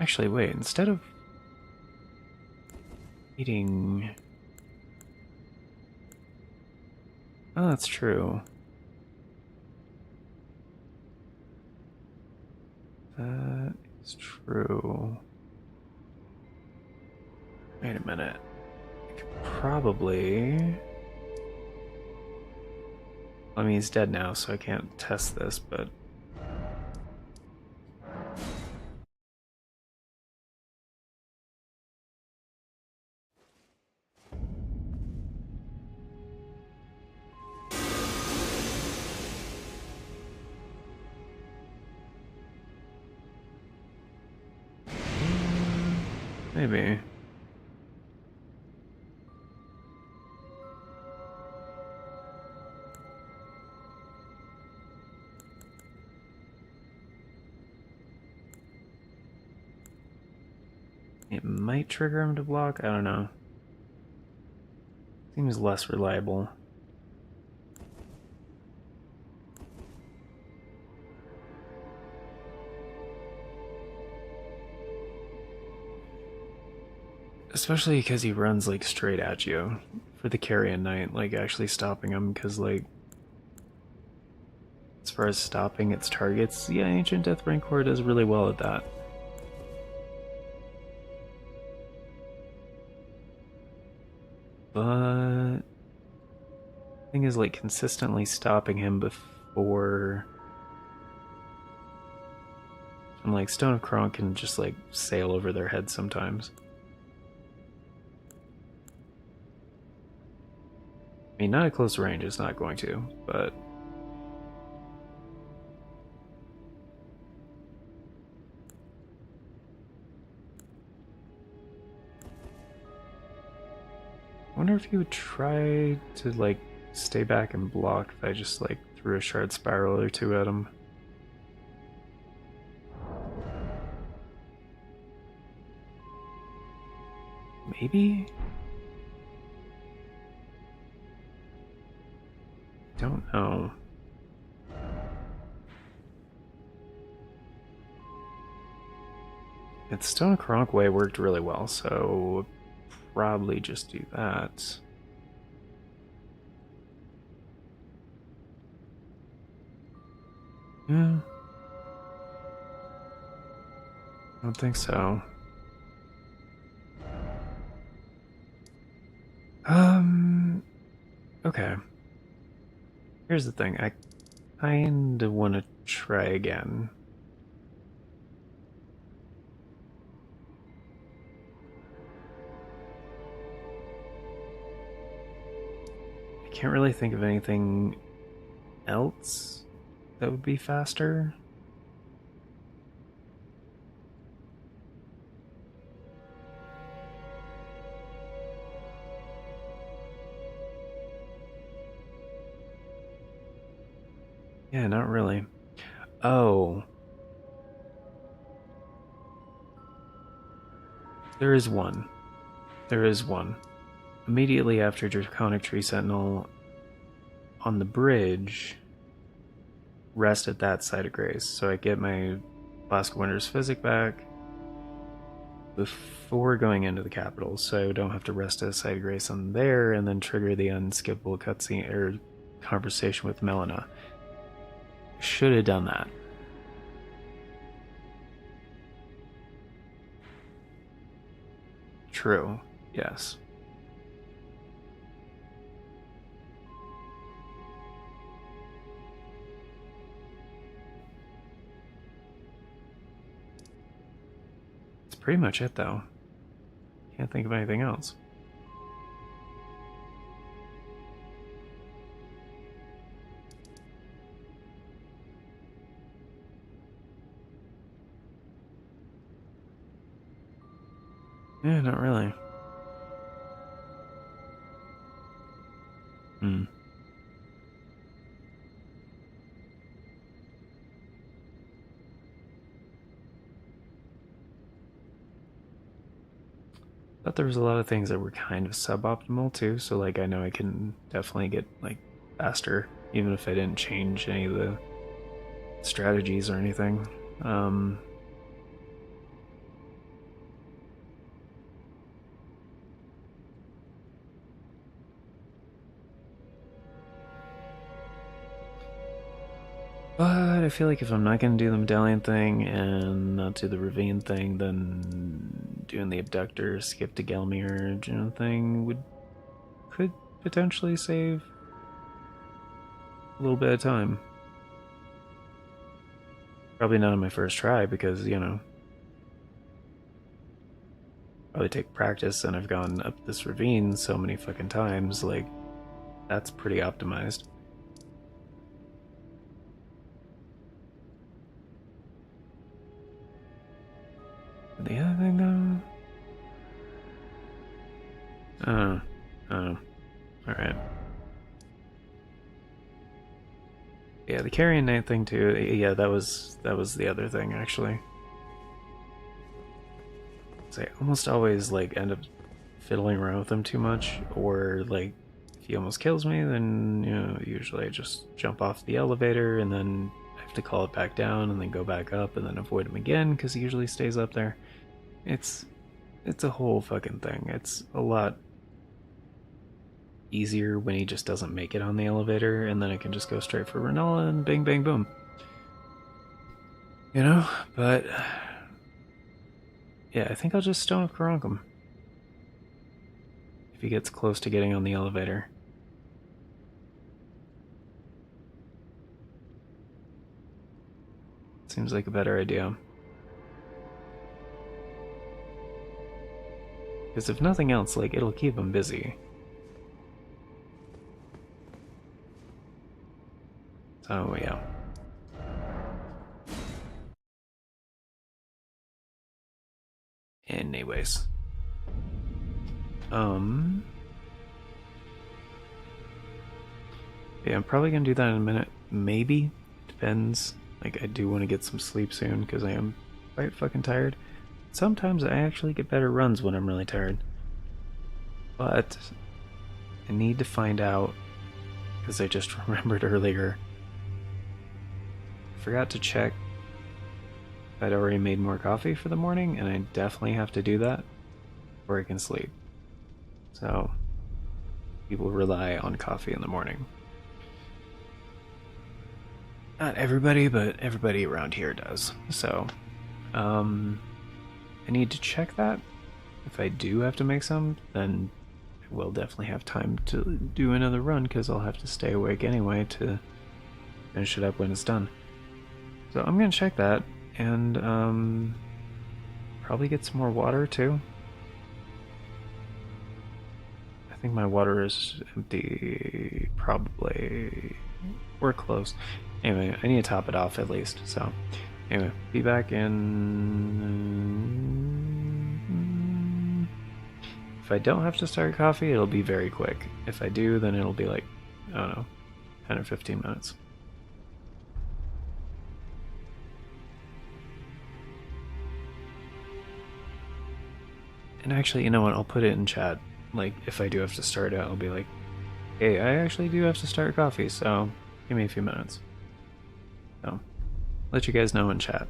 Actually, wait, instead of eating... Oh, that's true. That is true. Wait a minute. I could probably... I mean, he's dead now, so I can't test this, but... Maybe. It might trigger him to block, I don't know. Seems less reliable. Especially because he runs, like, straight at you. For the carrion knight, like, actually stopping him, because, like... As far as stopping its targets, yeah, Ancient Death Rancor does really well at that. But... the thing is, like, consistently stopping him before... And, like, Stone of Kronk can just, like, sail over their heads sometimes. I mean, not at close range, it's not going to, but... I wonder if he would try to, like, stay back and block if I just, like, threw a shard spiral or two at him. Maybe? Don't know. Its Stone Kronk way worked really well, so probably just do that. Yeah. I don't think so. Okay. Here's the thing. I kinda want to try again. I can't really think of anything else that would be faster. Yeah, not really. Oh. There is one. There is one. Immediately after Draconic Tree Sentinel, on the bridge, rest at that site of grace. So I get my Flask of Winter's Physic back before going into the capital, so I don't have to rest at a site of grace on there and then trigger the unskippable cutscene or conversation with Melina. Should have done that. True, yes. That's pretty much it, though. Can't think of anything else. Yeah, not really. Thought there was a lot of things that were kind of suboptimal too, so like I know I can definitely get like faster, even if I didn't change any of the strategies or anything. But I feel like if I'm not going to do the medallion thing and not do the ravine thing, then doing the abductor, skip to Gelmir, thing could potentially save a little bit of time. Probably not on my first try because, probably take practice and I've gone up this ravine so many fucking times, like, that's pretty optimized. The other thing, though... Alright. Yeah, the carrying knight thing, too. Yeah, that was the other thing, actually. So I almost always, like, end up fiddling around with them too much, or, like, if he almost kills me, then, usually I just jump off the elevator, and then I have to call it back down, and then go back up, and then avoid him again, because he usually stays up there. It's a whole fucking thing. It's a lot easier when he just doesn't make it on the elevator, and then I can just go straight for Renella and bing bang boom. But yeah, I think I'll just Stone of Karankum if he gets close to getting on the elevator. Seems like a better idea. Because if nothing else, like, it'll keep him busy. So, yeah. Anyways. Yeah, I'm probably gonna do that in a minute. Maybe. Depends. Like, I do want to get some sleep soon, because I am quite fucking tired. Sometimes I actually get better runs when I'm really tired. But I need to find out, because I just remembered earlier. I forgot to check if I'd already made more coffee for the morning, and I definitely have to do that before I can sleep. So, people rely on coffee in the morning. Not everybody, but everybody around here does. So, I need to check that. If I do have to make some, then I will definitely have time to do another run, because I'll have to stay awake anyway to finish it up when it's done. So I'm going to check that, and probably get some more water too. I think my water is empty, probably. We're close. Anyway, I need to top it off at least, so... Anyway, be back in... If I don't have to start coffee, it'll be very quick. If I do, then it'll be like, I don't know, 10 or 15 minutes. And actually, you know what, I'll put it in chat. Like, if I do have to start it, I'll be like, hey, I actually do have to start coffee, so give me a few minutes. So, let you guys know in chat.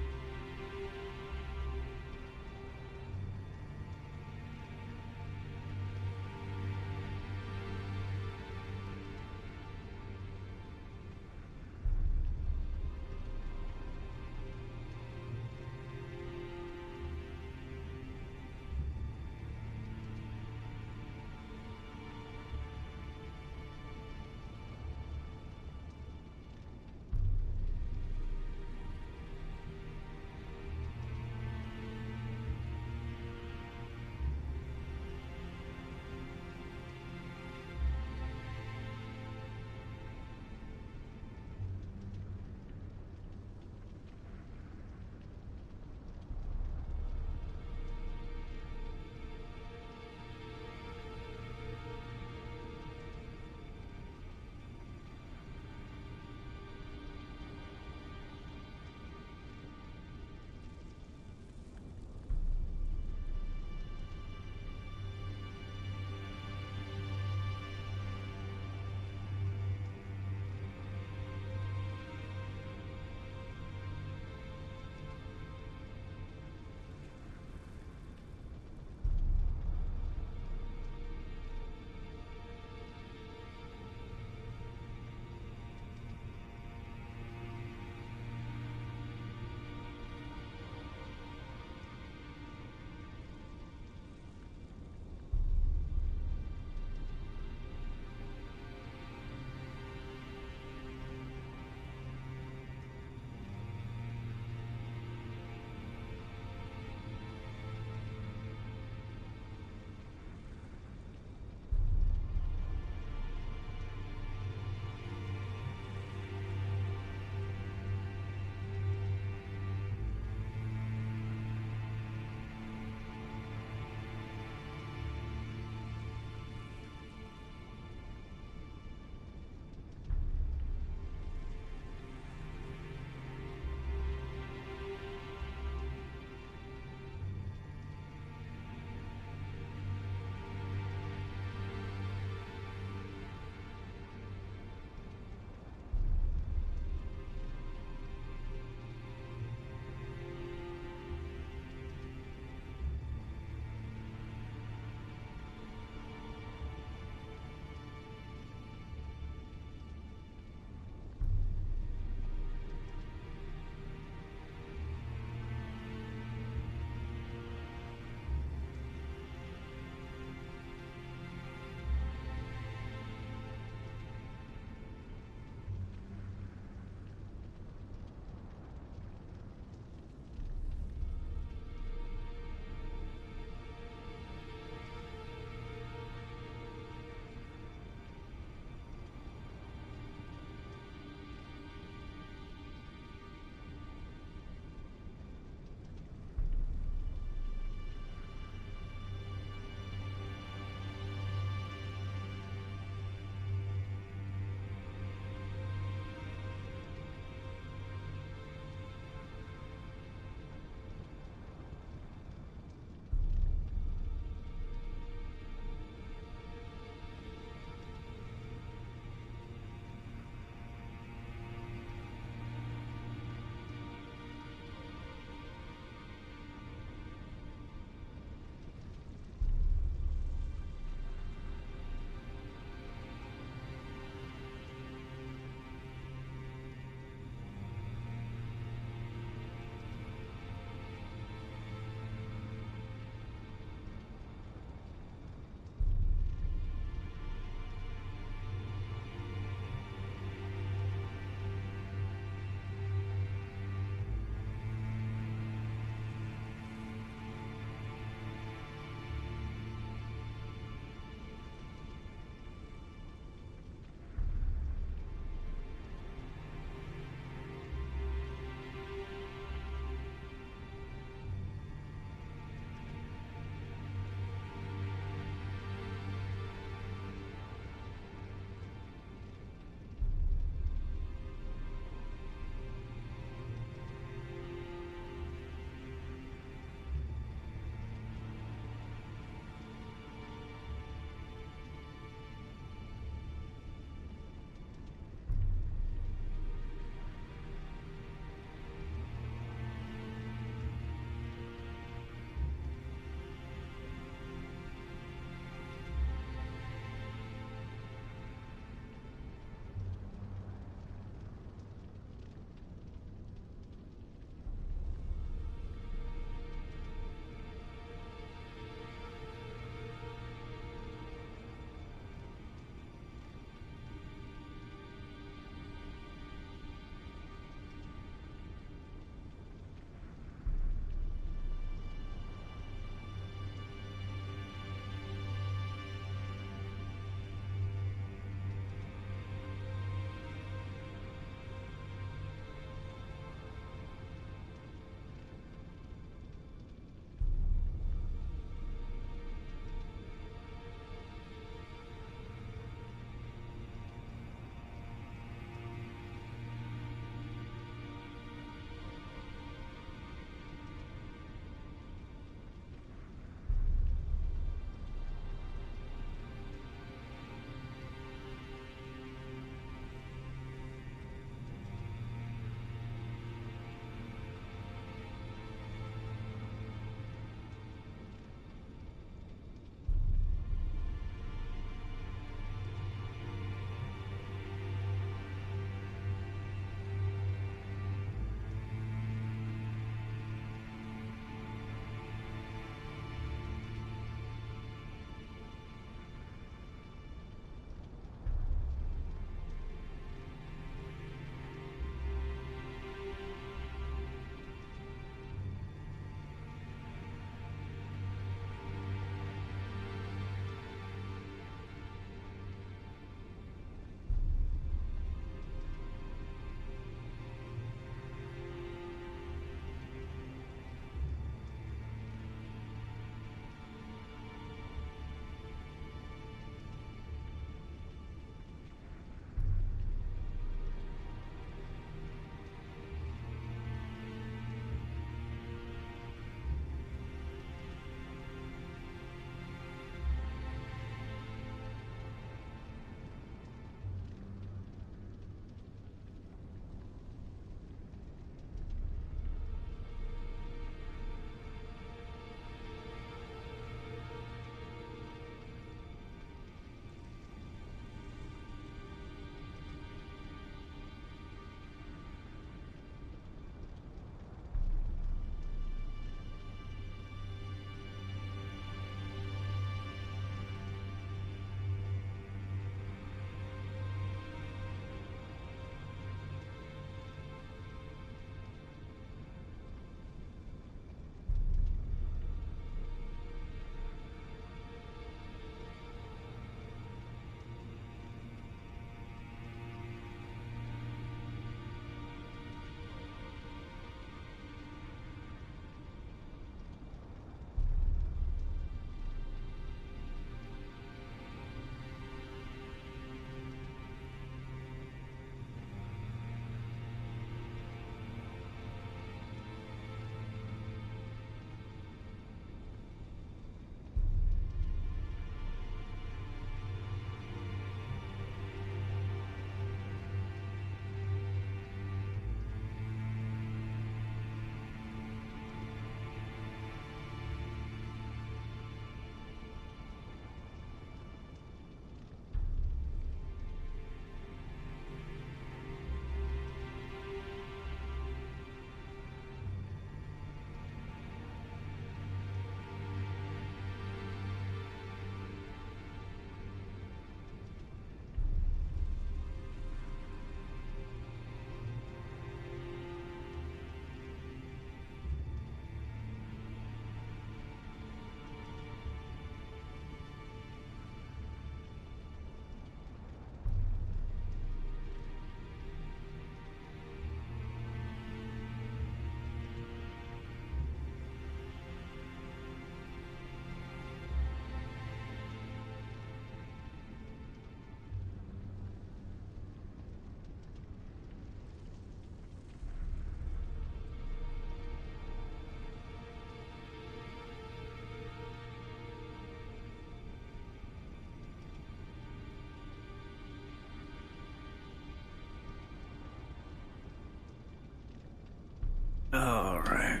Alright.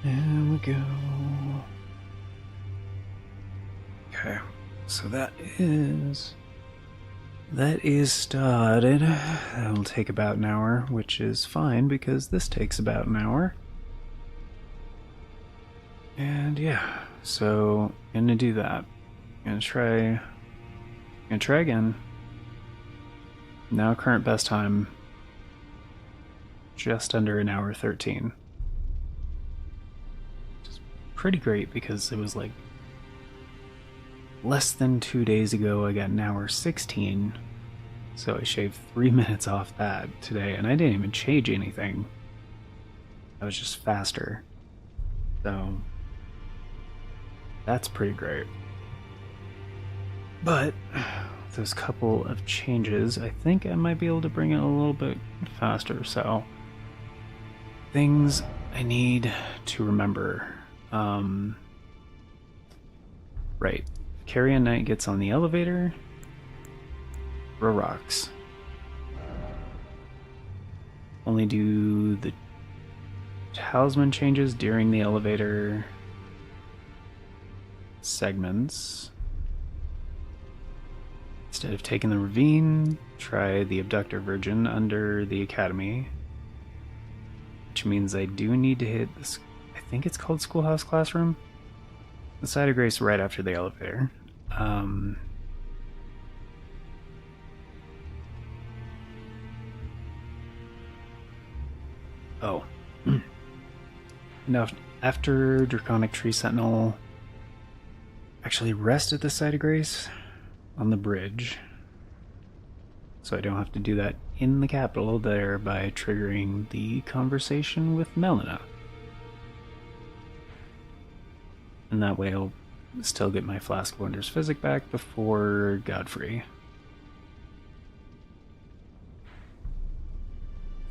There we go. Okay, so that is started. That'll take about an hour, which is fine because this takes about an hour. And yeah, so gonna do that. Gonna try again. Now current best time, just under an hour 13. Which is pretty great because it was like less than 2 days ago I got an hour 16. So I shaved 3 minutes off that today, and I didn't even change anything. I was just faster. So that's pretty great. But with those couple of changes, I think I might be able to bring it a little bit faster. So things I need to remember. Right. Carrion Knight gets on the elevator. Rocks. Only do the talisman changes during the elevator segments. Instead of taking the ravine, try the abductor virgin under the academy. Which means I do need to hit this, I think it's called Schoolhouse Classroom. The site of grace right after the elevator. Oh. Now, after Draconic Tree Sentinel, actually rest at the site of grace on the bridge. So I don't have to do that in the capital, thereby triggering the conversation with Melina. And that way I'll still get my Flask of Wonders Physic back before Godfrey.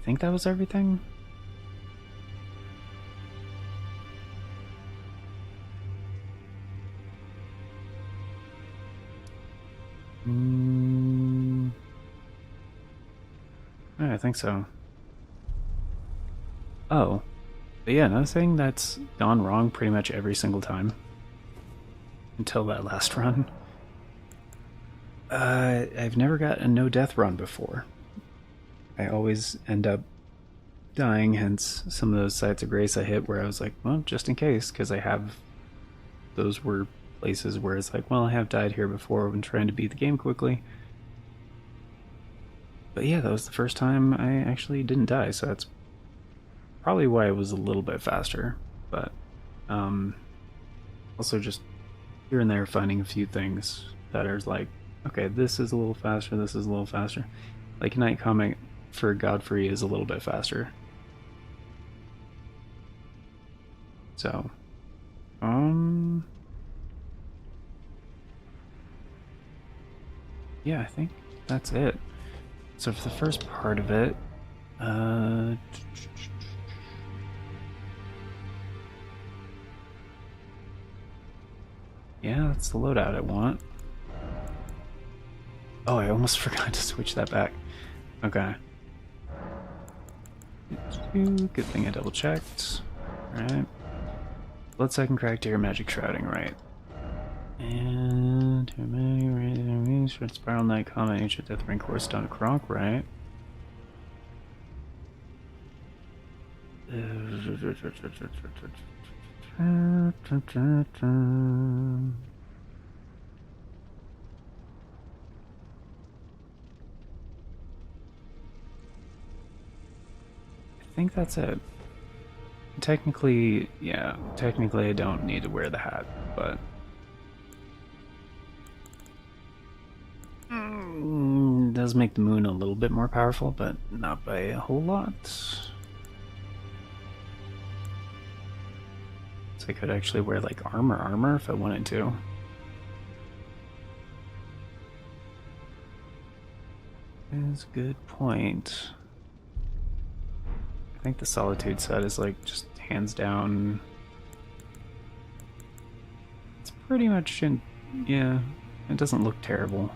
I think that was everything. Yeah, I think so. Oh. But yeah, another thing that's gone wrong pretty much every single time. Until that last run. I've never got a no-death run before. I always end up dying, hence some of those sites of grace I hit where I was like, well, just in case, because I have... Those were places where it's like, well, I have died here before when trying to beat the game quickly. But yeah, that was the first time I actually didn't die, so that's probably why it was a little bit faster. But also just here and there finding a few things that are like, okay, this is a little faster, this is a little faster. Like Night Comet for Godfrey is a little bit faster. So, yeah, I think that's it. So for the first part of it, yeah, that's the loadout I want. Oh, I almost forgot to switch that back. Okay. Good thing I double checked. Alright. Blood Second Criteria, Magic Shrouding, right. And too many enemies, Short Spiral, Night Comet, Ancient Death Ring, Core Stone Croc, right? I think that's it. Technically, yeah, technically I don't need to wear the hat, but... does make the moon a little bit more powerful, but not by a whole lot. So I could actually wear like armor if I wanted to. That's a good point. I think the Solitude set is like just hands down. It's pretty much in, yeah, it doesn't look terrible.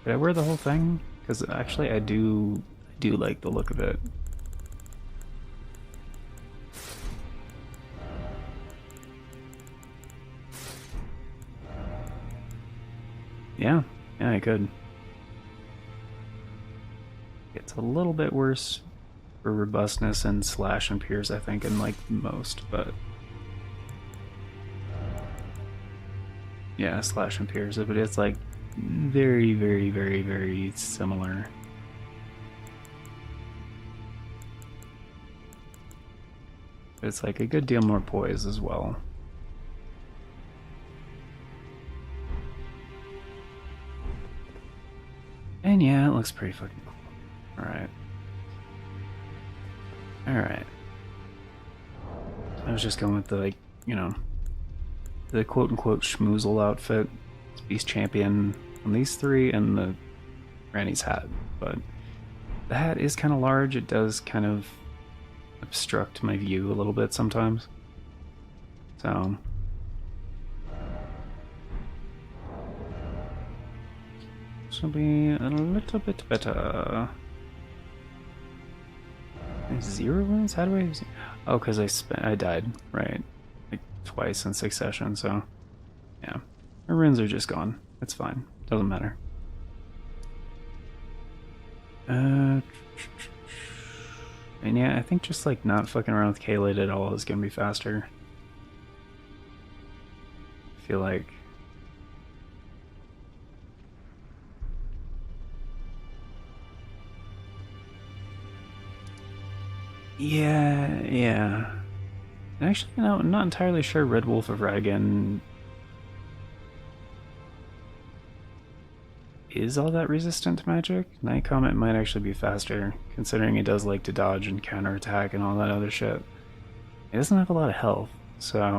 Did I wear the whole thing? Because actually I do do like the look of it. Yeah, I could. It's a little bit worse for robustness and slash and pierce, I think, in like most, but yeah, slash and pierce, but it's like very, very, very, very similar. It's like a good deal more poise as well. And yeah, it looks pretty fucking cool. Alright. Alright. I was just going with the, like, you know, the quote-unquote schmoozle outfit. It's Beast Champion on these three and the Granny's hat. But the hat is kind of large. It does kind of obstruct my view a little bit sometimes. So this will be a little bit better. 0 wounds? How do I? Oh, because I died, right? Like twice in succession. So yeah, my runes are just gone. It's fine. Doesn't matter. And yeah, I think just like not fucking around with K-Lid at all is gonna be faster. I feel like. Yeah. Actually, no, I'm not entirely sure Red Wolf of Radigan is all that resistant to magic. Night Comet might actually be faster, considering it does like to dodge and counterattack and all that other shit. It doesn't have a lot of health, so I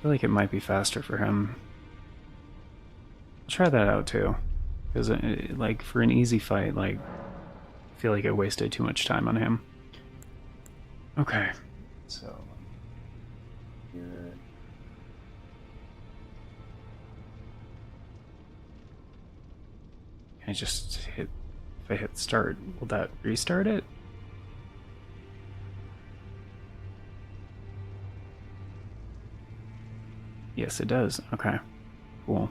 feel like it might be faster for him. I'll try that out too, because like for an easy fight, like I feel like I wasted too much time on him. Okay, so here. I just hit, if I hit start, will that restart it? Yes, it does. Okay, cool.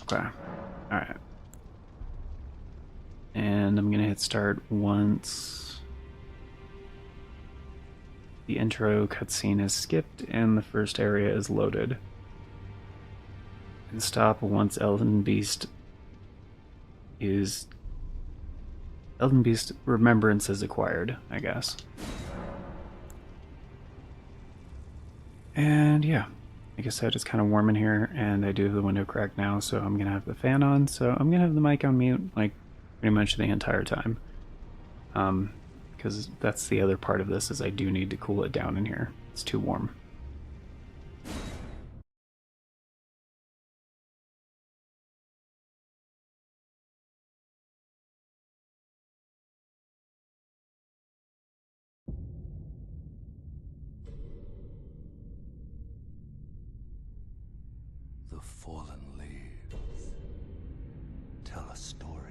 Okay, alright. And I'm gonna hit start once the intro cutscene is skipped and the first area is loaded. And stop once Elden Beast Remembrance is acquired, I guess. And yeah, like I said, it's kind of warm in here, and I do have the window cracked now, so I'm gonna have the fan on, so I'm gonna have the mic on mute, like, pretty much the entire time. Because that's the other part of this, is I do need to cool it down in here. It's too warm. The fallen leaves tell a story.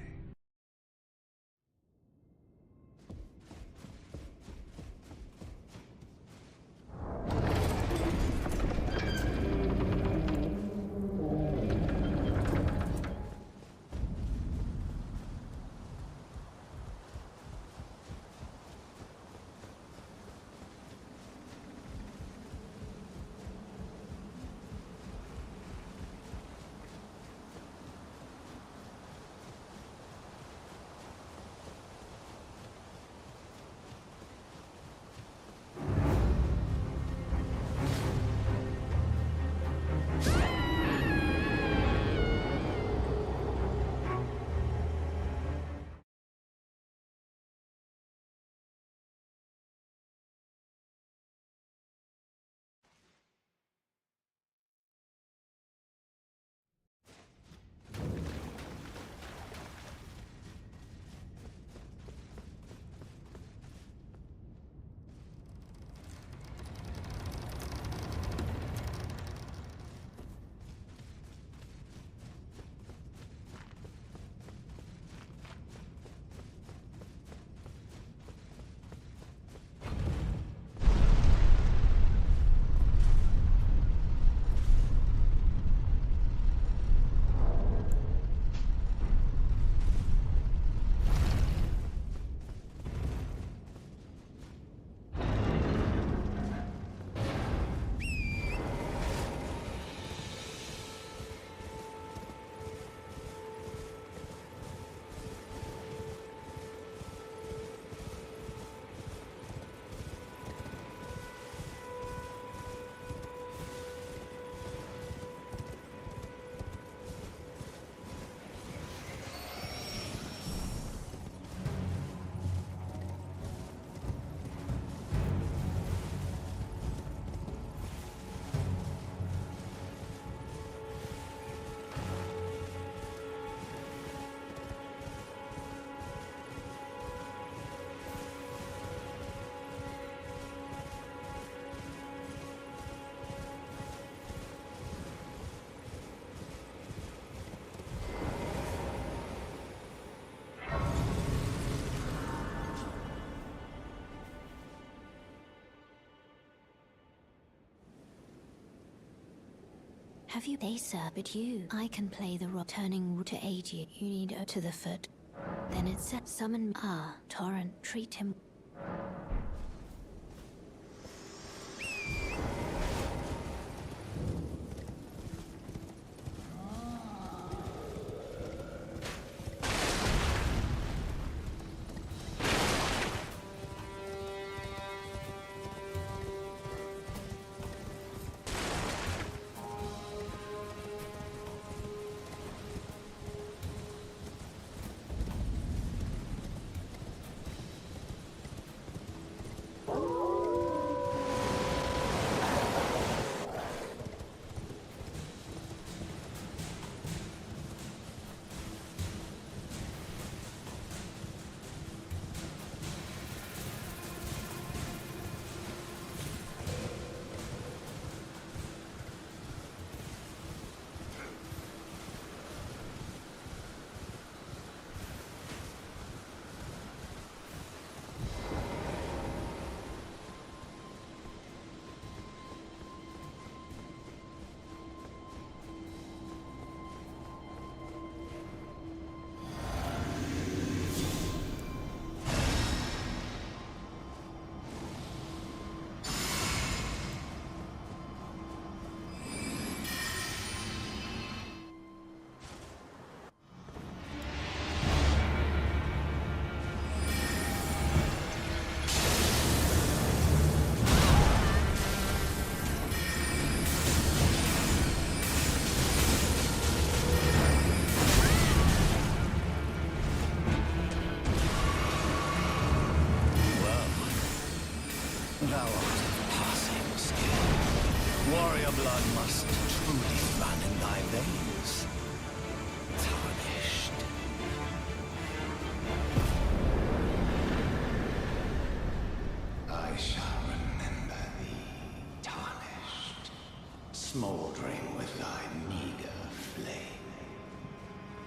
Have you? They sir, but you. I can play the role turning to aid you. You need her to the foot. Then it said summon me. Ah, Torrent, treat him. Thou art of passing skill. Warrior blood must truly run in thy veins. Tarnished. I shall remember thee, tarnished, smoldering with thy meager flame.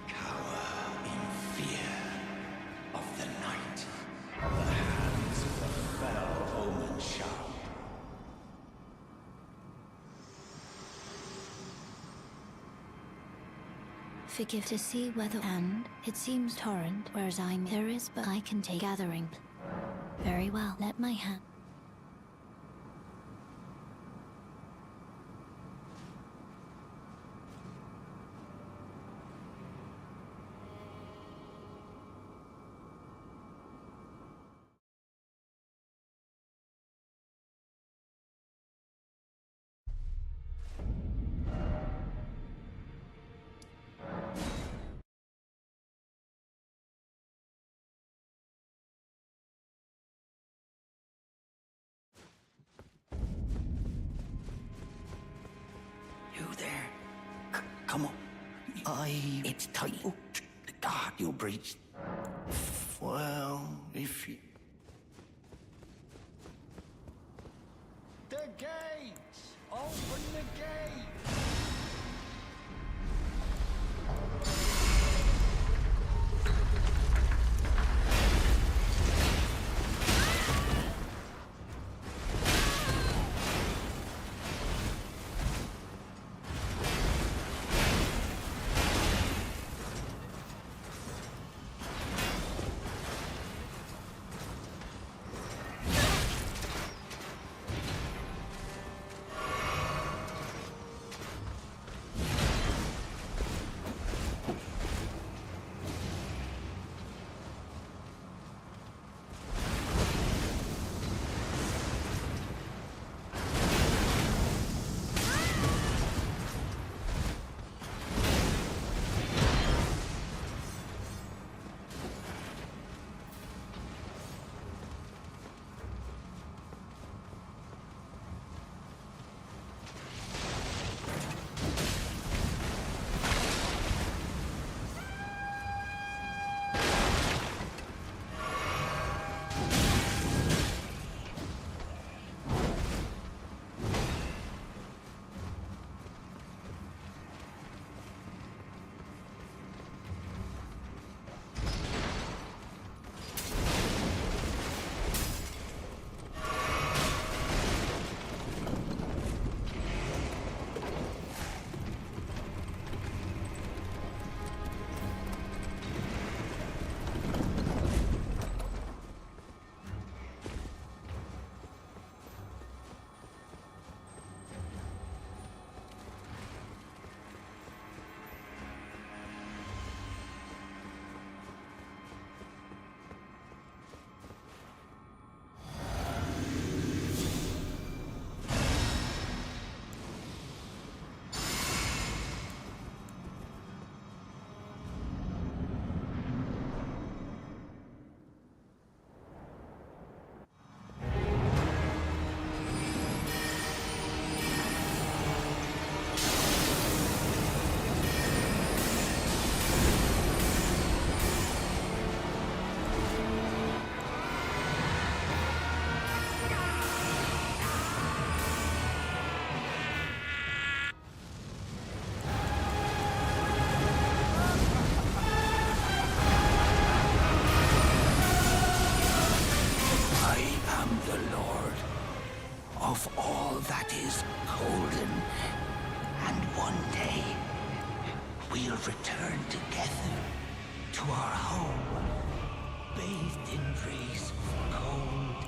Cower in fear of the night. The hands of the fell omen sharp. Forgive to see whether and it seems Torrent, whereas there is, but I can take gathering. Very well, let my hand. You there? Come on. It's tight. Oh, God, you breached. Well, if you... The gates! Open the gate! of all that is golden. And one day, we'll return together to our home, bathed in rays of gold.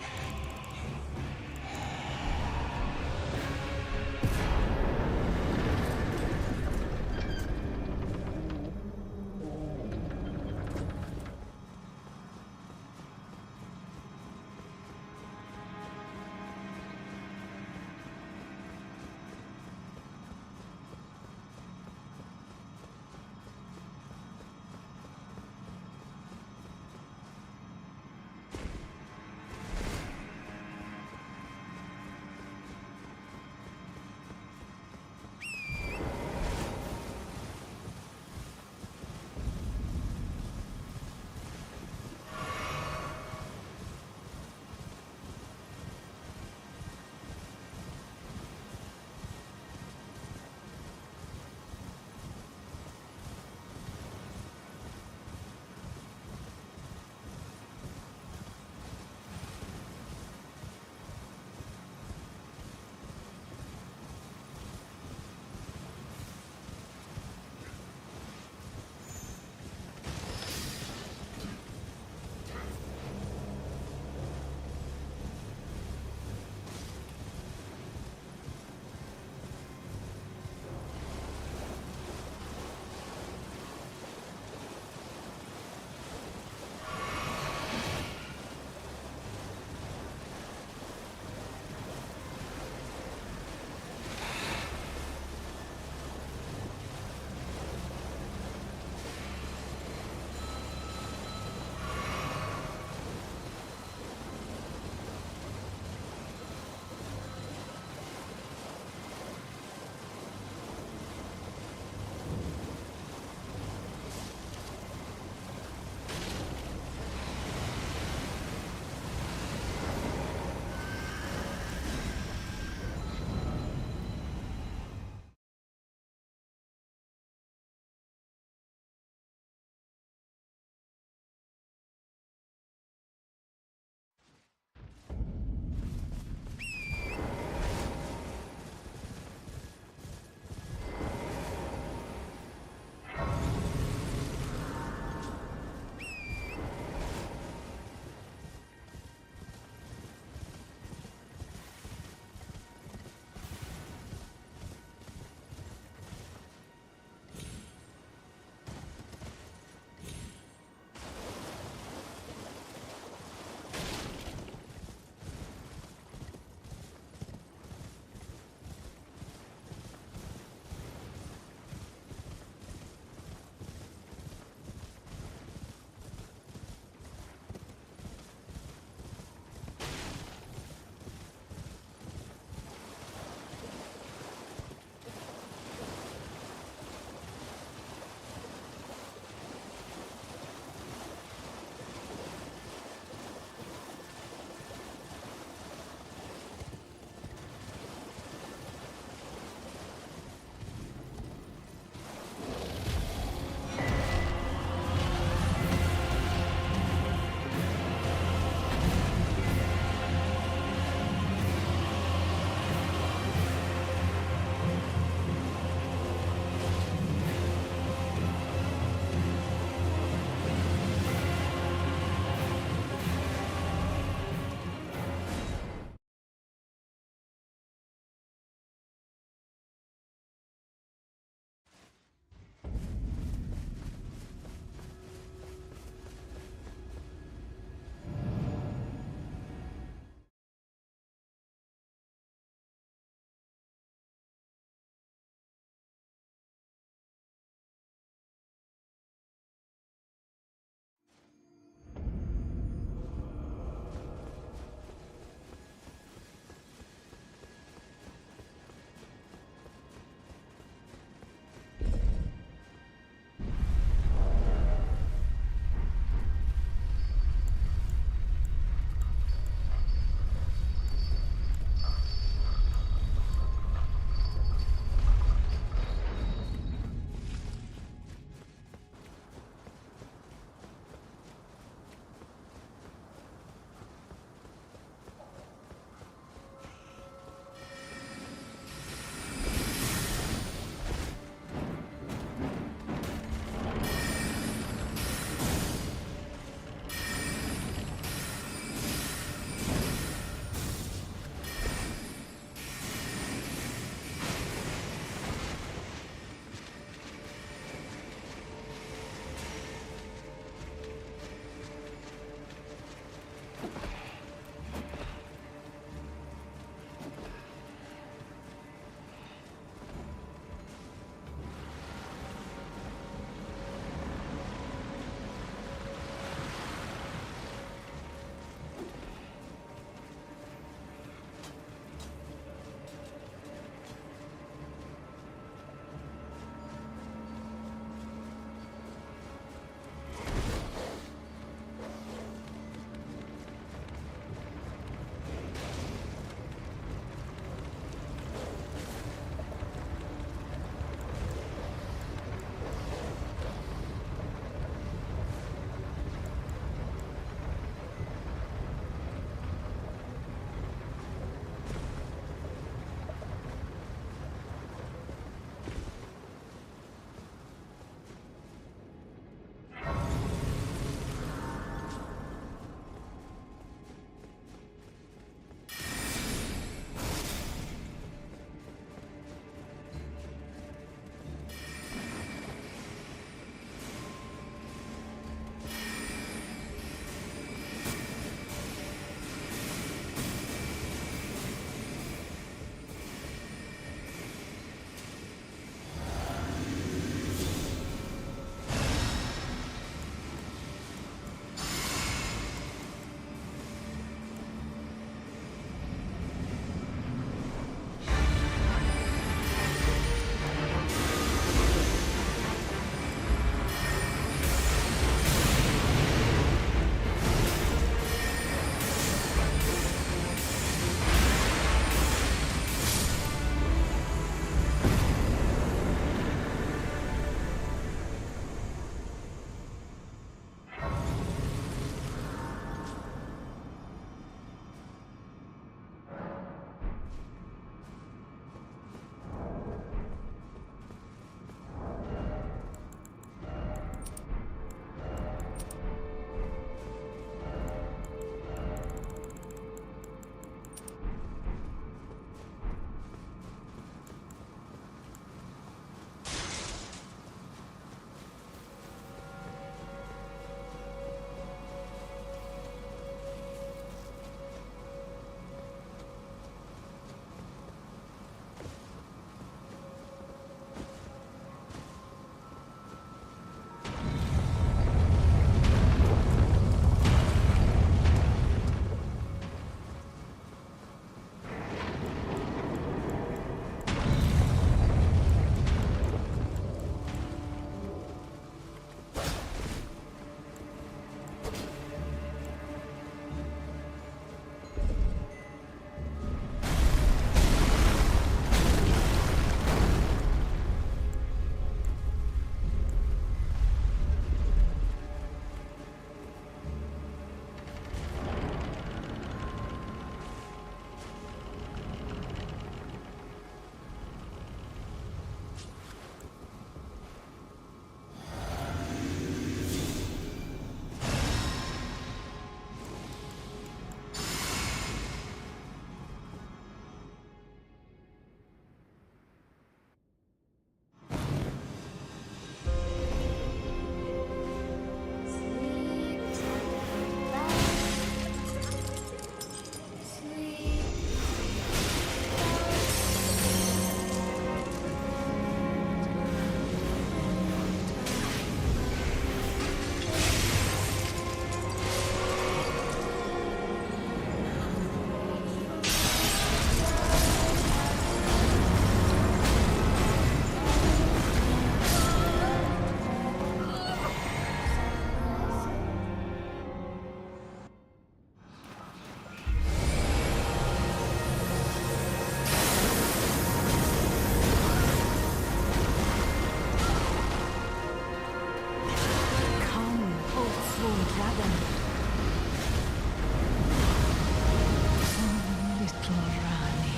Oh, little Rani,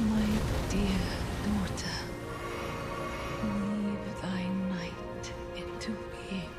my dear daughter, weave thy night into being.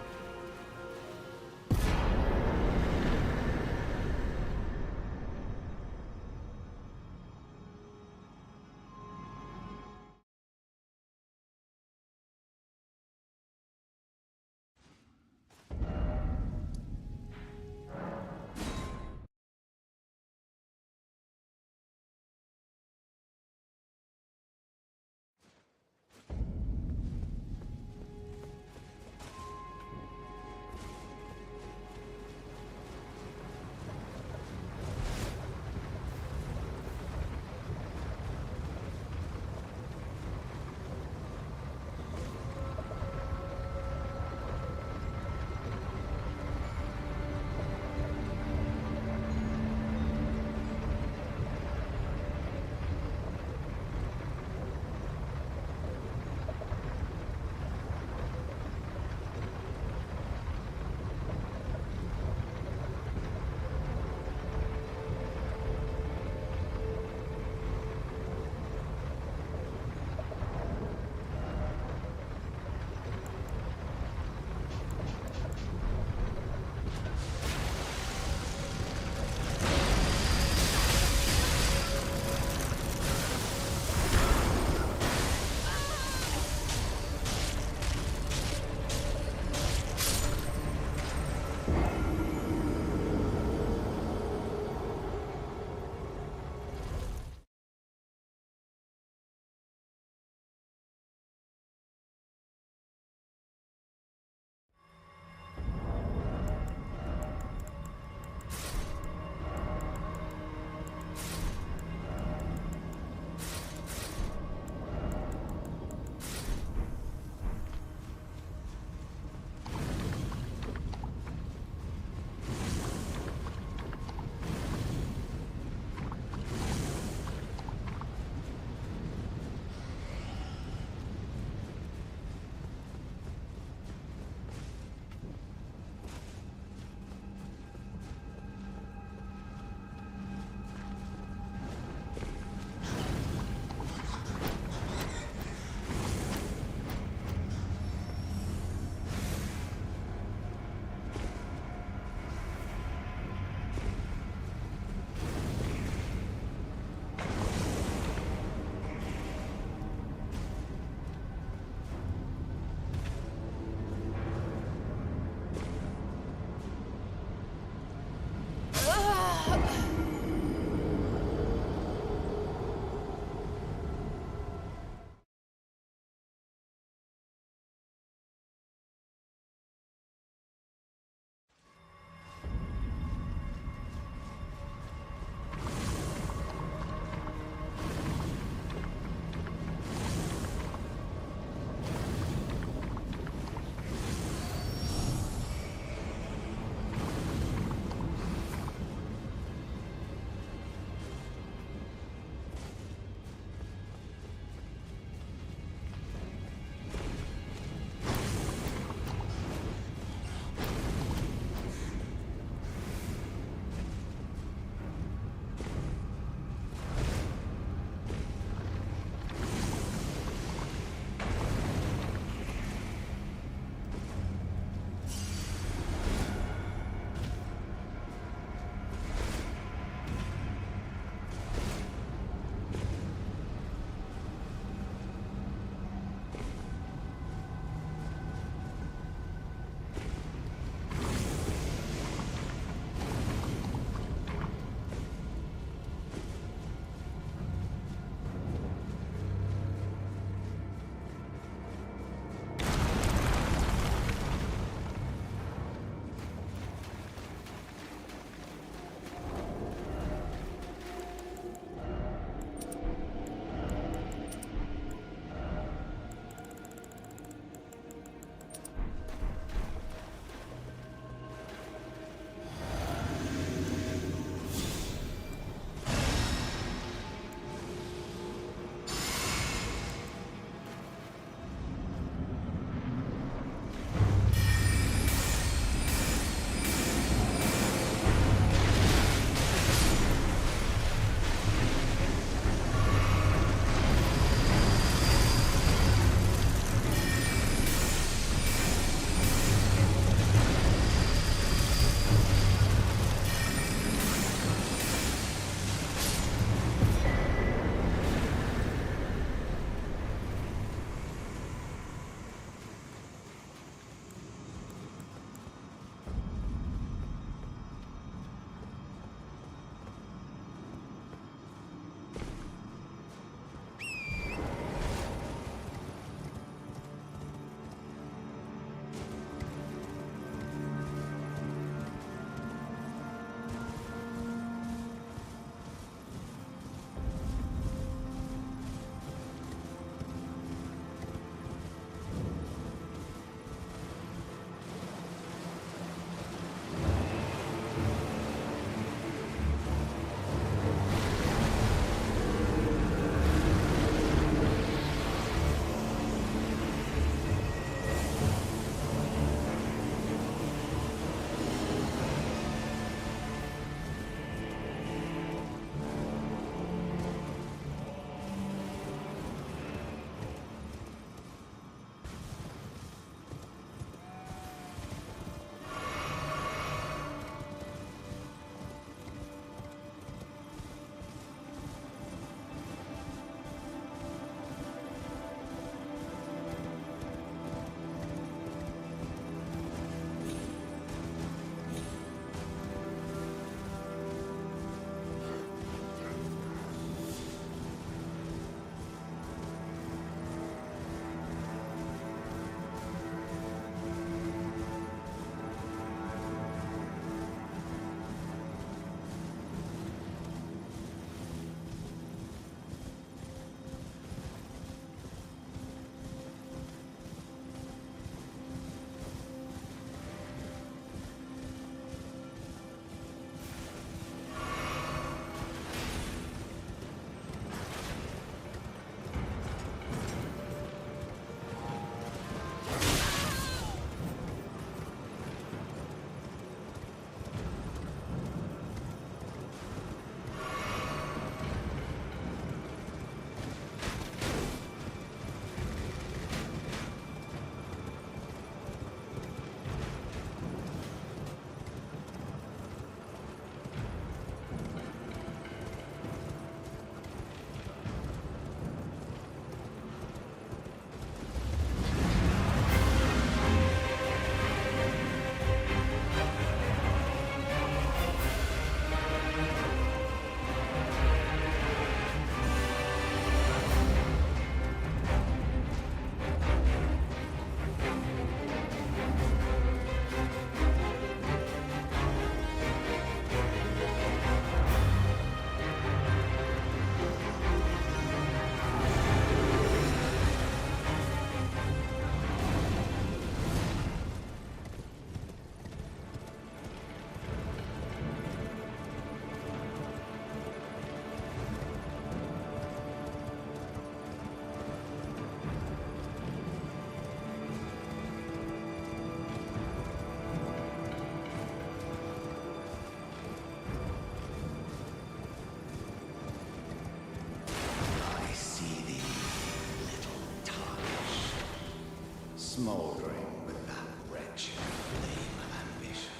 smoldering with that wretched flame of ambition.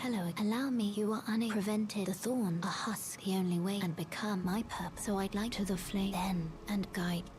Hello, allow me. You are prevented the thorn, a husk, the only way, and become my purpose. So I'd like to the flame then and guide.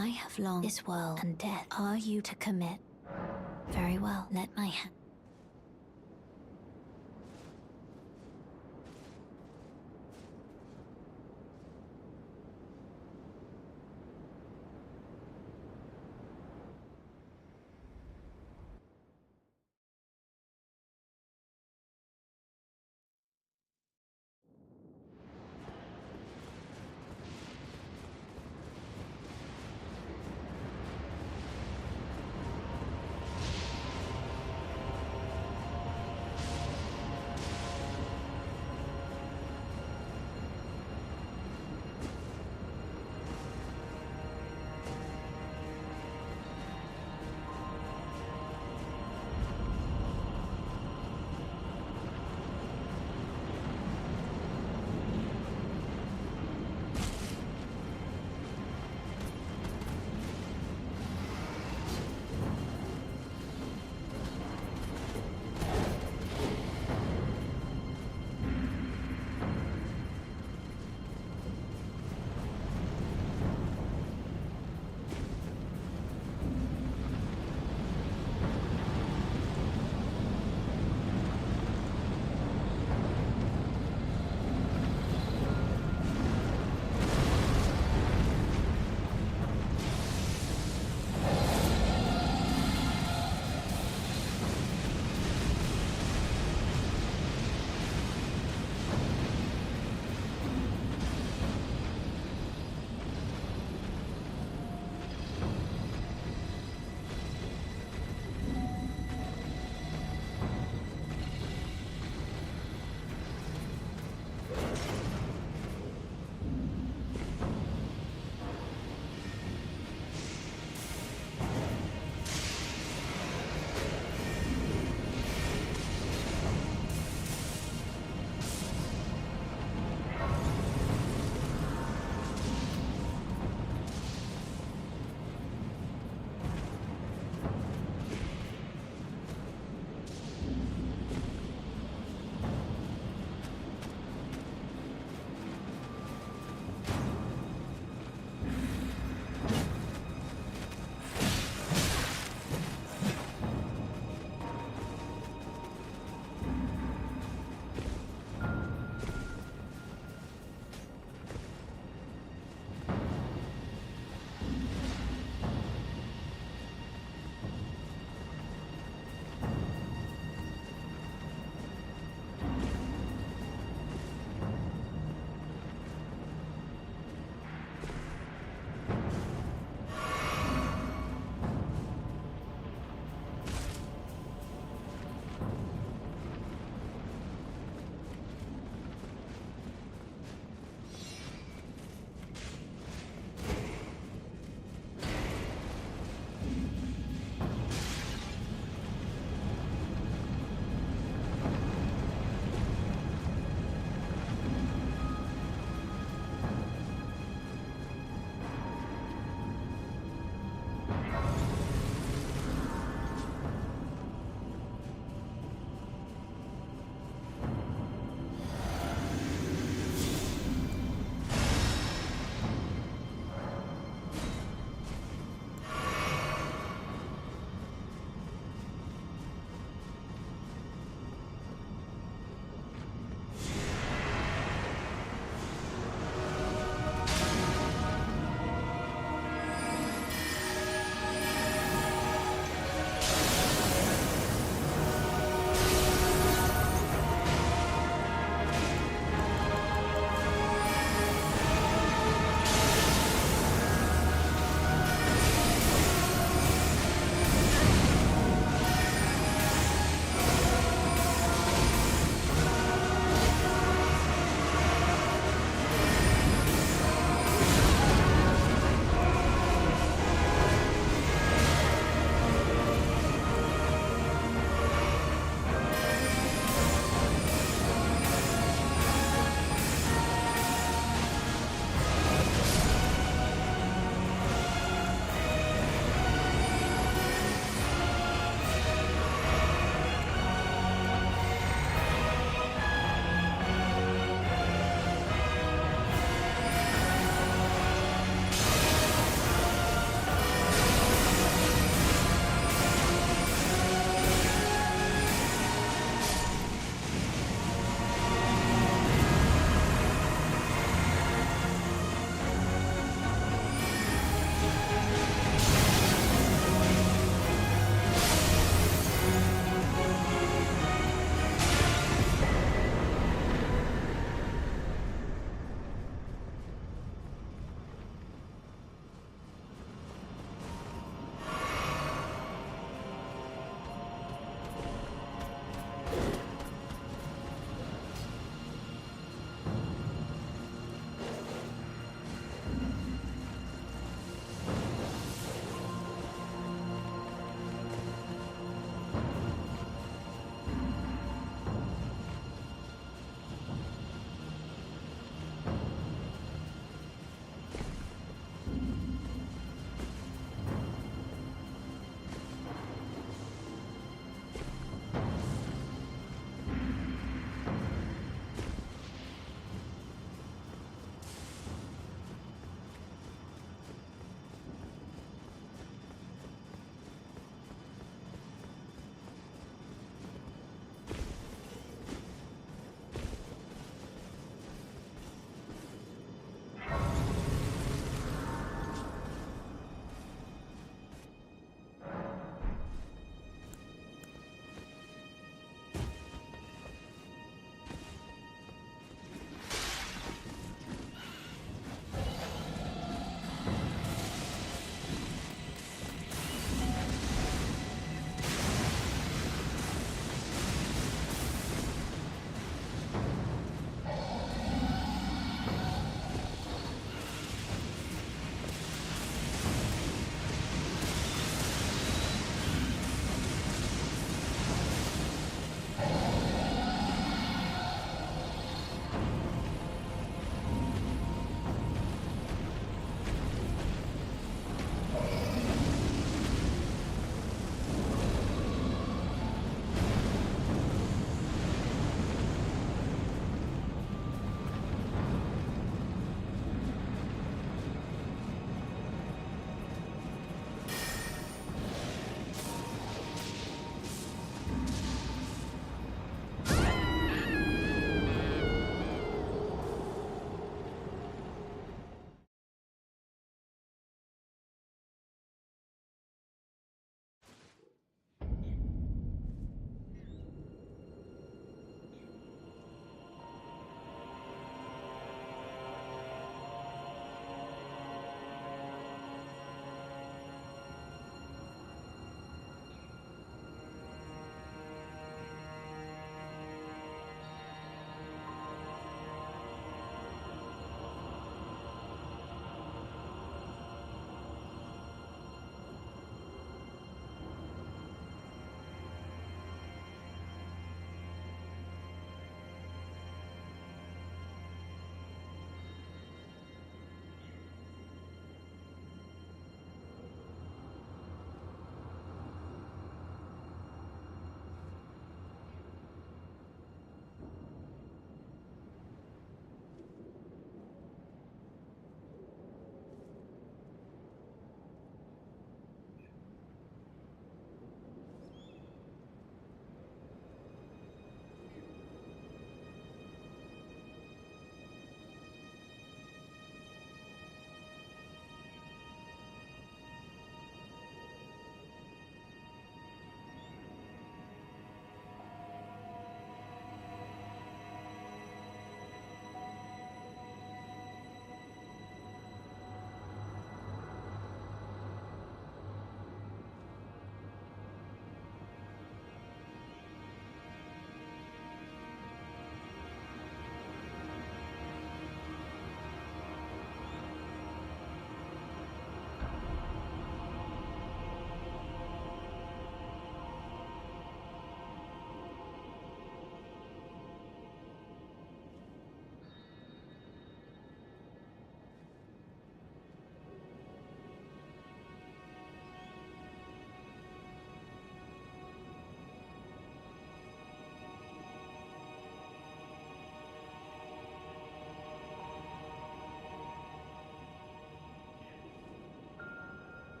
I have long this world and death are you to commit. Very well, let my hand.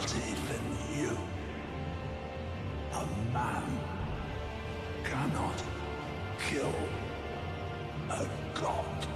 Not even you. A man cannot kill a god.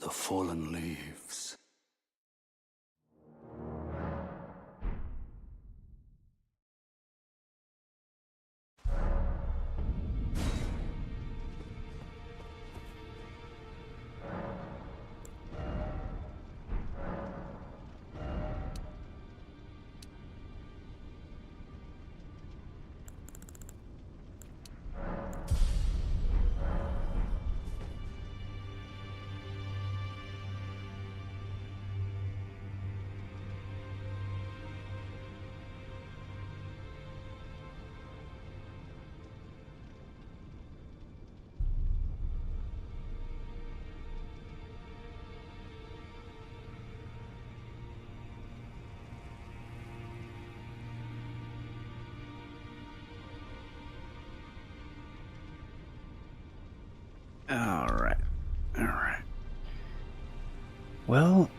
the fallen leaves. Alright. Alright. Well,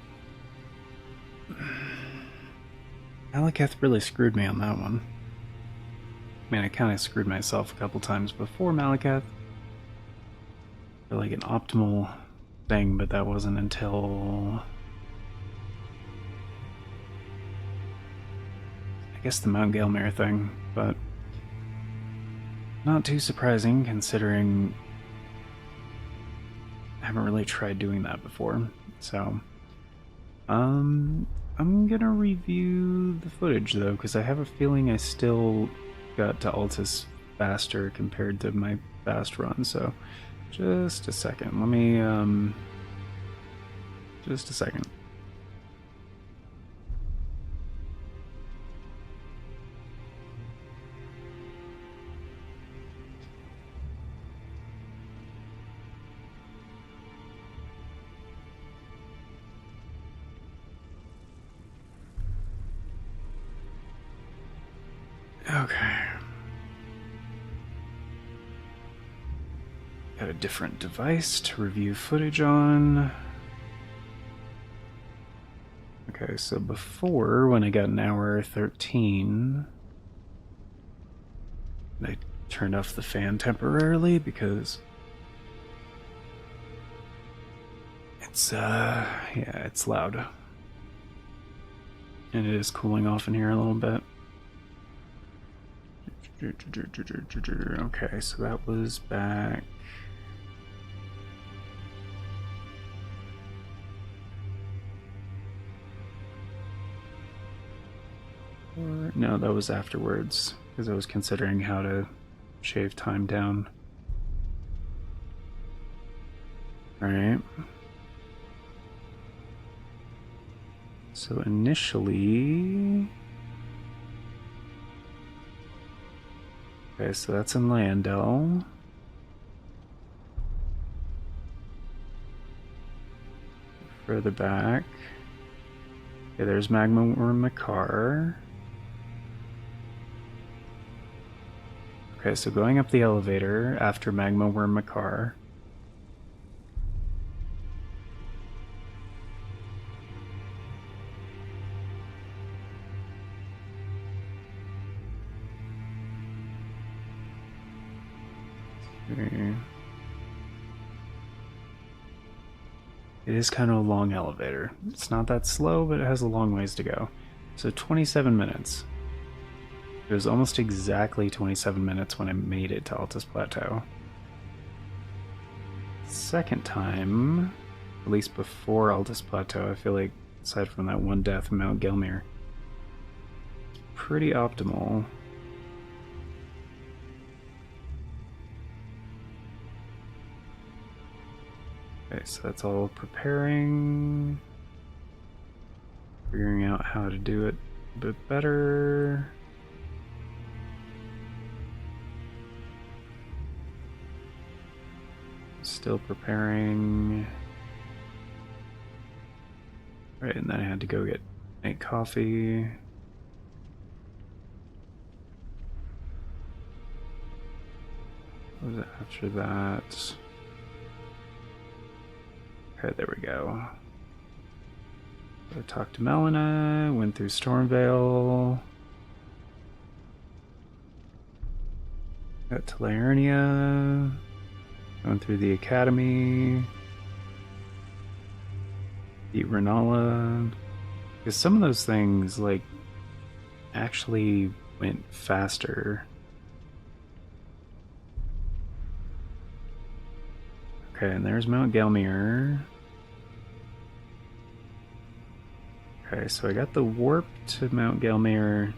Malekith really screwed me on that one. I mean, I kind of screwed myself a couple times before Malekith. For like an optimal thing, but that wasn't until... I guess the Mount Gelmir thing, but... not too surprising considering I haven't really tried doing that before. So, I'm gonna review the footage though, because I have a feeling I still got to Altus faster compared to my fast run. So, just a second. Let me just a second. Okay. Got a different device to review footage on. Okay, so before, when I got an hour 13, I turned off the fan temporarily because it's, yeah, it's loud. And it is cooling off in here a little bit. Okay, so that was back... No, that was afterwards, because I was considering how to shave time down. Alright. So initially... Okay, so that's in Landel. Further back. Okay, there's Magma Worm Makar. Okay, so going up the elevator after Magma Worm Makar. Okay. It is kind of a long elevator. It's not that slow, but it has a long ways to go. So 27 minutes. It was almost exactly 27 minutes when I made it to Altus Plateau. Second time, at least before Altus Plateau, I feel like, aside from that one death in Mount Gelmir, it's pretty optimal. Okay, so that's all preparing. Figuring out how to do it a bit better. Still preparing. Right, and then I had to go make coffee. What was it after that? Okay, there we go. I talked to Melina, went through Stormvale. Got to Liurnia. Going through the academy. beat Renala. Because some of those things, like, actually went faster. Okay, and there's Mount Gelmir. Okay, so I got the warp to Mount Gelmir.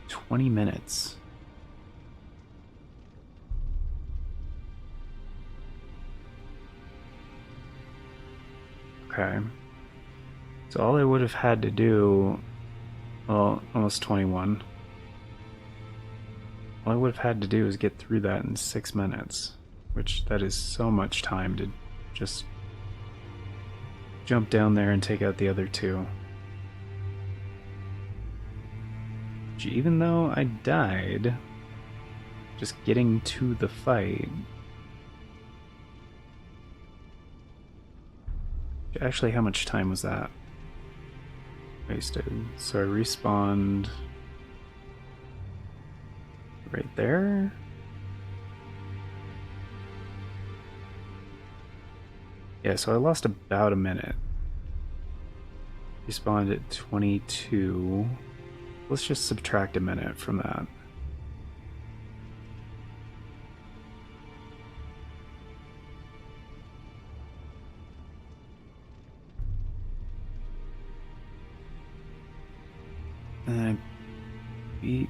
20 minutes. Okay. So all I would have had to do, well, almost 21. All I would have had to do is get through that in 6 minutes, which that is so much time to just jump down there and take out the other two. Which, even though I died, just getting to the fight. Actually, how much time was that? Wasted. So I respawned right there. Yeah, so I lost about a minute. Respawned at 22. Let's just subtract a minute from that. And I beat...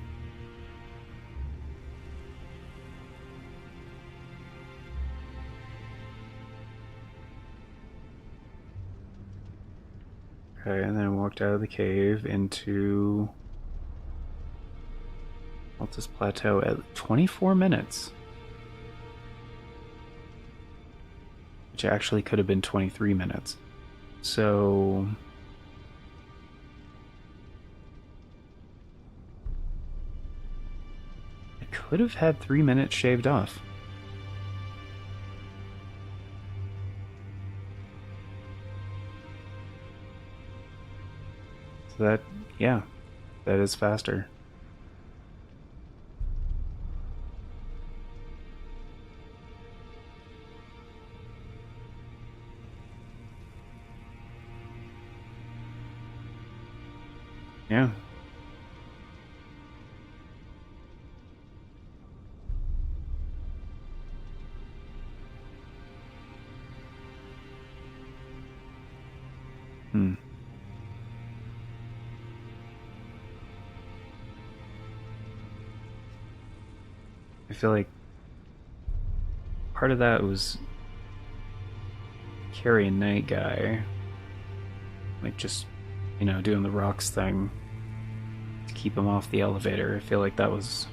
Okay, and then I walked out of the cave into Altus Plateau at 24 minutes. Which actually could have been 23 minutes. So... I could have had 3 minutes shaved off. So that, yeah, that is faster. Yeah. I feel like part of that was carrying Night Guy, like just, you know, doing the rocks thing to keep him off the elevator. I feel like that was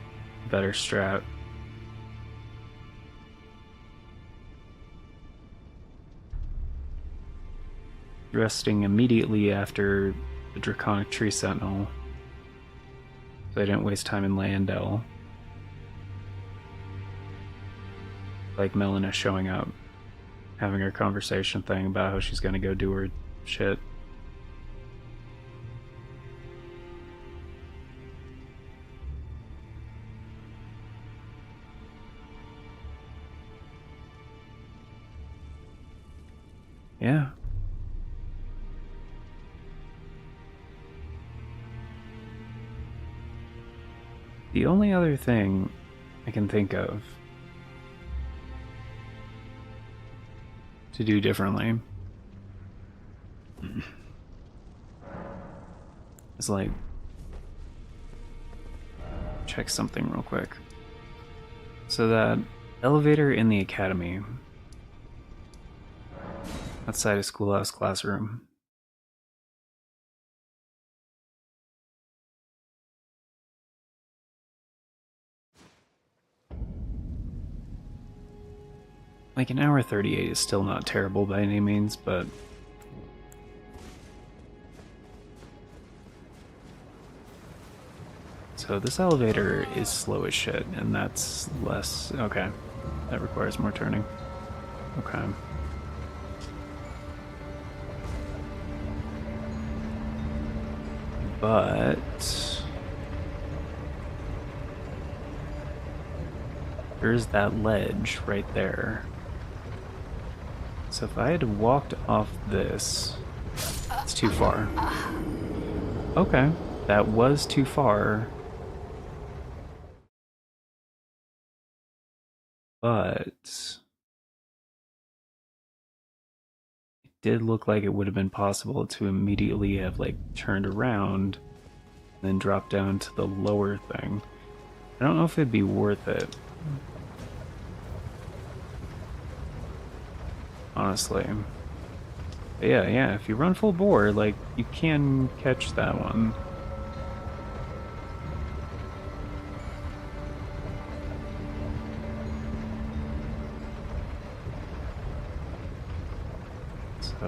a better strat. Resting immediately after the Draconic Tree Sentinel, so I didn't waste time in Landel. Like Melina showing up, having her conversation thing about how she's gonna go do her shit. Yeah. The only other thing I can think of to do differently is like check something real quick. So that elevator in the academy outside of Schoolhouse Classroom, like an hour 38 is still not terrible by any means, but so this elevator is slow as shit, and that's less... okay. That requires more turning. Okay. But... there's that ledge right there. So if I had walked off this, it's too far. Okay, that was too far. But it did look like it would have been possible to immediately have like turned around and then dropped down to the lower thing. I don't know if it'd be worth it. Honestly. But yeah, if you run full bore, like, you can catch that one. So,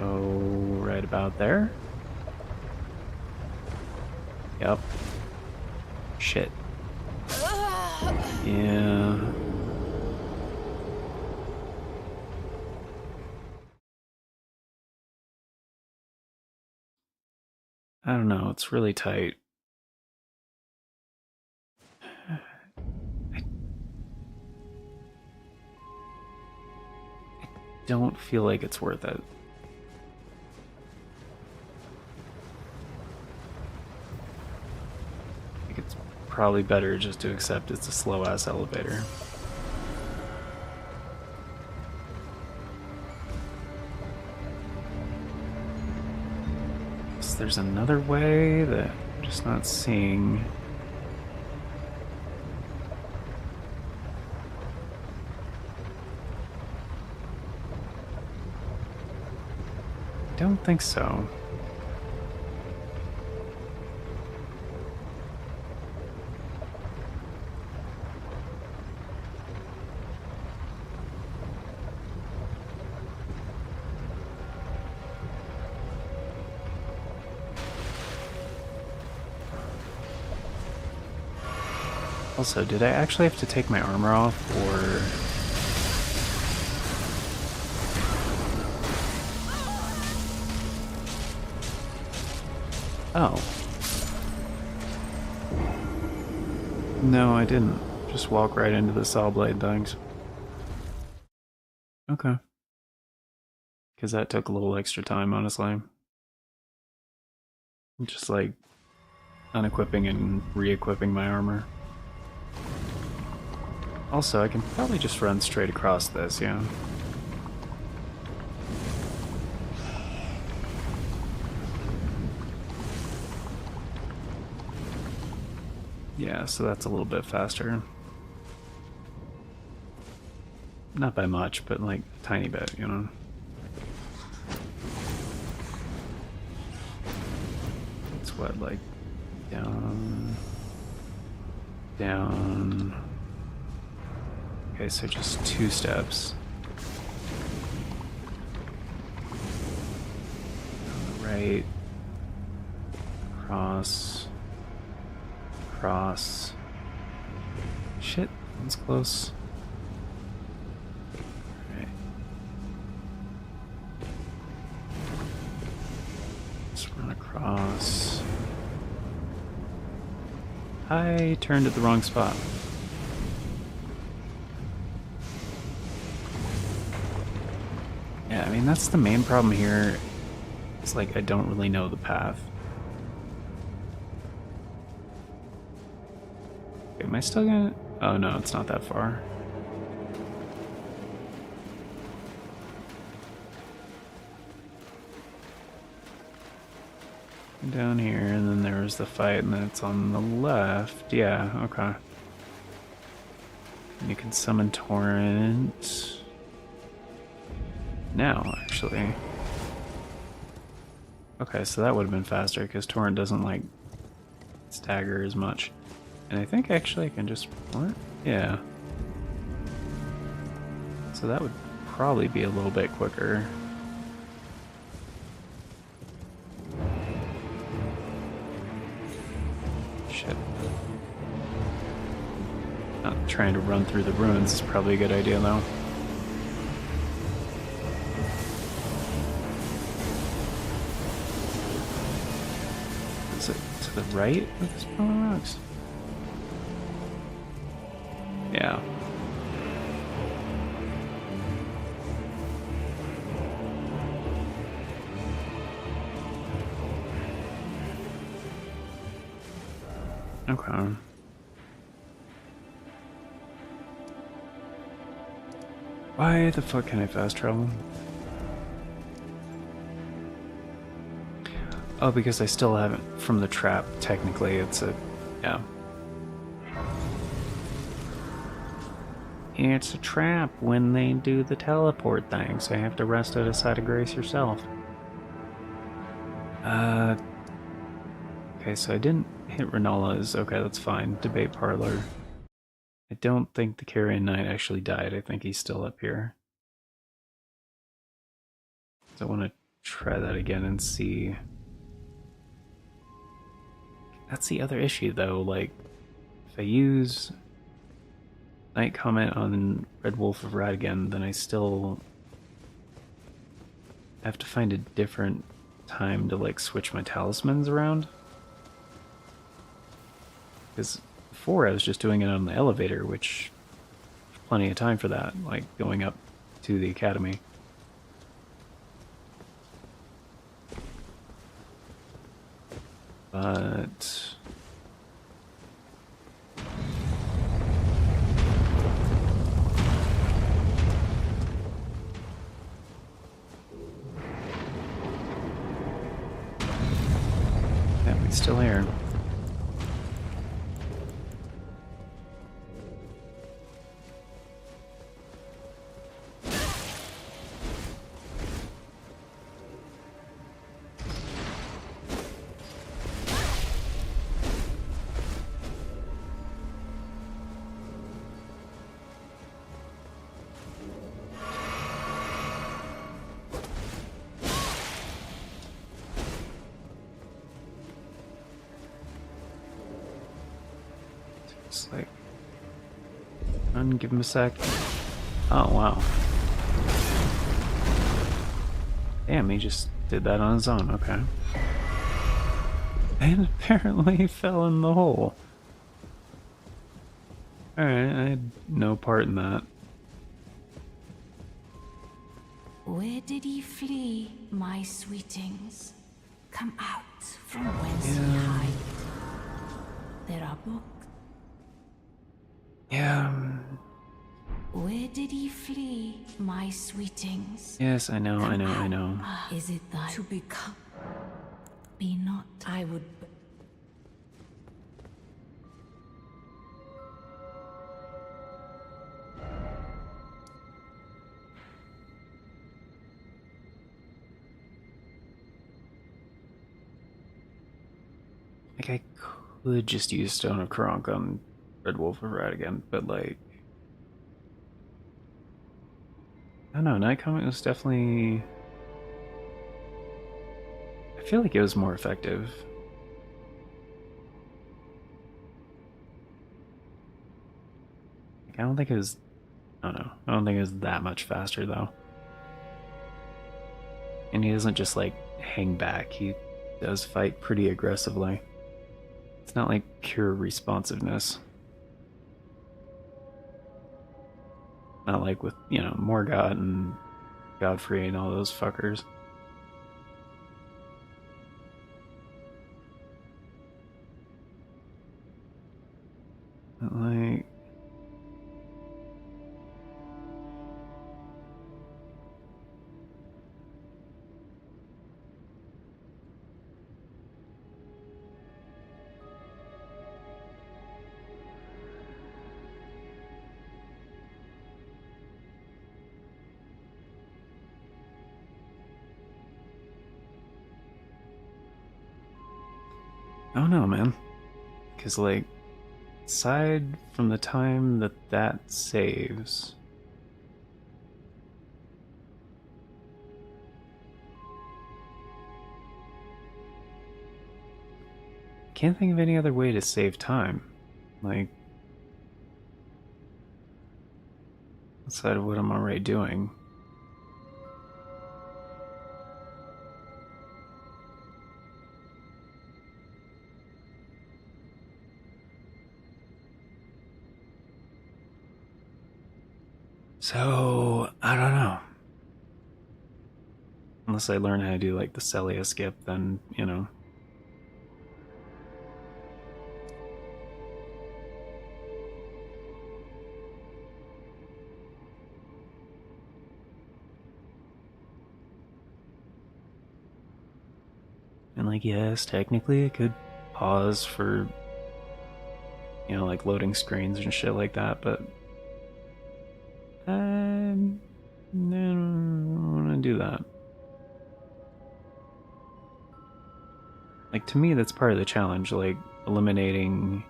right about there. Yep. Shit. Yeah. I don't know, it's really tight. I don't feel like it's worth it. I think it's probably better just to accept it's a slow-ass elevator. So there's another way that I'm just not seeing. I don't think so. Also, did I actually have to take my armor off, or... Oh. No, I didn't. Just walk right into the saw blade things. Okay. Because that took a little extra time, honestly. Just like unequipping and re-equipping my armor. Also, I can probably just run straight across this, yeah. Yeah, so that's a little bit faster. Not by much, but like a tiny bit, you know. It's what, like down, down. Okay, so just 2 steps. On the right, cross, cross. Shit, one's close. Alright. Just run across. I turned at the wrong spot. Yeah, I mean, that's the main problem here. It's like, I don't really know the path. Okay, am I still gonna... Oh no, it's not that far. Down here, and then there was the fight, and then it's on the left. Yeah, okay. And you can summon Torrent... Now, actually. Okay, so that would have been faster, because Torrent doesn't, like, stagger as much. And I think, actually, I can just... What? Yeah. So that would probably be a little bit quicker. Shit. Not trying to run through the ruins is probably a good idea, though. Is it to the right of this pile of rocks? Yeah. Okay. Why the fuck can I fast travel? Oh, because I still haven't, from the trap, technically, it's a, yeah. It's a trap when they do the teleport thing, so you have to rest at a side of grace yourself. Okay, so I didn't hit Renala's, okay, that's fine. Debate parlor. I don't think the Carrion Knight actually died, I think he's still up here. So I want to try that again and see. That's the other issue, though. Like, if I use Night Comment on Red Wolf of Radigan, then I still have to find a different time to, like, switch my talismans around. Because before I was just doing it on the elevator, which plenty of time for that, like going up to the academy. But yeah, he's still here. It's like, give him a sec. Oh, wow. Damn, he just did that on his own, okay. And apparently he fell in the hole. Alright, I had no part in that. Where did he flee, my sweetings? Come out from whence ye hide. There are books. Yeah. Where did he flee, my sweetings? Yes, I know, I know. Is it thy to become? Be not, I would. Like, I could just use Stone of Kronk on Red Wolf of Radigan, but like, I don't know, Night Comet was definitely, I feel like it was more effective. Like, I don't think it was, I don't know, I don't think it was that much faster though. And he doesn't just like hang back, he does fight pretty aggressively. It's not like pure responsiveness. Not like with, you know, Morgott and Godfrey and all those fuckers. But like, I don't know, man. Because, like, aside from the time that that saves, can't think of any other way to save time. Like, outside of what I'm already doing. So, I don't know. Unless I learn how to do, like, the Celia skip, then, you know. And like, yes, technically it could pause for, you know, like loading screens and shit like that, but I don't want to do that. Like, to me, that's part of the challenge, like eliminating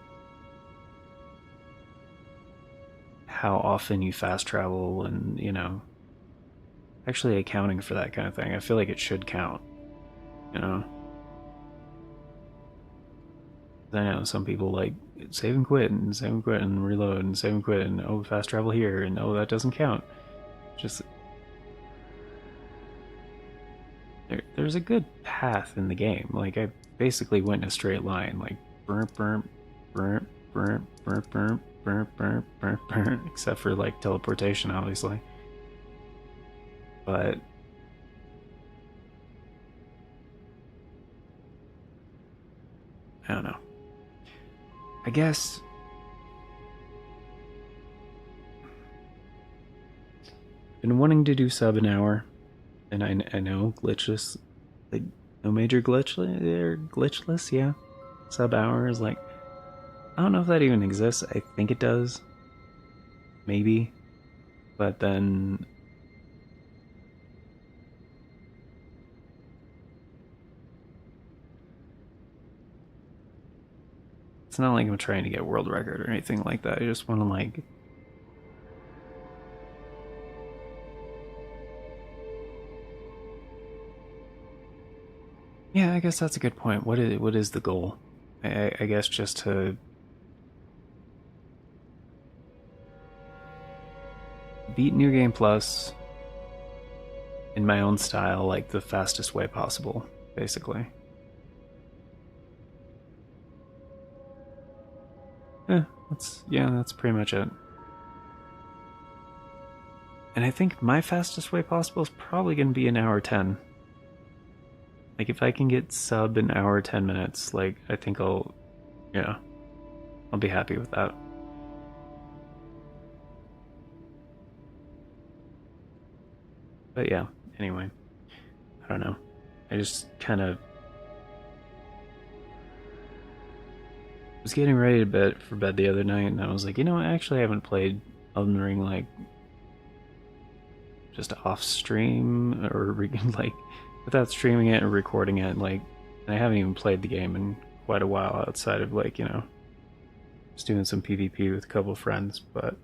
how often you fast travel and, you know, actually accounting for that kind of thing. I feel like it should count, you know? I know some people like save and quit and save and quit and reload and save and quit and oh, fast travel here and oh, that doesn't count. Just there's a good path in the game. Like I basically went in a straight line, like burp burp burp burp burp burp burp burp burp burp, except for like teleportation, obviously. But I don't know. I guess been wanting to do sub an hour, and I know glitchless, like no major glitchless, yeah. Sub hour is like I don't know if that even exists. I think it does, maybe, but then it's not like I'm trying to get world record or anything like that. I just want to like. Yeah, I guess that's a good point. What is the goal? I guess just to beat New Game Plus in my own style, like the fastest way possible, basically. That's pretty much it. And I think my fastest way possible is probably going to be an hour 10. Like if I can get sub an hour 10 minutes, like I think I'll be happy with that. But yeah, anyway, I don't know. I just kind of was getting ready for bed the other night, and I was like, you know, actually, I haven't played Elden Ring like just off stream or like without streaming it or recording it. Like, and I haven't even played the game in quite a while outside of like just doing some PvP with a couple of friends. But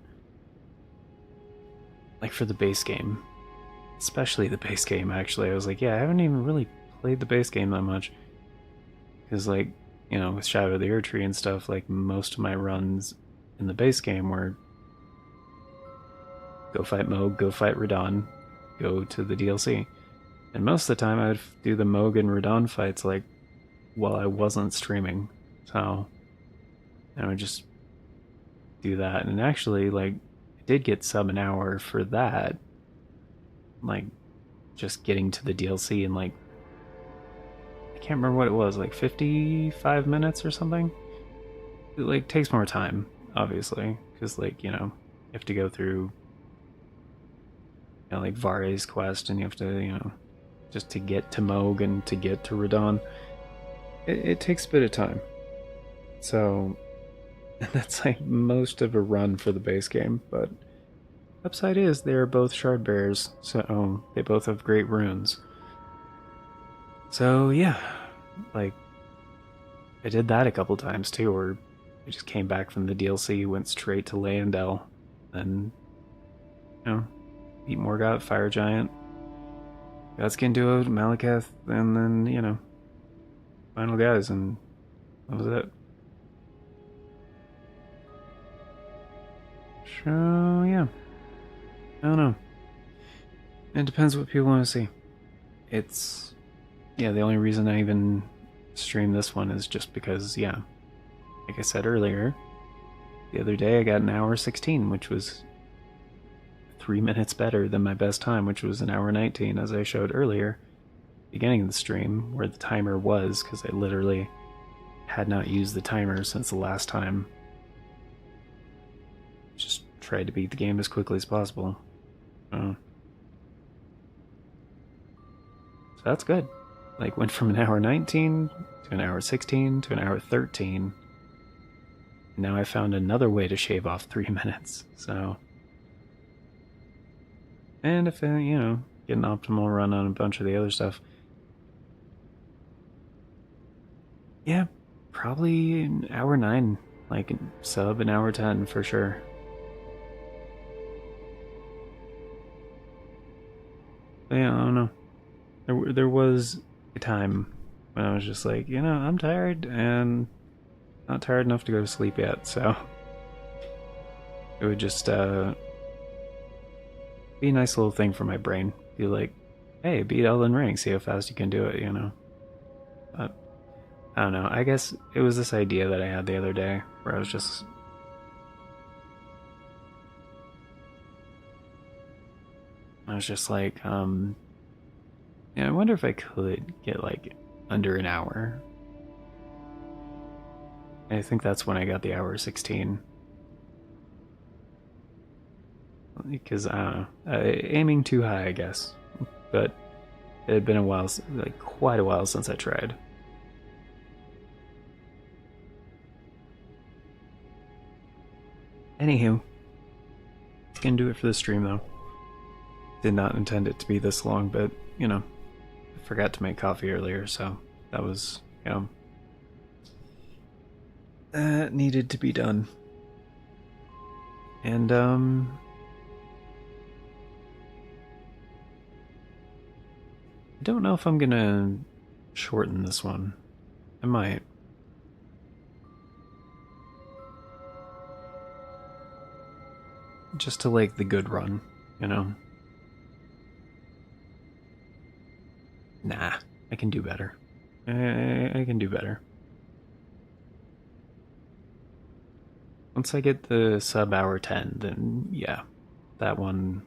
like for the base game, especially the base game, actually, I was like, yeah, I haven't even really played the base game that much because like. With Shadow of the Erdtree and stuff, like most of my runs in the base game were go fight Moog, go fight Radon, go to the DLC. And most of the time I'd do the Moog and Radon fights like while I wasn't streaming. So I would just do that. And actually, like, I did get sub an hour for that. Like, just getting to the DLC in like I can't remember what it was, like 55 minutes or something. It like takes more time, obviously, because like you have to go through like Vare's quest, and you have to just to get to Moog and to get to Radon. It takes a bit of time, so that's like most of a run for the base game. But upside is they are both shard bearers, so they both have great runes. So yeah, like I did that a couple times too, where I just came back from the DLC, went straight to Leyendell, then beat Morgoth, Fire Giant, Godskin Duo, Malekith, and then final guys, and that was it. So yeah, I don't know. It depends what people want to see. It's the only reason I even stream this one is just because, like I said earlier, the other day I got an hour 16, which was 3 minutes better than my best time, which was an hour 19, as I showed earlier, beginning of the stream, where the timer was, because I literally had not used the timer since the last time. Just tried to beat the game as quickly as possible. So that's good. like went from an hour 19 to an hour 16 to an hour 13. Now I found another way to shave off 3 minutes, so... And if, you know, get an optimal run on a bunch of the other stuff. Yeah, probably an hour 9, like sub an hour 10 for sure. But yeah, I don't know. There was a time when I was just like, you know, I'm tired and not tired enough to go to sleep yet, so it would just be a nice little thing for my brain. Be like, hey, beat Elden Ring, see how fast you can do it, you know? But I don't know. I guess it was this idea that I had the other day where I was just... like, yeah, I wonder if I could get, like, under an hour. I think that's when I got the hour 16. Because, I don't know, aiming too high, I guess. But it had been a while, like, quite a while since I tried. Anywho, gonna do it for the stream, though. Did not intend it to be this long, but, you know, I forgot to make coffee earlier, so that was, you know, that needed to be done. And, I don't know if I'm gonna shorten this one. I might. Just to, like, the good run, you know? Nah, I can do better. I can do better. Once I get the sub hour 10, then yeah, that one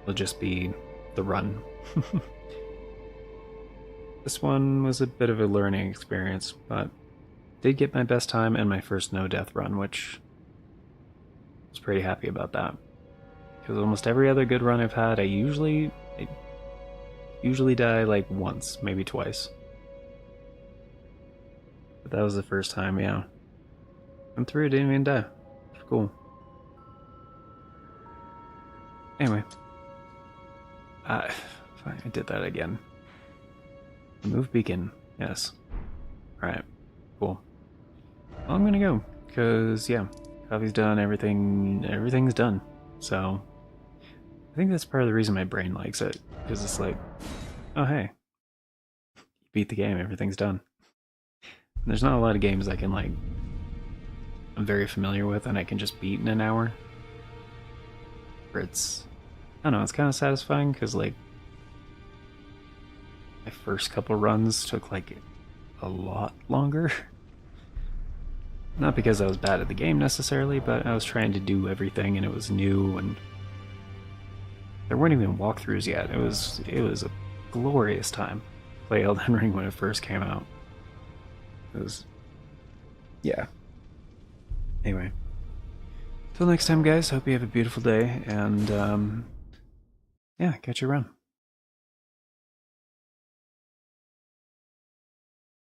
will just be the run. This one was a bit of a learning experience, but did get my best time and my first no-death run, which I was pretty happy about that. Because almost every other good run I've had, I usually die like once, maybe twice. But that was the first time, yeah. Went through it, didn't even die. Cool. Anyway. Fine, I did that again. Remove beacon, yes. Alright, cool. Well, I'm gonna go, because, yeah, coffee's done, everything's done. So, I think that's part of the reason my brain likes it, because it's like, oh hey, you beat the game, everything's done. And there's not a lot of games I can, like, I'm very familiar with and I can just beat in an hour. Where it's, I don't know, it's kind of satisfying, because, like, my first couple runs took, like, a lot longer. Not because I was bad at the game necessarily, but I was trying to do everything and it was new, and there weren't even walkthroughs yet. It was a glorious time to play Elden Ring when it first came out. It was, yeah. Anyway, till next time, guys. Hope you have a beautiful day, and yeah, catch you around.